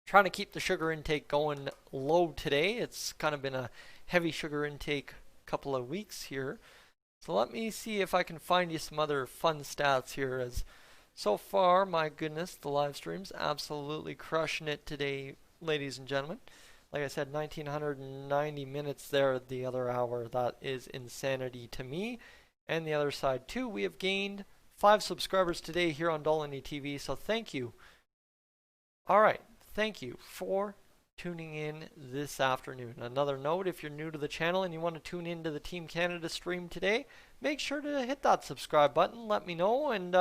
Trying to keep the sugar intake going low today. It's kind of been a heavy sugar intake couple of weeks here. So let me see if I can find you some other fun stats here, as So far, my goodness, the live stream's absolutely crushing it today, ladies and gentlemen. Like I said, 1990 minutes there the other hour. That is insanity to me. And the other side too, we have gained 5 subscribers today here on Dolynny TV, so thank you. Alright, thank you for tuning in this afternoon. Another note, if you're new to the channel and you want to tune into the Team Canada stream today, make sure to hit that subscribe button, let me know, and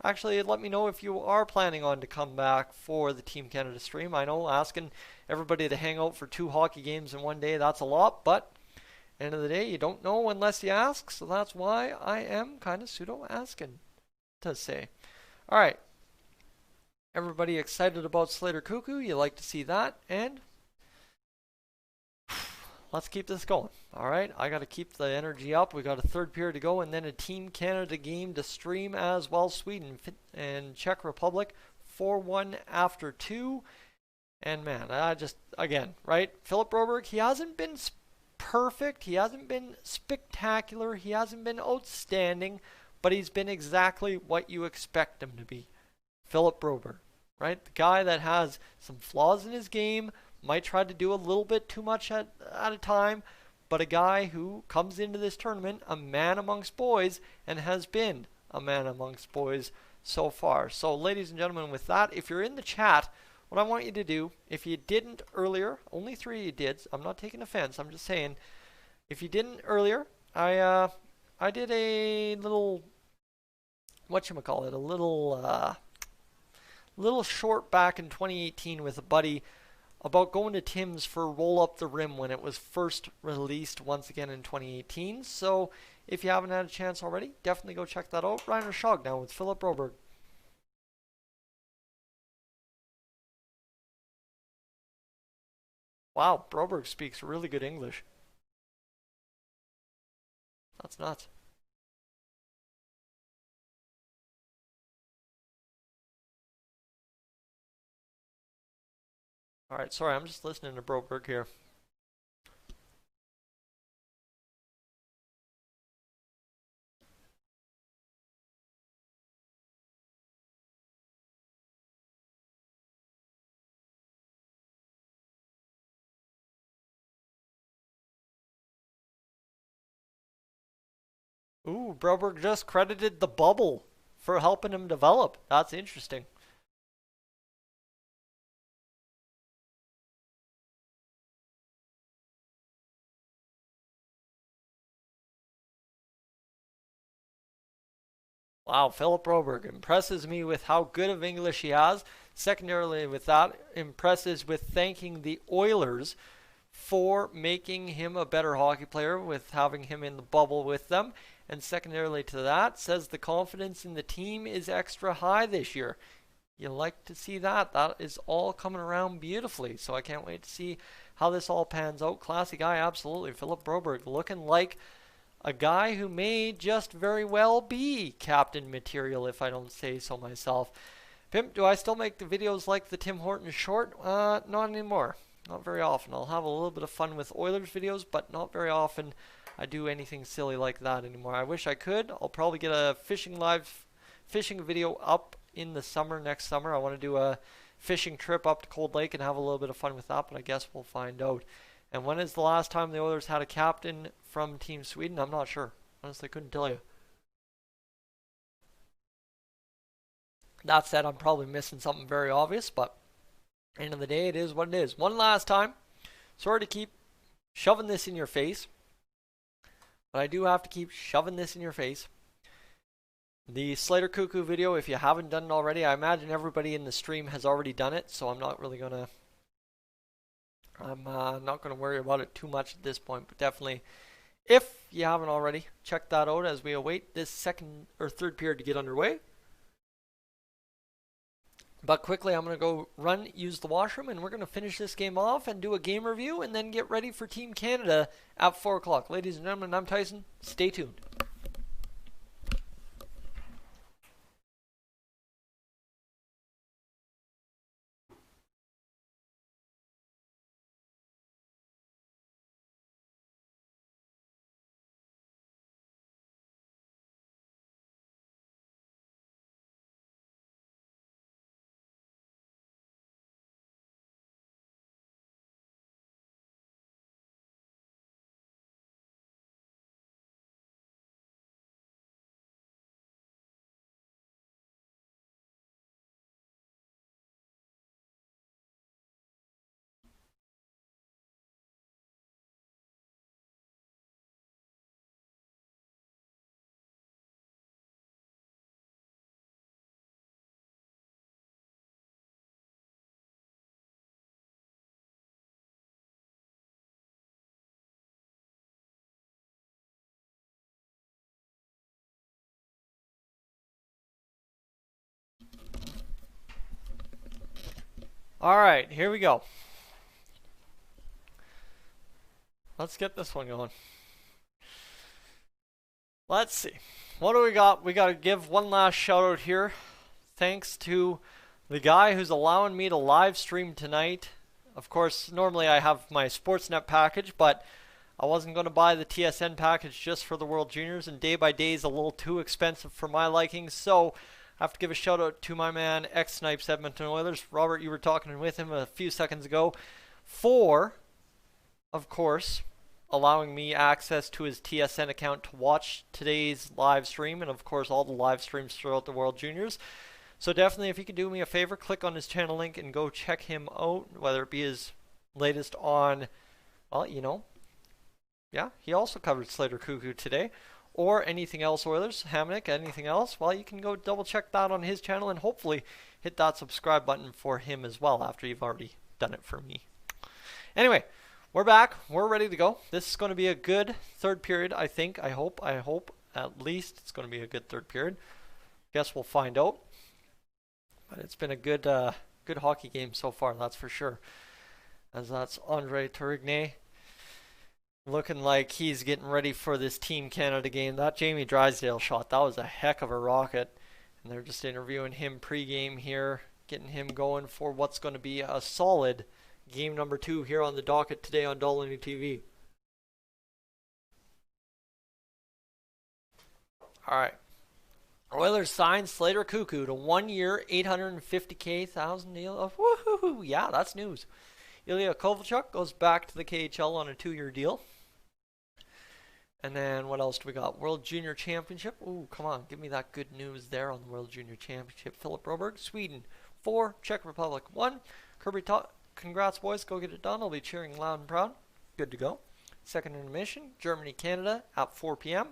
actually let me know if you are planning on to come back for the Team Canada stream. I know asking everybody to hang out for 2 hockey games in one day, that's a lot, but end of the day, you don't know unless you ask, so that's why I am kind of pseudo-asking to say. Alright, everybody excited about Slater Koekkoek? You like to see that, and let's keep this going. Alright, I got to keep the energy up. We got a third period to go, and then a Team Canada game to stream as well. Sweden and Czech Republic 4-1 after 2. And man, I just, again, right? Philip Broberg, he hasn't been perfect. He hasn't been spectacular. He hasn't been outstanding, but he's been exactly what you expect him to be. Philip Broberg, right? The guy that has some flaws in his game, might try to do a little bit too much at a time, but a guy who comes into this tournament a man amongst boys and has been a man amongst boys so far. So ladies and gentlemen, with that, if you're in the chat, what I want you to do, if you didn't earlier, only 3 of you did, I'm not taking offense, I'm just saying, if you didn't earlier, I did a little, whatchamacallit, a little short back in 2018 with a buddy about going to Tim's for Roll Up the Rim when it was first released once again in 2018. So if you haven't had a chance already, definitely go check that out. Reiner Schog now with Philip Broberg. Wow, Broberg speaks really good English. That's nuts. Alright, sorry, I'm just listening to Broberg here. Ooh, Broberg just credited the bubble for helping him develop. That's interesting. Wow, Philip Broberg impresses me with how good of English he has. Secondarily, with that, impresses with thanking the Oilers for making him a better hockey player with having him in the bubble with them. And secondarily to that, says the confidence in the team is extra high this year. You like to see that. That is all coming around beautifully. So I can't wait to see how this all pans out. Classy guy, absolutely. Philip Broberg looking like a guy who may just very well be captain material if I don't say so myself. Pimp, do I still make the videos like the Tim Hortons short? Not anymore. Not very often. I'll have a little bit of fun with Oilers videos, but not very often I do anything silly like that anymore. I wish I could. I'll probably get a fishing video up in the summer, next summer. I want to do a fishing trip up to Cold Lake and have a little bit of fun with that, but I guess we'll find out. And when is the last time the Oilers had a captain from Team Sweden? I'm not sure. Honestly, couldn't tell you. That said, I'm probably missing something very obvious, but end of the day, it is what it is. One last time. Sorry to keep shoving this in your face, but I do have to keep shoving this in your face. The Slater Koekkoek video, if you haven't done it already, I imagine everybody in the stream has already done it, so I'm not really going to worry about it too much at this point, but definitely, if you haven't already, check that out as we await this second or third period to get underway. But quickly, I'm going to go use the washroom, and we're going to finish this game off and do a game review, and then get ready for Team Canada at 4 o'clock. Ladies and gentlemen, I'm Tyson. Stay tuned. All right, here we go. Let's get this one going. Let's see. What do we got? We got to give one last shout out here. Thanks to the guy who's allowing me to live stream tonight. Of course, normally I have my Sportsnet package, but I wasn't going to buy the TSN package just for the World Juniors, and day by day is a little too expensive for my liking, so I have to give a shout out to my man, X-Snipes Edmonton Oilers. Robert, you were talking with him a few seconds ago, for, of course, allowing me access to his TSN account to watch today's live stream, and of course all the live streams throughout the World Juniors. So definitely, if you could do me a favor, click on his channel link and go check him out, whether it be his latest on, well, you know, yeah, he also covered Slater Koekkoek today, or anything else Oilers, Hamnick, anything else, well, you can go double check that on his channel and hopefully hit that subscribe button for him as well after you've already done it for me. Anyway, we're back. We're ready to go. This is going to be a good third period, I think. I hope at least it's going to be a good third period. Guess we'll find out. But it's been a good hockey game so far, that's for sure. As that's Andre Tourigny looking like he's getting ready for this Team Canada game. That Jamie Drysdale shot, that was a heck of a rocket. And they're just interviewing him pregame here, getting him going for what's going to be a solid game number 2 here on the docket today on Dolynny TV. All right. Oilers signed Slater Koekkoek to 1 year, $850,000 deal. Woohoo! Yeah, that's news. Ilya Kovalchuk goes back to the KHL on a 2-year deal. And then what else do we got? World Junior Championship. Ooh, come on, give me that good news there on the World Junior Championship. Philip Broberg, Sweden 4, Czech Republic 1. Kirby, congrats boys, go get it done. I'll be cheering loud and proud. Good to go. Second intermission, Germany, Canada at 4 p.m.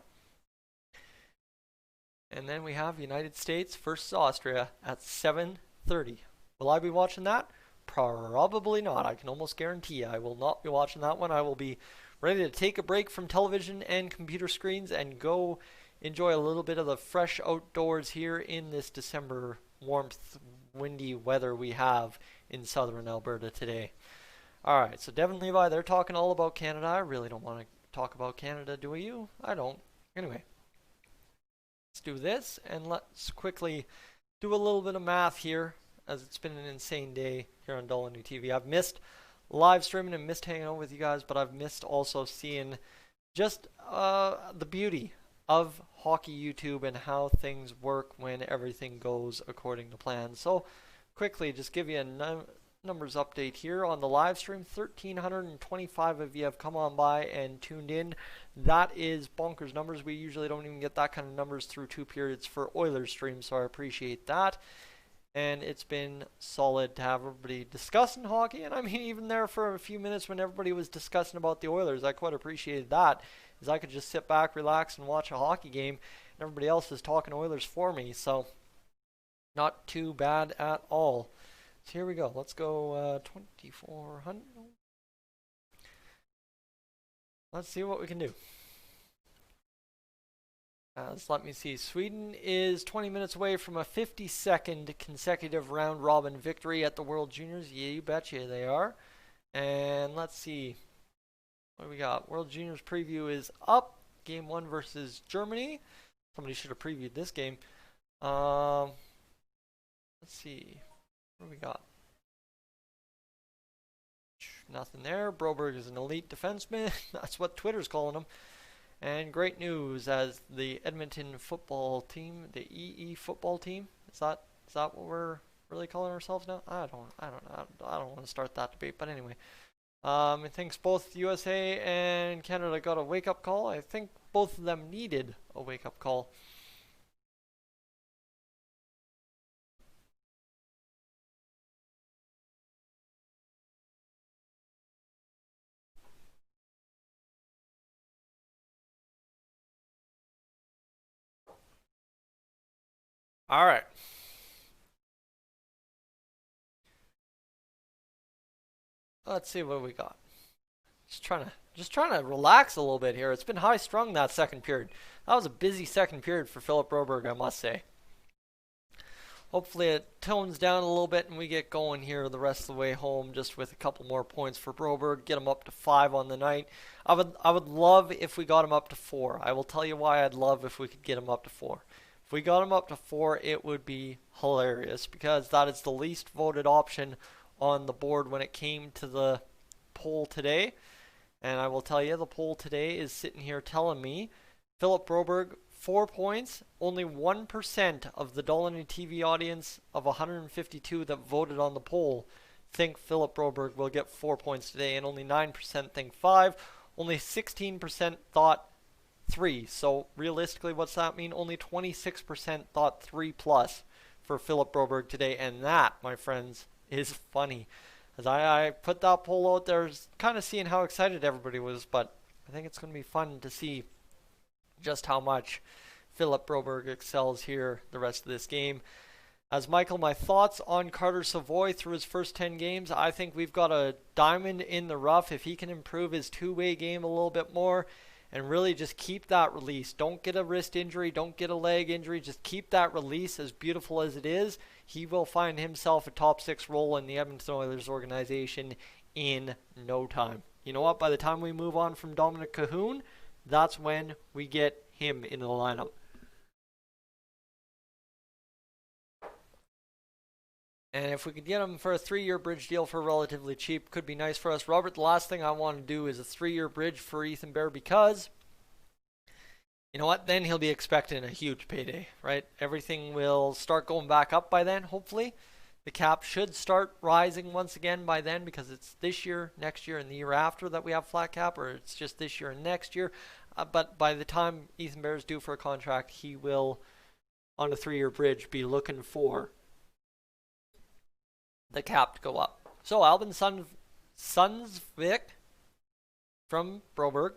And then we have United States versus Austria at 7:30. Will I be watching that? Probably not. I can almost guarantee you I will not be watching that one. I will be ready to take a break from television and computer screens and go enjoy a little bit of the fresh outdoors here in this December warmth, windy weather we have in southern Alberta today. Alright, so Devin Levi, they're talking all about Canada. I really don't want to talk about Canada, do you? I don't. Anyway. Let's do this, and let's quickly do a little bit of math here, as it's been an insane day here on Dolynny TV. I've missed live streaming and missed hanging out with you guys, but I've missed also seeing just the beauty of hockey YouTube and how things work when everything goes according to plan. So quickly, just give you a numbers update here on the live stream. 1,325 of you have come on by and tuned in. That is bonkers numbers. We usually don't even get that kind of numbers through 2 periods for Oilers streams, so I appreciate that. And it's been solid to have everybody discussing hockey, and I mean even there for a few minutes when everybody was discussing about the Oilers, I quite appreciated that, as I could just sit back, relax, and watch a hockey game, and everybody else is talking Oilers for me, so not too bad at all. So here we go. Let's go 2,400. Let's see what we can do. Let me see. Sweden is 20 minutes away from a 52nd consecutive round robin victory at the World Juniors. Yeah, you betcha they are. And let's see. What do we got? World Juniors preview is up. Game 1 versus Germany. Somebody should have previewed this game. Let's see. What do we got? Nothing there. Broberg is an elite defenseman. That's what Twitter's calling him. And great news, as the Edmonton football team, the EE football team, is that what we're really calling ourselves now? I don't want to start that debate, but anyway. I think both USA and Canada got a wake-up call. I think both of them needed a wake-up call. All right. Let's see what we got. Just trying to relax a little bit here. It's been high strung that second period. That was a busy second period for Philip Broberg, I must say. Hopefully it tones down a little bit and we get going here the rest of the way home just with a couple more points for Broberg. Get him up to 5 on the night. I would love if we got him up to 4. I will tell you why I'd love if we could get him up to 4. If we got him up to 4, it would be hilarious because that is the least voted option on the board when it came to the poll today. And I will tell you, the poll today is sitting here telling me Philip Broberg, 4 points. Only 1% of the Dolynny TV audience of 152 that voted on the poll think Philip Broberg will get 4 points today, and only 9% think 5. Only 16% thought 3. So realistically, what's that mean? Only 26% thought 3 plus for Philip Broberg today, and that, my friends, is funny. As I put that poll out there, kind of seeing how excited everybody was, but I think it's going to be fun to see just how much Philip Broberg excels here the rest of this game. As Michael, my thoughts on Carter Savoy through his first 10 games. I think we've got a diamond in the rough. If he can improve his two-way game a little bit more and really just keep that release. Don't get a wrist injury. Don't get a leg injury. Just keep that release as beautiful as it is. He will find himself a top 6 role in the Edmonton Oilers organization in no time. You know what? By the time we move on from Dominic Cahoon, that's when we get him in the lineup. And if we could get him for a 3-year bridge deal for relatively cheap, could be nice for us. Robert, the last thing I want to do is a 3-year bridge for Ethan Bear because, you know what, then he'll be expecting a huge payday, right? Everything will start going back up by then, hopefully. The cap should start rising once again by then because it's this year, next year, and the year after that we have flat cap, or it's just this year and next year. But by the time Ethan Bear is due for a contract, he will, on a 3-year bridge, be looking for the cap to go up. So Albin Sunsvik from Broberg,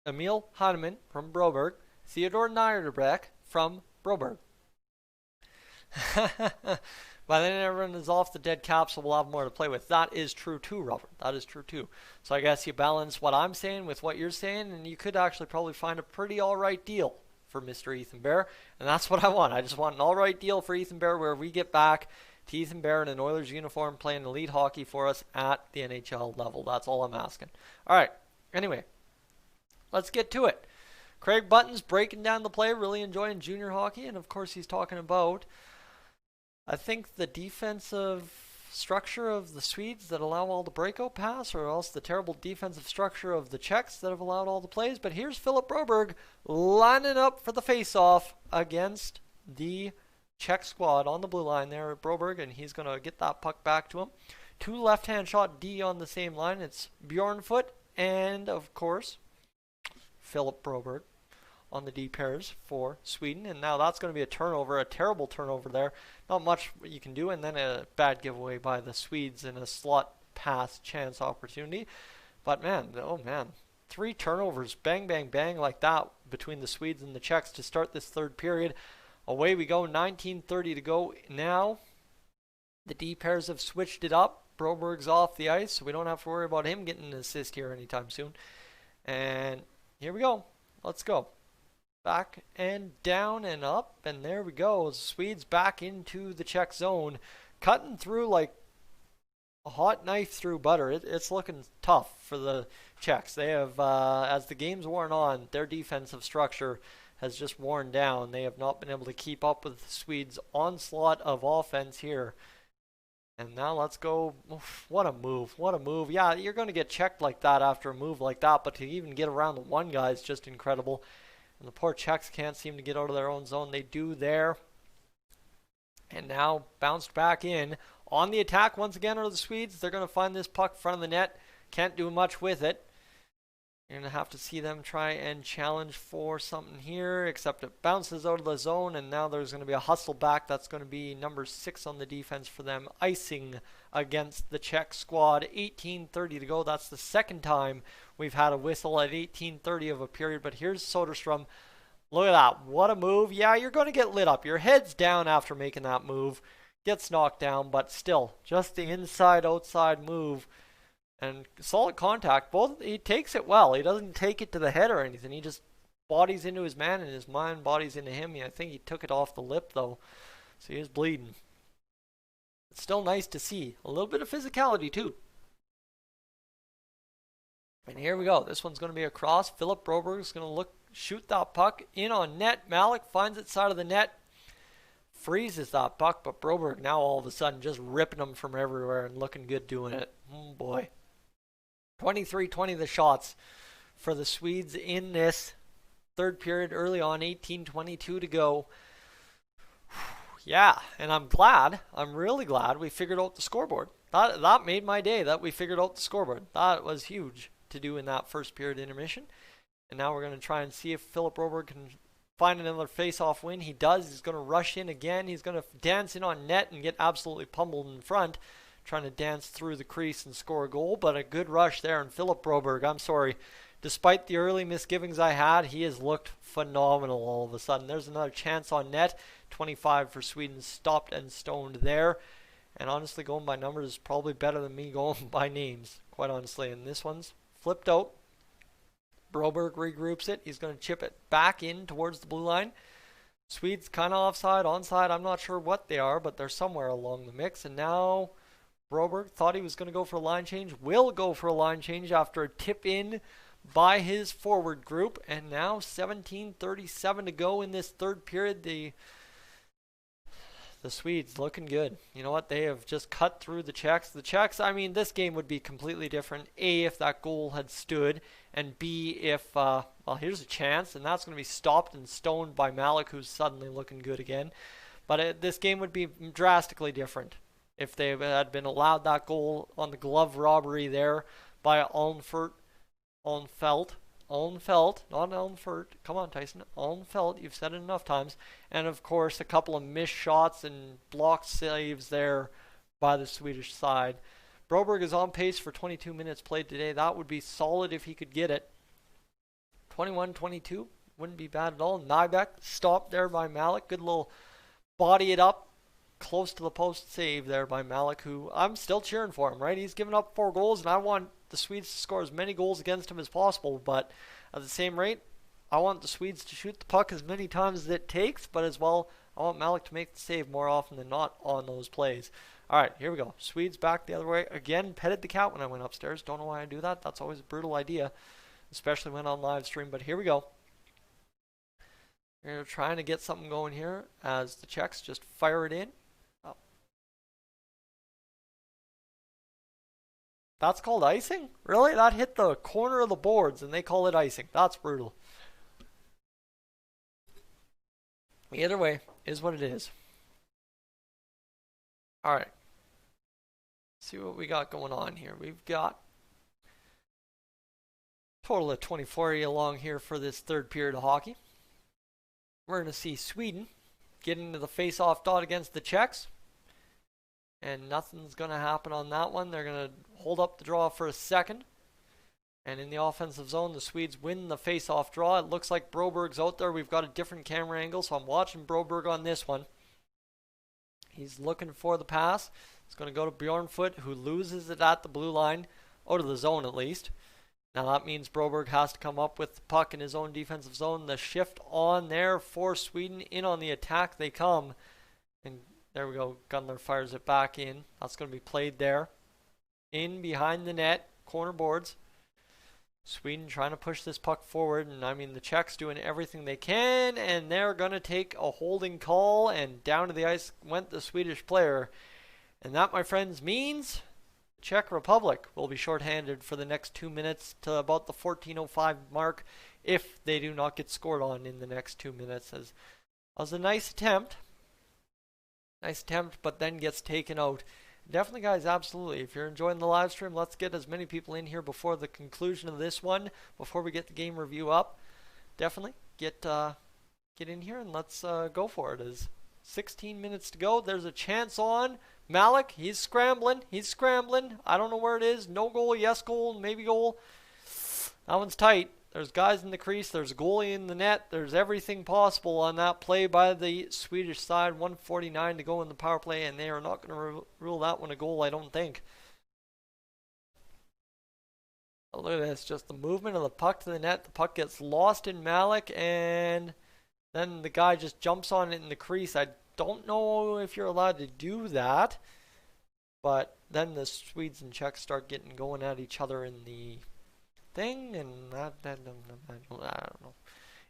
Emil Heineman from Broberg, Theodore Niederbreck from Broberg. By then everyone is off the dead cap, so we'll have more to play with. That is true too, Robert. That is true too. So I guess you balance what I'm saying with what you're saying, and you could actually probably find a pretty alright deal for Mr. Ethan Bear. And that's what I want. I just want an alright deal for Ethan Bear where we get back to Ethan Bear in an Oilers uniform playing elite hockey for us at the NHL level. That's all I'm asking. Alright, anyway, let's get to it. Craig Button's breaking down the play, really enjoying junior hockey, and of course he's talking about, I think, the defensive structure of the Swedes that allow all the breakout pass, or else the terrible defensive structure of the Czechs that have allowed all the plays. But here's Philip Broberg lining up for the face-off against the Czech squad on the blue line there at Broberg, and he's going to get that puck back to him. 2 left-hand shot D on the same line. It's Bjornfoot and, of course, Philip Broberg on the D pairs for Sweden. And now that's going to be a turnover, a terrible turnover there. Not much you can do, and then a bad giveaway by the Swedes in a slot pass chance opportunity. But man, oh man, 3 turnovers, bang, bang, bang like that between the Swedes and the Czechs to start this third period. Away we go, 19:30 to go now. The D pairs have switched it up. Broberg's off the ice, so we don't have to worry about him getting an assist here anytime soon. And here we go. Let's go. Back and down and up, and there we go. Swedes back into the Czech zone, cutting through like a hot knife through butter. It's looking tough for the Czechs. They have, as the game's worn on, their defensive structure has just worn down. They have not been able to keep up with the Swedes' onslaught of offense here. And now let's go. Oof, what a move. What a move. Yeah, you're going to get checked like that after a move like that, but to even get around the one guy is just incredible. And the poor Czechs can't seem to get out of their own zone. They do there. And now bounced back in. On the attack once again are the Swedes. They're going to find this puck in front of the net. Can't do much with it. You're going to have to see them try and challenge for something here, except it bounces out of the zone, and now there's going to be a hustle back. That's going to be number 6 on the defense for them, icing against the Czech squad. 18:30 to go. That's the second time we've had a whistle at 18:30 of a period, but here's Soderstrom. Look at that. What a move. Yeah, you're going to get lit up. Your head's down after making that move. Gets knocked down, but still, just the inside-outside move. And solid contact. Both, he takes it well. He doesn't take it to the head or anything. He just bodies into his man, and his man bodies into him. I think he took it off the lip, though. So he is bleeding. It's still nice to see. A little bit of physicality too. And here we go. This one's going to be a cross. Philip Broberg is going to shoot that puck in on net. Malik finds it side of the net. Freezes that puck, but Broberg now all of a sudden just ripping them from everywhere and looking good doing it. Oh boy. 23-20 the shots for the Swedes in this third period early on. 18:22 to go. Yeah, and I'm really glad we figured out the scoreboard. That made my day that we figured out the scoreboard. That was huge to do in that first period intermission. And now we're going to try and see if Philip Broberg can find another face-off win. He does. He's going to rush in again. He's going to dance in on net and get absolutely pummeled in front, trying to dance through the crease and score a goal. But a good rush there. And Philip Broberg, I'm sorry, despite the early misgivings I had, he has looked phenomenal all of a sudden. There's another chance on net. 25 for Sweden, stopped and stoned there. And honestly, going by numbers is probably better than me going by names, quite honestly. And this one's flipped out. Broberg regroups it. He's going to chip it back in towards the blue line. Swedes kind of offside, onside. I'm not sure what they are, but they're somewhere along the mix. And now Broberg thought he was going to go for a line change. Will go for a line change after a tip in by his forward group. And now 17:37 to go in this third period. The Swedes looking good. You know what? They have just cut through the Czechs. The Czechs, I mean, this game would be completely different. A, if that goal had stood. And B, if, well, here's a chance. And that's going to be stopped and stoned by Malik, who's suddenly looking good again. But this game would be drastically different if they had been allowed that goal on the glove robbery there by Alnfelt, not Alnfert. Come on, Tyson. Alnfelt, you've said it enough times. And, of course, a couple of missed shots and blocked saves there by the Swedish side. Broberg is on pace for 22 minutes played today. That would be solid if he could get it. 21-22 wouldn't be bad at all. Nybeck stopped there by Malik. Good little body it up. Close to the post save there by Malik, who I'm still cheering for him, right? He's given up 4 goals, and I want the Swedes to score as many goals against him as possible. But at the same rate, I want the Swedes to shoot the puck as many times as it takes, but as well, I want Malik to make the save more often than not on those plays. All right, here we go. Swedes back the other way. Again, petted the cat when I went upstairs. Don't know why I do that. That's always a brutal idea, especially when on live stream. But here we go. We're trying to get something going here as the Czechs just fire it in. Oh. That's called icing? Really? That hit the corner of the boards and they call it icing. That's brutal. Either way, is what it is. All right. See what we got going on here. We've got a total of 24 along here for this third period of hockey. We're going to see Sweden get into the face-off dot against the Czechs. And nothing's going to happen on that one. They're going to hold up the draw for a second. And in the offensive zone, the Swedes win the face-off draw. It looks like Broberg's out there. We've got a different camera angle, so I'm watching Broberg on this one. He's looking for the pass. It's going to go to Bjornfoot, who loses it at the blue line, out of the zone at least. Now that means Broberg has to come up with the puck in his own defensive zone. The shift on there for Sweden. In on the attack they come. And there we go. Gunler fires it back in. That's going to be played there. In behind the net. Corner boards. Sweden trying to push this puck forward. And I mean the Czechs doing everything they can. And they're going to take a holding call. And down to the ice went the Swedish player. And that, my friends, means Czech Republic will be shorthanded for the next 2 minutes to about the 14:05 mark if they do not get scored on in the next 2 minutes. As was a nice attempt, but then gets taken out. Definitely, guys, absolutely. If you're enjoying the live stream, let's get as many people in here before the conclusion of this one, before we get the game review up. Definitely get in here and let's go for it. As 16 minutes to go, there's a chance on Malik. He's scrambling. I don't know where it is. No goal, yes goal, maybe goal. That one's tight. There's guys in the crease. There's a goalie in the net. There's everything possible on that play by the Swedish side. 1:49 to go in the power play, and they are not going to rule that one a goal, I don't think. Oh, look at this. Just the movement of the puck to the net. The puck gets lost in Malik, and then the guy just jumps on it in the crease. I don't know if you're allowed to do that. But then the Swedes and Czechs start getting going at each other in the thing, and I don't know.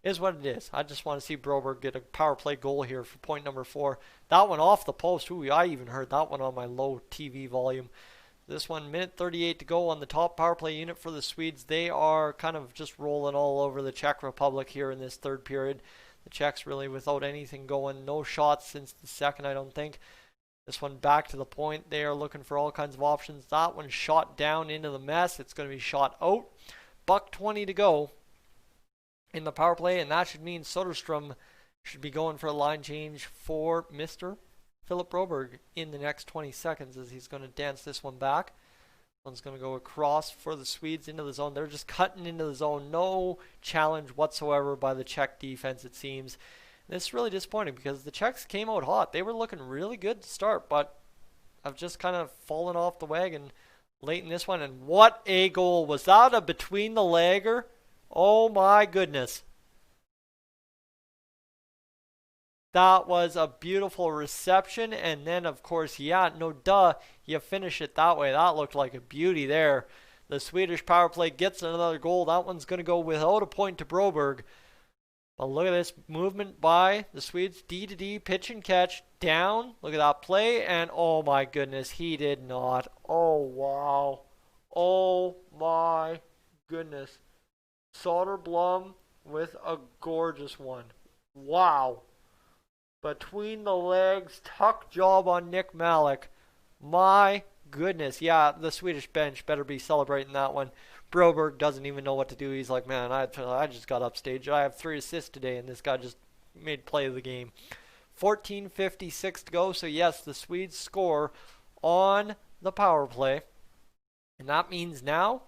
It is what it is. I just want to see Broberg get a power play goal here for point number 4. That one off the post. Ooh, I even heard that one on my low TV volume. This one, minute 38 to go on the top power play unit for the Swedes. They are kind of just rolling all over the Czech Republic here in this third period. The Czechs really without anything going. No shots since the second, I don't think. This one back to the point. They are looking for all kinds of options. That one shot down into the mess. It's going to be shot out. $1:20 to go in the power play, and that should mean Soderstrom should be going for a line change for Mr. Philip Broberg in the next 20 seconds as he's going to dance this one back. One's going to go across for the Swedes into the zone. They're just cutting into the zone. No challenge whatsoever by the Czech defense, it seems. And this is really disappointing because the Czechs came out hot. They were looking really good to start, but have just kind of fallen off the wagon late in this one. And what a goal. Was that a between the legger? Oh my goodness. That was a beautiful reception, and then of course, yeah, no duh, you finish it that way. That looked like a beauty there. The Swedish power play gets another goal. That one's going to go without a point to Broberg. But look at this movement by the Swedes. D to D, pitch and catch, down. Look at that play, and oh my goodness, he did not. Oh wow. Oh my goodness. Soderblom with a gorgeous one. Wow. Between the legs, tuck job on Nick Malik. My goodness. Yeah, the Swedish bench better be celebrating that one. Broberg doesn't even know what to do. He's like, man, I just got upstaged. I have 3 assists today, and this guy just made play of the game. 14:56 to go. So, yes, the Swedes score on the power play. And that means now,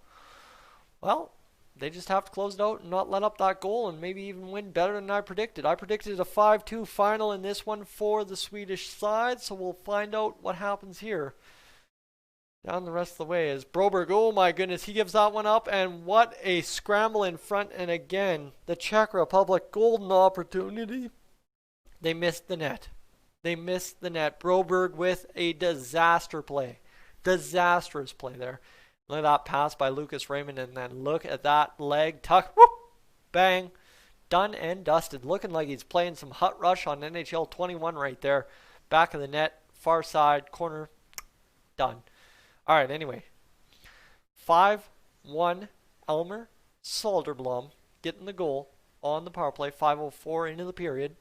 well, they just have to close it out and not let up that goal and maybe even win better than I predicted. I predicted a 5-2 final in this one for the Swedish side, so we'll find out what happens here. Down the rest of the way is Broberg. Oh my goodness, he gives that one up, and what a scramble in front. And again, the Czech Republic, golden opportunity. They missed the net. They missed the net. Broberg with a disaster play. Disastrous play there. Look at that pass by Lucas Raymond, and then look at that leg tuck. Whoop, bang. Done and dusted. Looking like he's playing some Hut Rush on NHL 21 right there. Back of the net, far side, corner. Done. All right, anyway. 5-1 Elmer Soderblom getting the goal on the power play. 5:04 into the period.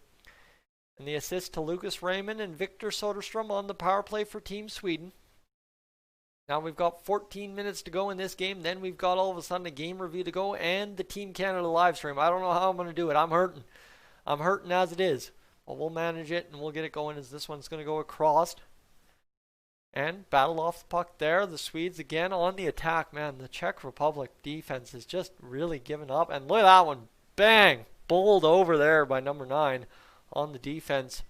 And the assist to Lucas Raymond and Victor Soderstrom on the power play for Team Sweden. Now we've got 14 minutes to go in this game. Then we've got all of a sudden a game review to go and the Team Canada live stream. I don't know how I'm going to do it. I'm hurting. I'm hurting as it is. But we'll manage it and we'll get it going as this one's going to go across. And battle off the puck there. The Swedes again on the attack. Man, the Czech Republic defense is just really giving up. And look at that one. Bang! Bowled over there by number 9 on the defense.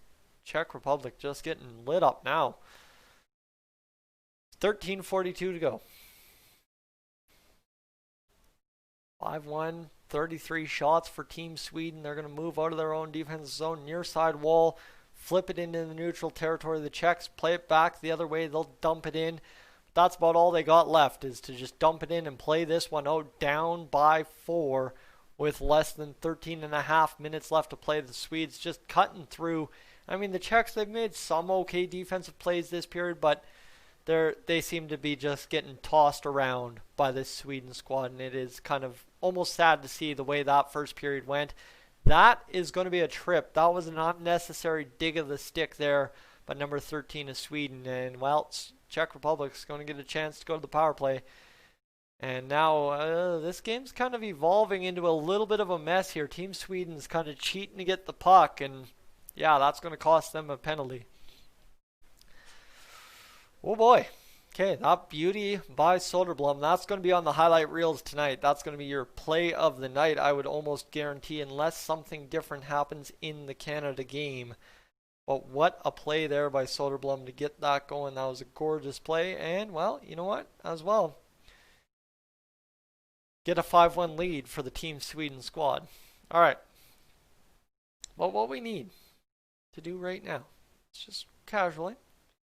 Czech Republic just getting lit up now. 13:42 to go. 5-1, 33 shots for Team Sweden. They're going to move out of their own defensive zone, near side wall, flip it into the neutral territory. The Czechs play it back the other way. They'll dump it in. That's about all they got left, is to just dump it in and play this one out, down by 4 with less than 13 and a half minutes left to play. The Swedes just cutting through. I mean, the Czechs, they've made some okay defensive plays this period, but they seem to be just getting tossed around by this Sweden squad, and it is kind of almost sad to see the way that first period went. That is going to be a trip. That was an unnecessary dig of the stick there by number 13 of Sweden, and well, Czech Republic's going to get a chance to go to the power play. And now this game's kind of evolving into a little bit of a mess here. Team Sweden's kind of cheating to get the puck, and yeah, that's going to cost them a penalty. Oh boy. Okay, that beauty by Soderblom. That's going to be on the highlight reels tonight. That's going to be your play of the night, I would almost guarantee, unless something different happens in the Canada game. But what a play there by Soderblom to get that going. That was a gorgeous play. And, well, you know what? As well, get a 5-1 lead for the Team Sweden squad. All right. Well, what we need to do right now is just casually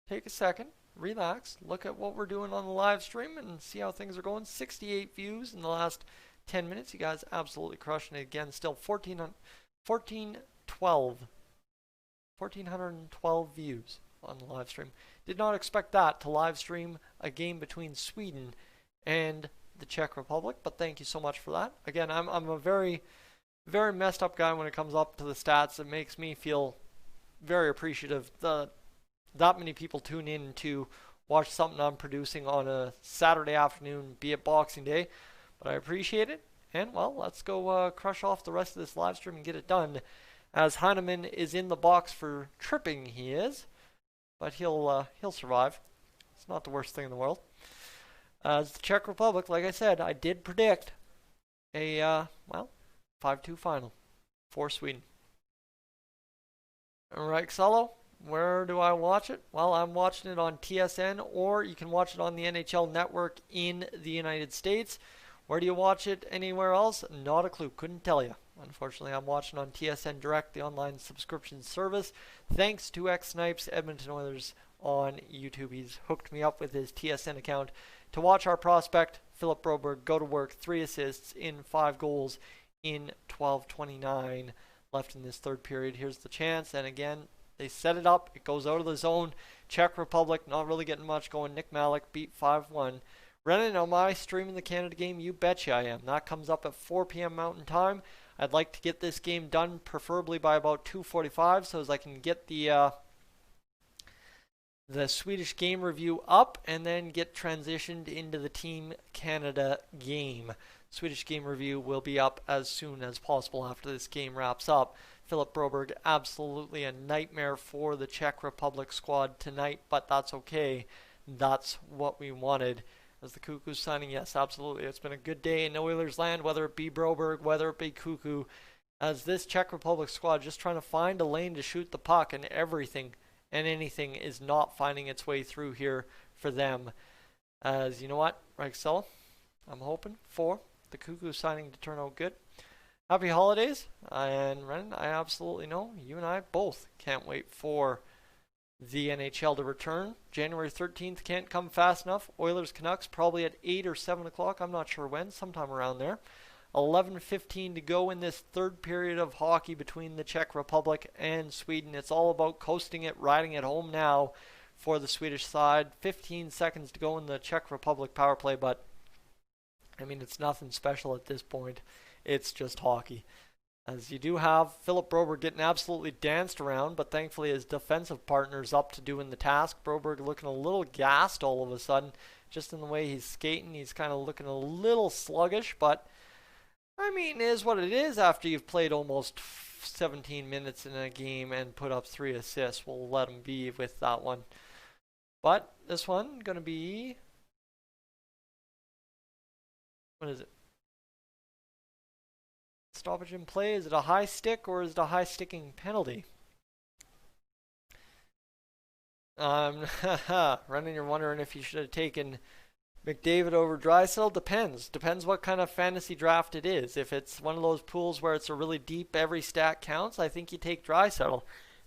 take a second, relax, look at what we're doing on the live stream and see how things are going. 68 views in the last 10 minutes. You guys absolutely crushing it again. Still 1,412 views on the live stream. Did not expect that to live stream a game between Sweden and the Czech Republic, but thank you so much for that. Again, I'm a very, very messed up guy when it comes up to the stats. It makes me feel very appreciative that many people tune in to watch something I'm producing on a Saturday afternoon, be it Boxing Day. But I appreciate it. And, well, let's go crush off the rest of this live stream and get it done. As Heinemann is in the box for tripping, he is. But he'll survive. It's not the worst thing in the world. As the Czech Republic, like I said, I did predict a, 5-2 final for Sweden. Alright, Xello, where do I watch it? Well, I'm watching it on TSN, or you can watch it on the NHL Network in the United States. Where do you watch it anywhere else? Not a clue. Couldn't tell you. Unfortunately, I'm watching on TSN Direct, the online subscription service. Thanks to X-Snipes, Edmonton Oilers on YouTube. He's hooked me up with his TSN account to watch our prospect, Philip Broberg, go to work. 3 assists in 5 goals in 12:29 left in this third period. Here's the chance, and again, they set it up. It goes out of the zone. Czech Republic not really getting much going. Nick Malik beat 5-1. Renan, am I streaming the Canada game? You betcha I am. That comes up at 4 p.m. Mountain Time. I'd like to get this game done, preferably by about 2:45, so as I can get the Swedish game review up and then get transitioned into the Team Canada game. Swedish game review will be up as soon as possible after this game wraps up. Philip Broberg, absolutely a nightmare for the Czech Republic squad tonight, but that's okay. That's what we wanted. As the Koekkoek signing, yes, absolutely. It's been a good day in Oilers land, whether it be Broberg, whether it be Koekkoek. As this Czech Republic squad just trying to find a lane to shoot the puck, and everything and anything is not finding its way through here for them. As you know what, Rexella, I'm hoping for the Koekkoek signing to turn out good. Happy holidays, and Ren, I absolutely know you and I both can't wait for the NHL to return. January 13th can't come fast enough. Oilers Canucks probably at 8 or 7 o'clock. I'm not sure when, sometime around there. 11:15 to go in this third period of hockey between the Czech Republic and Sweden. It's all about coasting it, riding it home now for the Swedish side. 15 seconds to go in the Czech Republic power play, but I mean, it's nothing special at this point. It's just hockey. As you do have Philip Broberg getting absolutely danced around, but thankfully his defensive partner's up to doing the task. Broberg looking a little gassed all of a sudden, just in the way he's skating. He's kind of looking a little sluggish, but I mean, it is what it is after you've played almost 17 minutes in a game and put up 3 assists. We'll let him be with that one. But this one going to be, what is it? Stoppage in play. Is it a high stick or is it a high sticking penalty? Running, you're wondering if you should have taken McDavid over Draisaitl. Depends what kind of fantasy draft it is. If it's one of those pools where it's a really deep, every stat counts, I think you take Draisaitl.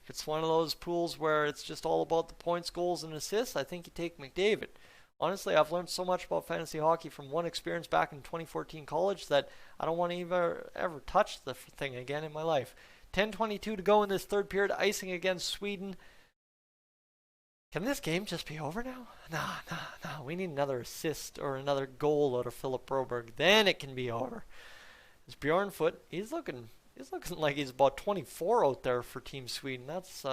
If it's one of those pools where it's just all about the points, goals, and assists, I think you take McDavid. Honestly, I've learned so much about fantasy hockey from one experience back in 2014 college that I don't want to ever touch the thing again in my life. 10:22 to go in this third period, icing against Sweden. Can this game just be over now? Nah. We need another assist or another goal out of Philip Broberg. Then it can be over. It's Bjorn Foot. He's looking like he's about 24 out there for Team Sweden. That's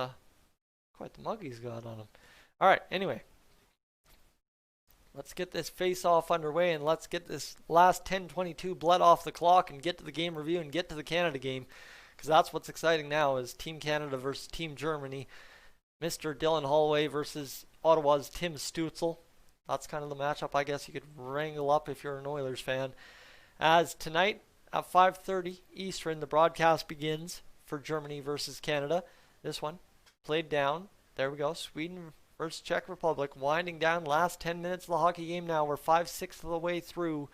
quite the mug he's got on him. All right, anyway. Let's get this face-off underway and let's get this last 10:22 blood off the clock and get to the game review and get to the Canada game, because that's what's exciting now is Team Canada versus Team Germany. Mr. Dylan Holloway versus Ottawa's Tim Stützle. That's kind of the matchup I guess you could wrangle up if you're an Oilers fan. As tonight at 5:30 Eastern, the broadcast begins for Germany versus Canada. This one played down. There we go. Sweden versus Czech Republic, winding down last 10 minutes of the hockey game now. We're 5/6 of the way through,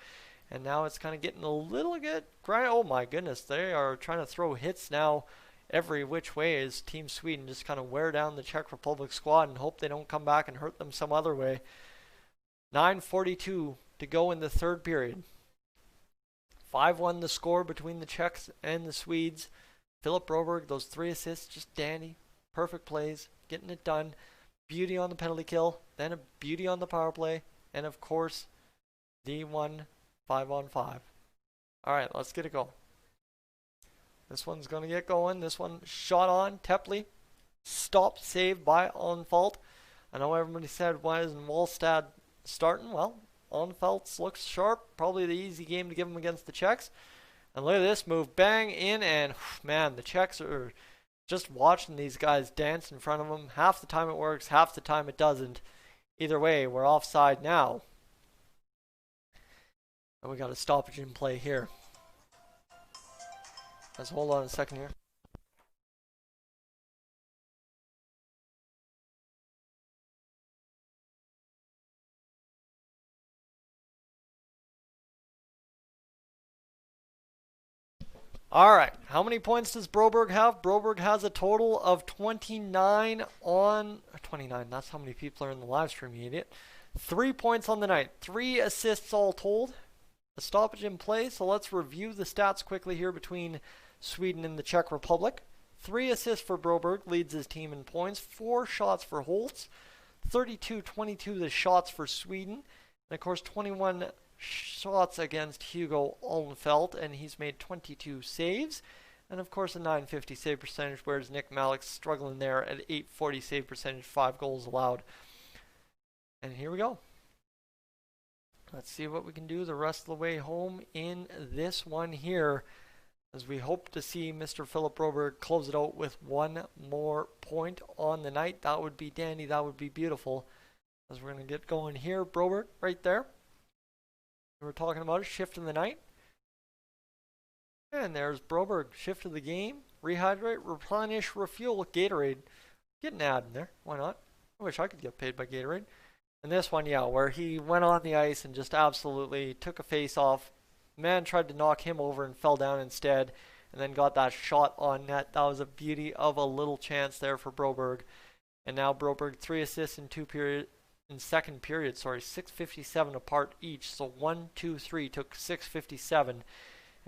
and now it's kind of getting a little bit grind. Oh my goodness, they are trying to throw hits now every which way as Team Sweden just kind of wear down the Czech Republic squad and hope they don't come back and hurt them some other way. 9:42 to go in the third period. 5-1 the score between the Czechs and the Swedes. Philip Broberg, those 3 assists, just dandy. Perfect plays, getting it done. Beauty on the penalty kill, then a beauty on the power play, and of course, the 1 5-on-5. Alright, let's get it going. This one's going to get going. This one shot on. Tepley. Stopped, saved by Onfalt. I know everybody said, why isn't Wallstad starting? Well, Onfalt looks sharp. Probably the easy game to give him against the Czechs. And look at this move. Bang in, and man, the Czechs are just watching these guys dance in front of them. Half the time it works, half the time it doesn't. Either way, we're offside now. And we got a stoppage in play here. Let's hold on a second here. Alright, how many points does Broberg have? Broberg has a total of 29 on... 29, that's how many people are in the live stream, you idiot. 3 points on the night. 3 assists all told. A stoppage in play, so let's review the stats quickly here between Sweden and the Czech Republic. 3 assists for Broberg, leads his team in points. 4 shots for Holtz. 32-22 the shots for Sweden. And of course 21 shots against Hugo Allenfelt, and he's made 22 saves. And of course a 950 save percentage, whereas Nick Malik's struggling there at 840 save percentage, 5 goals allowed. And here we go. Let's see what we can do the rest of the way home in this one here, as we hope to see Mr. Philip Broberg close it out with 1 more point on the night. That would be dandy. That would be beautiful. As we're going to get going here. Broberg right there. We were talking about it. Shift in the night. And there's Broberg. Shift of the game. Rehydrate, replenish, refuel. Gatorade. Get an ad in there. Why not? I wish I could get paid by Gatorade. And this one, yeah, where he went on the ice and just absolutely took a face off. Man tried to knock him over and fell down instead, and then got that shot on net. That was a beauty of a little chance there for Broberg. And now Broberg 3 assists in second period, 6:57 apart each. So 1, 2, 3 took 6:57. And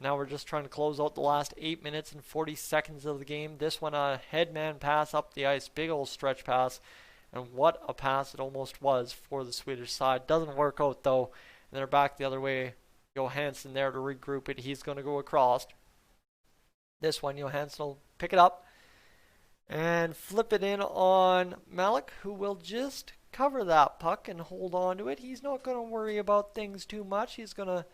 now we're just trying to close out the last 8 minutes and 40 seconds of the game. This one, a headman pass up the ice, big old stretch pass. And what a pass it almost was for the Swedish side. Doesn't work out though. And they're back the other way. Johansson there to regroup it. He's going to go across. This one, Johansson will pick it up and flip it in on Malik, who will just cover that puck and hold on to it. He's not going to worry about things too much. He's going to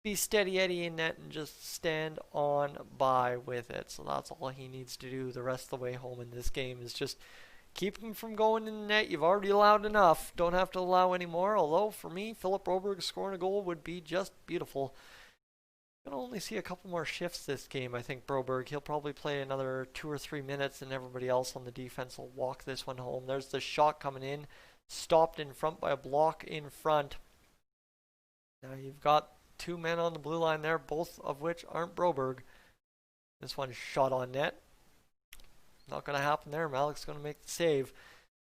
be steady Eddie in net and just stand on by with it. So that's all he needs to do the rest of the way home in this game, is just keep him from going in the net. You've already allowed enough. Don't have to allow any more. Although, for me, Philip Broberg scoring a goal would be just beautiful. I'm going to only see a couple more shifts this game, I think, Broberg. He'll probably play another 2 or 3 minutes, and everybody else on the defense will walk this one home. There's the shot coming in. Stopped in front by a block in front. Now you've got 2 men on the blue line there, both of which aren't Broberg. This one's shot on net. Not going to happen there. Malik's going to make the save.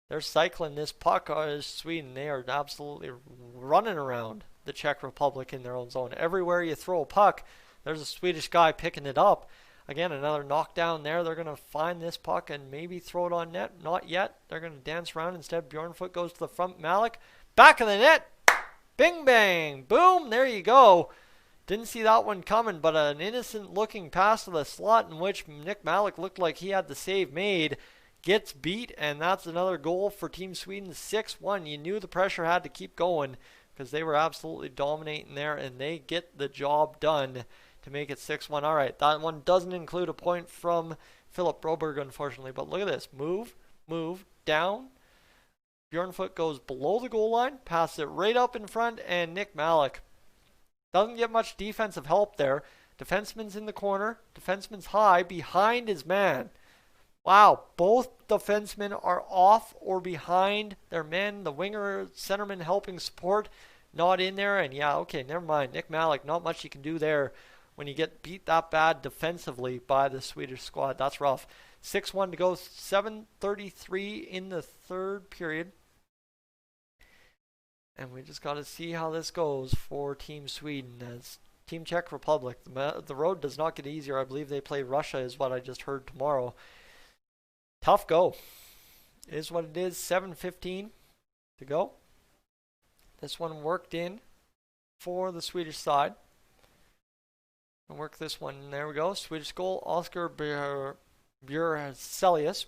They're cycling this puck. Sweden, they are absolutely running around the Czech Republic in their own zone. Everywhere you throw a puck, there's a Swedish guy picking it up. Again, another knockdown there. They're going to find this puck and maybe throw it on net. Not yet. They're going to dance around. Instead, Bjornfoot goes to the front. Malik, back of the net. Bing, bang, boom. There you go. Didn't see that one coming, but an innocent looking pass to the slot in which Nick Malik looked like he had the save made. Gets beat, and that's another goal for Team Sweden. 6-1. You knew the pressure had to keep going because they were absolutely dominating there, and they get the job done to make it 6-1. All right, that one doesn't include a point from Philip Broberg, unfortunately, but look at this. Move, down. Bjornfoot goes below the goal line, passes it right up in front, and Nick Malik doesn't get much defensive help there. Defenseman's in the corner. Defenseman's high behind his man. Wow, both defensemen are off or behind their men. The winger, centerman helping support, not in there. And yeah, okay, never mind. Nick Malik, not much you can do there when you get beat that bad defensively by the Swedish squad. That's rough. 6-1 to go, 7:33 in the third period. And we just got to see how this goes for Team Sweden. As Team Czech Republic, the road does not get easier. I believe they play Russia is what I just heard tomorrow. Tough go. It is what it is. 7:15 to go. This one worked in for the Swedish side. And work this one. There we go. Swedish goal. Oscar Björcelius.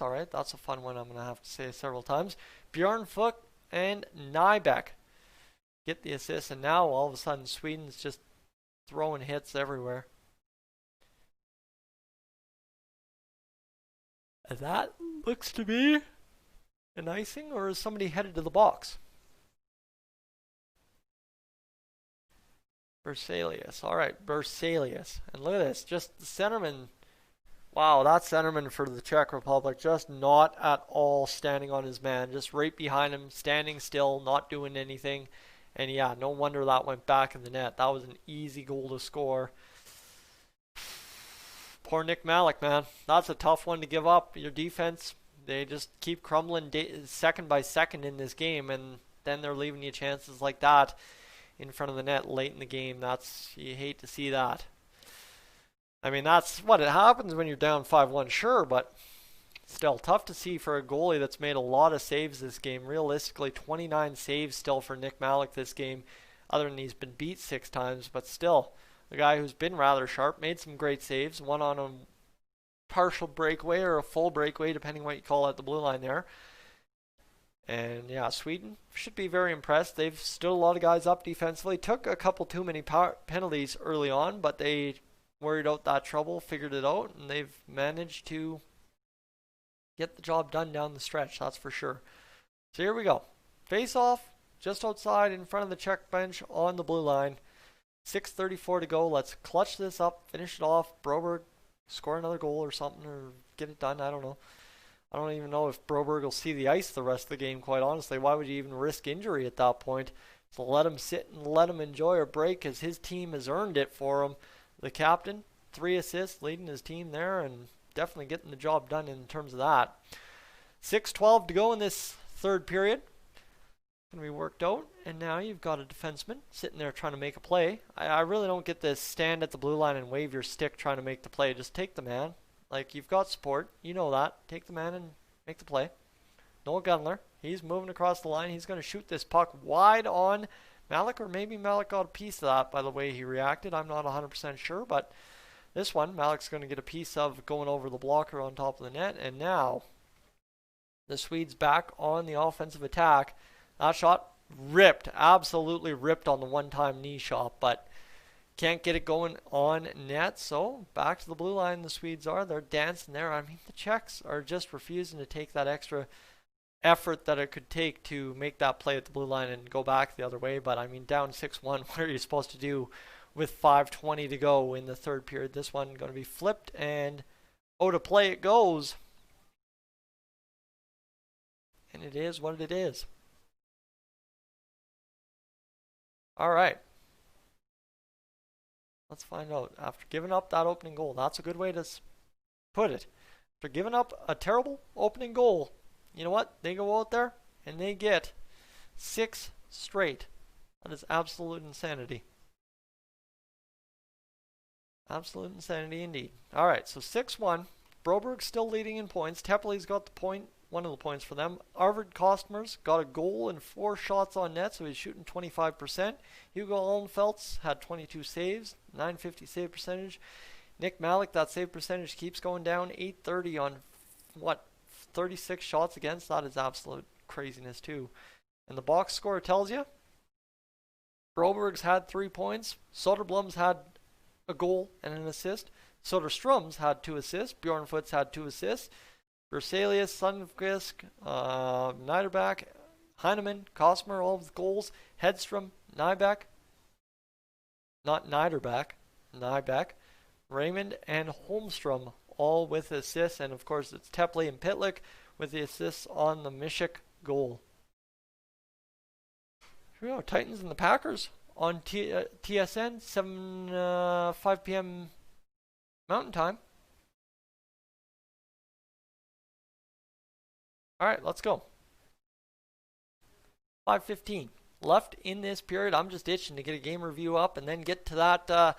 All right, that's a fun one. I'm going to have to say several times. Björnfoot and Nybeck get the assist. And now all of a sudden Sweden's just throwing hits everywhere. That looks to be an icing, or is somebody headed to the box? Berzelius. All right, Berzelius. And look at this. Just the centerman. Wow, that centerman for the Czech Republic just not at all standing on his man. Just right behind him, standing still, not doing anything. And yeah, no wonder that went back in the net. That was an easy goal to score. Poor Nick Malik, man. That's a tough one to give up. Your defense, they just keep crumbling second by second in this game, and then they're leaving you chances like that in front of the net late in the game. You hate to see that. I mean, that's what it happens when you're down 5-1, sure, but still tough to see for a goalie that's made a lot of saves this game. Realistically, 29 saves still for Nick Malik this game, other than he's been beat 6 times, but still. The guy who's been rather sharp, made some great saves, one on a partial breakaway or a full breakaway, depending what you call it, the blue line there. And yeah, Sweden should be very impressed. They've stood a lot of guys up defensively. Took a couple too many penalties early on, but they worried out that trouble, figured it out, and they've managed to get the job done down the stretch, that's for sure. So here we go. Face off, just outside in front of the Czech bench on the blue line. 6:34 to go. Let's clutch this up, finish it off. Broberg, score another goal or something, or get it done. I don't know. I don't even know if Broberg will see the ice the rest of the game, quite honestly. Why would you even risk injury at that point? So let him sit and let him enjoy a break, as his team has earned it for him. The captain, 3 assists, leading his team there, and definitely getting the job done in terms of that. 6:12 to go in this third period. Going to be worked out, and now you've got a defenseman sitting there trying to make a play. I really don't get this stand at the blue line and wave your stick trying to make the play. Just take the man. Like, you've got support. You know that. Take the man and make the play. Noah Gunler. He's moving across the line. He's going to shoot this puck wide on Malik, or maybe Malik got a piece of that by the way he reacted. I'm not 100% sure, but this one, Malik's going to get a piece of going over the blocker on top of the net, and now the Swedes back on the offensive attack. That shot ripped, absolutely ripped on the one-time knee shot, but can't get it going on net. So back to the blue line the Swedes are. They're dancing there. I mean, the Czechs are just refusing to take that extra effort that it could take to make that play at the blue line and go back the other way. But I mean, down 6-1, what are you supposed to do with 5:20 to go in the third period? This one going to be flipped, and to play it goes. And it is what it is. All right. Let's find out. After giving up that opening goal, that's a good way to put it. After giving up a terrible opening goal, you know what? They go out there and they get 6 straight. That is absolute insanity. Absolute insanity indeed. All right, so 6-1. Broberg's still leading in points. Tepley's got the point. One of the points for them. Arvid Kostmer's got a goal and 4 shots on net, so he's shooting 25%. Hugo Allenfeld's had 22 saves, 950 save percentage. Nick Malik, that save percentage keeps going down, 830 on, 36 shots against? That is absolute craziness too. And the box score tells you Broberg's had 3 points. Soderblom's had a goal and an assist. Soderstrom's had 2 assists. Bjornfoot's had 2 assists. Berzelius, Sundqvist, Niederbach, Heinemann, Kosmer, all of the goals. Hedstrom, Nybeck, not Niederbach, Nybeck, Raymond, and Holmstrom, all with assists. And of course, it's Tepley and Pitlick with the assists on the Mishik goal. Here we go, Titans and the Packers on TSN, 5 p.m. Mountain Time. All right, let's go. 5:15 left in this period. I'm just itching to get a game review up and then get to that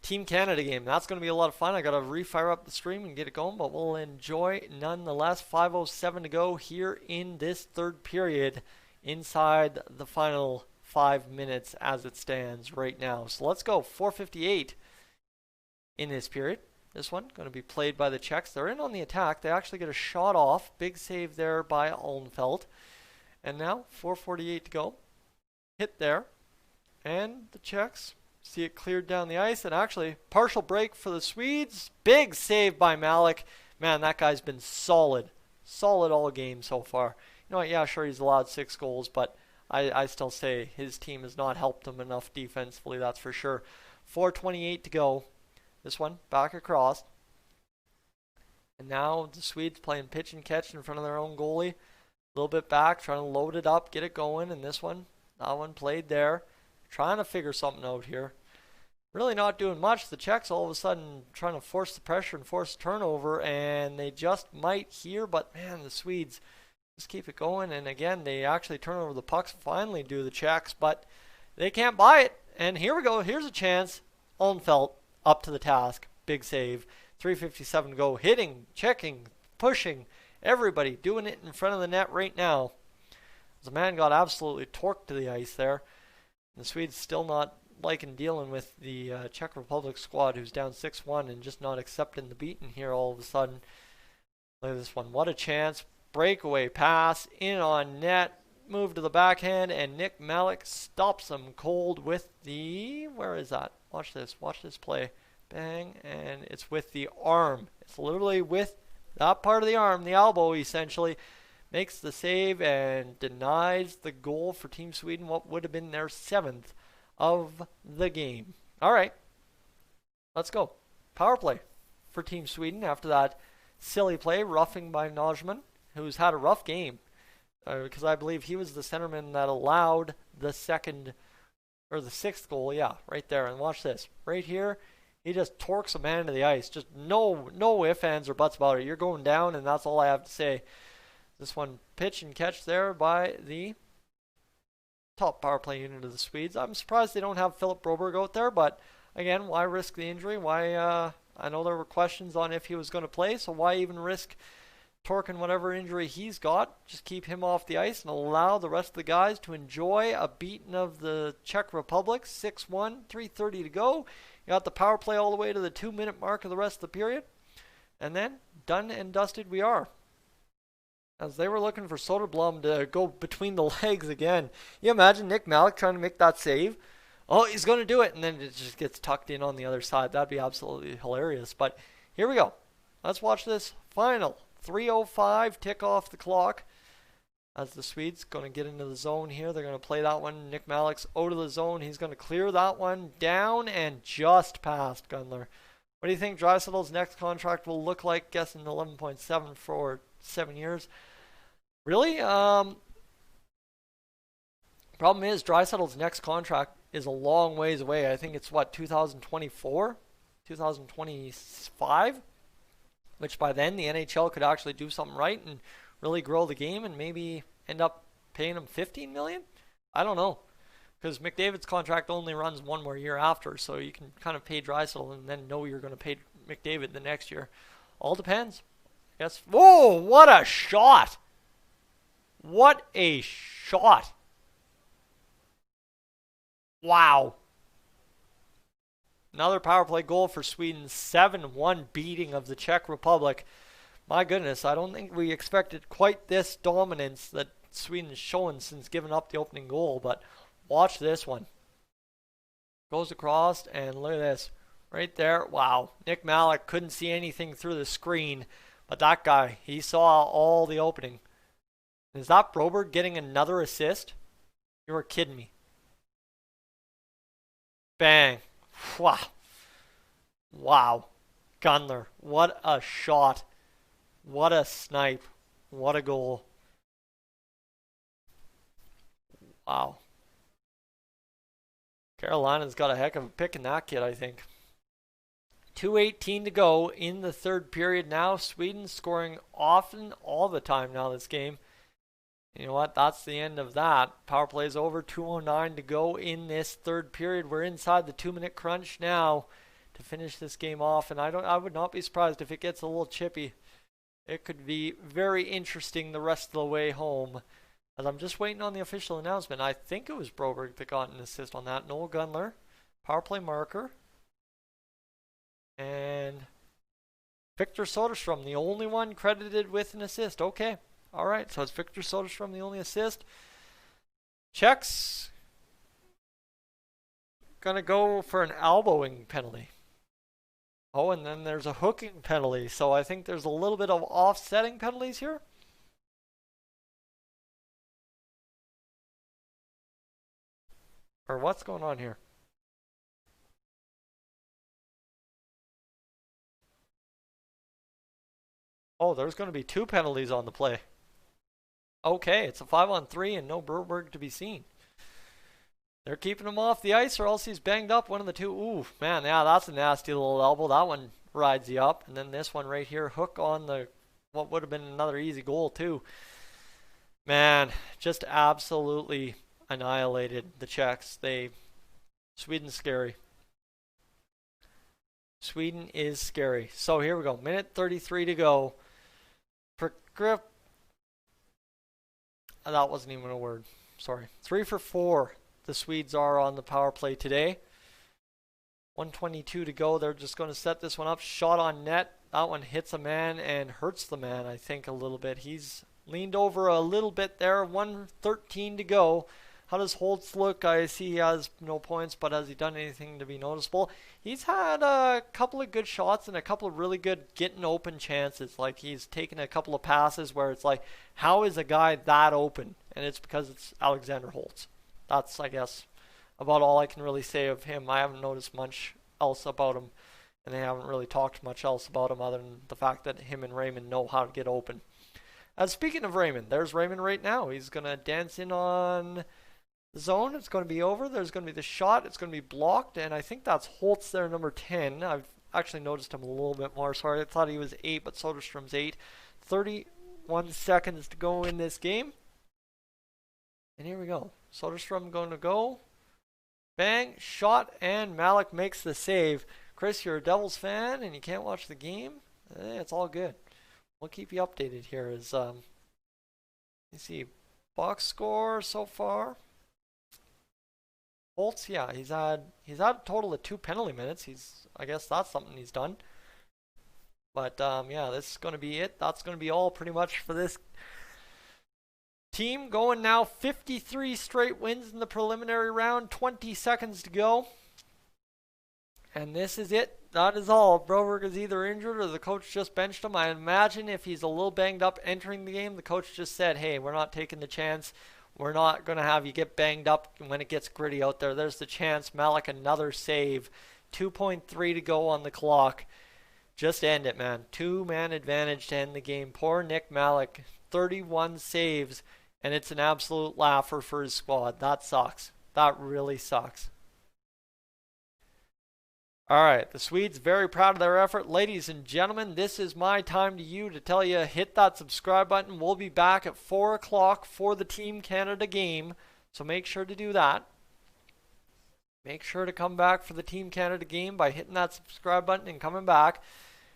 Team Canada game. That's going to be a lot of fun. I got to refire up the stream and get it going, but we'll enjoy nonetheless. 5:07 to go here in this third period inside the final 5 minutes as it stands right now. So let's go. 4:58 in this period. This one going to be played by the Czechs. They're in on the attack. They actually get a shot off. Big save there by Allenfeld. And now 4:48 to go. Hit there. And the Czechs see it cleared down the ice. And actually, partial break for the Swedes. Big save by Malik. Man, that guy's been solid. Solid all game so far. You know what? Yeah, sure, he's allowed 6 goals. But I still say his team has not helped him enough defensively. That's for sure. 4:28 to go. This one back across. And now the Swedes playing pitch and catch in front of their own goalie. A little bit back, trying to load it up, get it going. And this one, that one played there. Trying to figure something out here. Really not doing much. The Czechs all of a sudden trying to force the pressure and force turnover. And they just might here. But man, the Swedes just keep it going. And again, they actually turn over the pucks. Finally do the Czechs. But they can't buy it. And here we go. Here's a chance. Allenfeld up to the task. Big save. 3:57 to go. Hitting, checking, pushing. Everybody doing it in front of the net right now. The man got absolutely torqued to the ice there. The Swedes still not liking dealing with the Czech Republic squad, who's down 6-1 and just not accepting the beating here all of a sudden. Look at this one. What a chance. Breakaway pass. In on net. Move to the backhand. And Nick Malik stops him cold with the... Where is that? Watch this. Watch this play. Bang. And it's with the arm. It's literally with that part of the arm, the elbow essentially. Makes the save and denies the goal for Team Sweden, what would have been their 7th of the game. All right. Let's go. Power play for Team Sweden after that silly play, roughing by Najman, who's had a rough game. Because I believe he was the centerman that allowed the 6th goal. Yeah, right there. And watch this. Right here, he just torques a man to the ice. Just no ifs, ands, or buts about it. You're going down, and that's all I have to say. This one pitch and catch there by the top power play unit of the Swedes. I'm surprised they don't have Philip Broberg out there, but again, why risk the injury? Why? I know there were questions on if he was going to play, so why even risk torquing whatever injury he's got? Just keep him off the ice and allow the rest of the guys to enjoy a beating of the Czech Republic. 6-1, 3:30 to go. You got the power play all the way to the 2-minute mark of the rest of the period. And then, done and dusted we are. As they were looking for Soderblom to go between the legs again. You imagine Nick Malik trying to make that save? Oh, he's going to do it. And then it just gets tucked in on the other side. That'd be absolutely hilarious. But here we go. Let's watch this final. 3:05, tick off the clock. As the Swedes going to get into the zone here. They're going to play that one. Nick Malik's out of the zone. He's going to clear that one down and just past Gunler. What do you think Draisaitl's next contract will look like? Guessing 11.7 for 7 years. Really? Problem is Draisaitl's next contract is a long ways away. I think it's what, 2024? 2025? Which by then the NHL could actually do something right and really grow the game and maybe end up paying him $15 million? I don't know. Because McDavid's contract only runs one more year after, so you can kind of pay Draisaitl and then know you're going to pay McDavid the next year. All depends. I guess. Whoa, what a shot! What a shot! Wow. Another power play goal for Sweden. 7-1 beating of the Czech Republic. My goodness, I don't think we expected quite this dominance that Sweden's shown since giving up the opening goal, but watch this one. Goes across, and look at this. Right there, wow. Nick Malik couldn't see anything through the screen, but that guy, he saw all the opening. Is that Broberg getting another assist? You were kidding me. Bang. Wow. Wow. Gunler, what a shot. What a snipe. What a goal. Wow. Carolina's got a heck of a pick in that kid, I think. 2:18 to go in the third period now. Sweden scoring often all the time now this game. You know what? That's the end of that. Power play is over. 2:09 to go in this third period. We're inside the 2-minute crunch now to finish this game off, and I would not be surprised if it gets a little chippy. It could be very interesting the rest of the way home. As I'm just waiting on the official announcement. I think it was Broberg that got an assist on that. Noel Gunler, power play marker. And Victor Soderstrom, the only one credited with an assist. Okay. All right. So it's Victor Soderstrom, the only assist. Czechs going to go for an elbowing penalty. Oh, and then there's a hooking penalty. So I think there's a little bit of offsetting penalties here. Or what's going on here? Oh, there's going to be 2 penalties on the play. Okay, it's a 5-on-3 and no Broberg to be seen. They're keeping him off the ice or else he's banged up, one of the two. Ooh, man, yeah, that's a nasty little elbow. That one rides you up. And then this one right here, hook on the, what would have been another easy goal too. Man, just absolutely annihilated the Czechs. Sweden's scary. Sweden is scary. So here we go. Minute 33 to go. That wasn't even a word. Sorry. 3 for 4. The Swedes are on the power play today. 1:22 to go. They're just going to set this one up. Shot on net. That one hits a man and hurts the man, I think, a little bit. He's leaned over a little bit there. 1:13 to go. How does Holtz look? I see he has no points, but has he done anything to be noticeable? He's had a couple of good shots and a couple of really good getting open chances. Like he's taken a couple of passes where it's like, how is a guy that open? And it's because it's Alexander Holtz. That's, I guess, about all I can really say of him. I haven't noticed much else about him, and they haven't really talked much else about him other than the fact that him and Raymond know how to get open. Speaking of Raymond, there's Raymond right now. He's going to dance in on the zone. It's going to be over. There's going to be the shot. It's going to be blocked, and I think that's Holtz there, number 10. I've actually noticed him a little bit more. Sorry, I thought he was 8, but Soderstrom's 8. 31 seconds to go in this game. And here we go. Soderstrom going to go. Bang, shot, and Malik makes the save. Chris, you're a Devils fan and you can't watch the game? It's all good. We'll keep you updated here as you see box score so far. Holtz, yeah, he's had a total of 2 penalty minutes. I guess that's something he's done. But yeah, this is going to be it. That's going to be all pretty much for this team. Going now 53 straight wins in the preliminary round. 20 seconds to go. And this is it. That is all. Broberg is either injured or the coach just benched him. I imagine if he's a little banged up entering the game, the coach just said, hey, we're not taking the chance. We're not going to have you get banged up when it gets gritty out there. There's the chance. Malik, another save. 2.3 to go on the clock. Just end it, man. 2-man advantage to end the game. Poor Nick Malik. 31 saves, and it's an absolute laugher for his squad. That sucks. That really sucks. All right, the Swedes very proud of their effort. Ladies and gentlemen, this is my time to you to tell you, hit that subscribe button. We'll be back at 4 o'clock for the Team Canada game, so make sure to do that. Make sure to come back for the Team Canada game by hitting that subscribe button and coming back.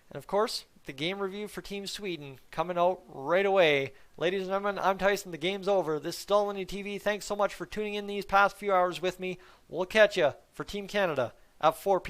And of course, the game review for Team Sweden coming out right away. Ladies and gentlemen, I'm Tyson. The game's over. This is Dolynny TV. Thanks so much for tuning in these past few hours with me. We'll catch you for Team Canada at 4 p.m.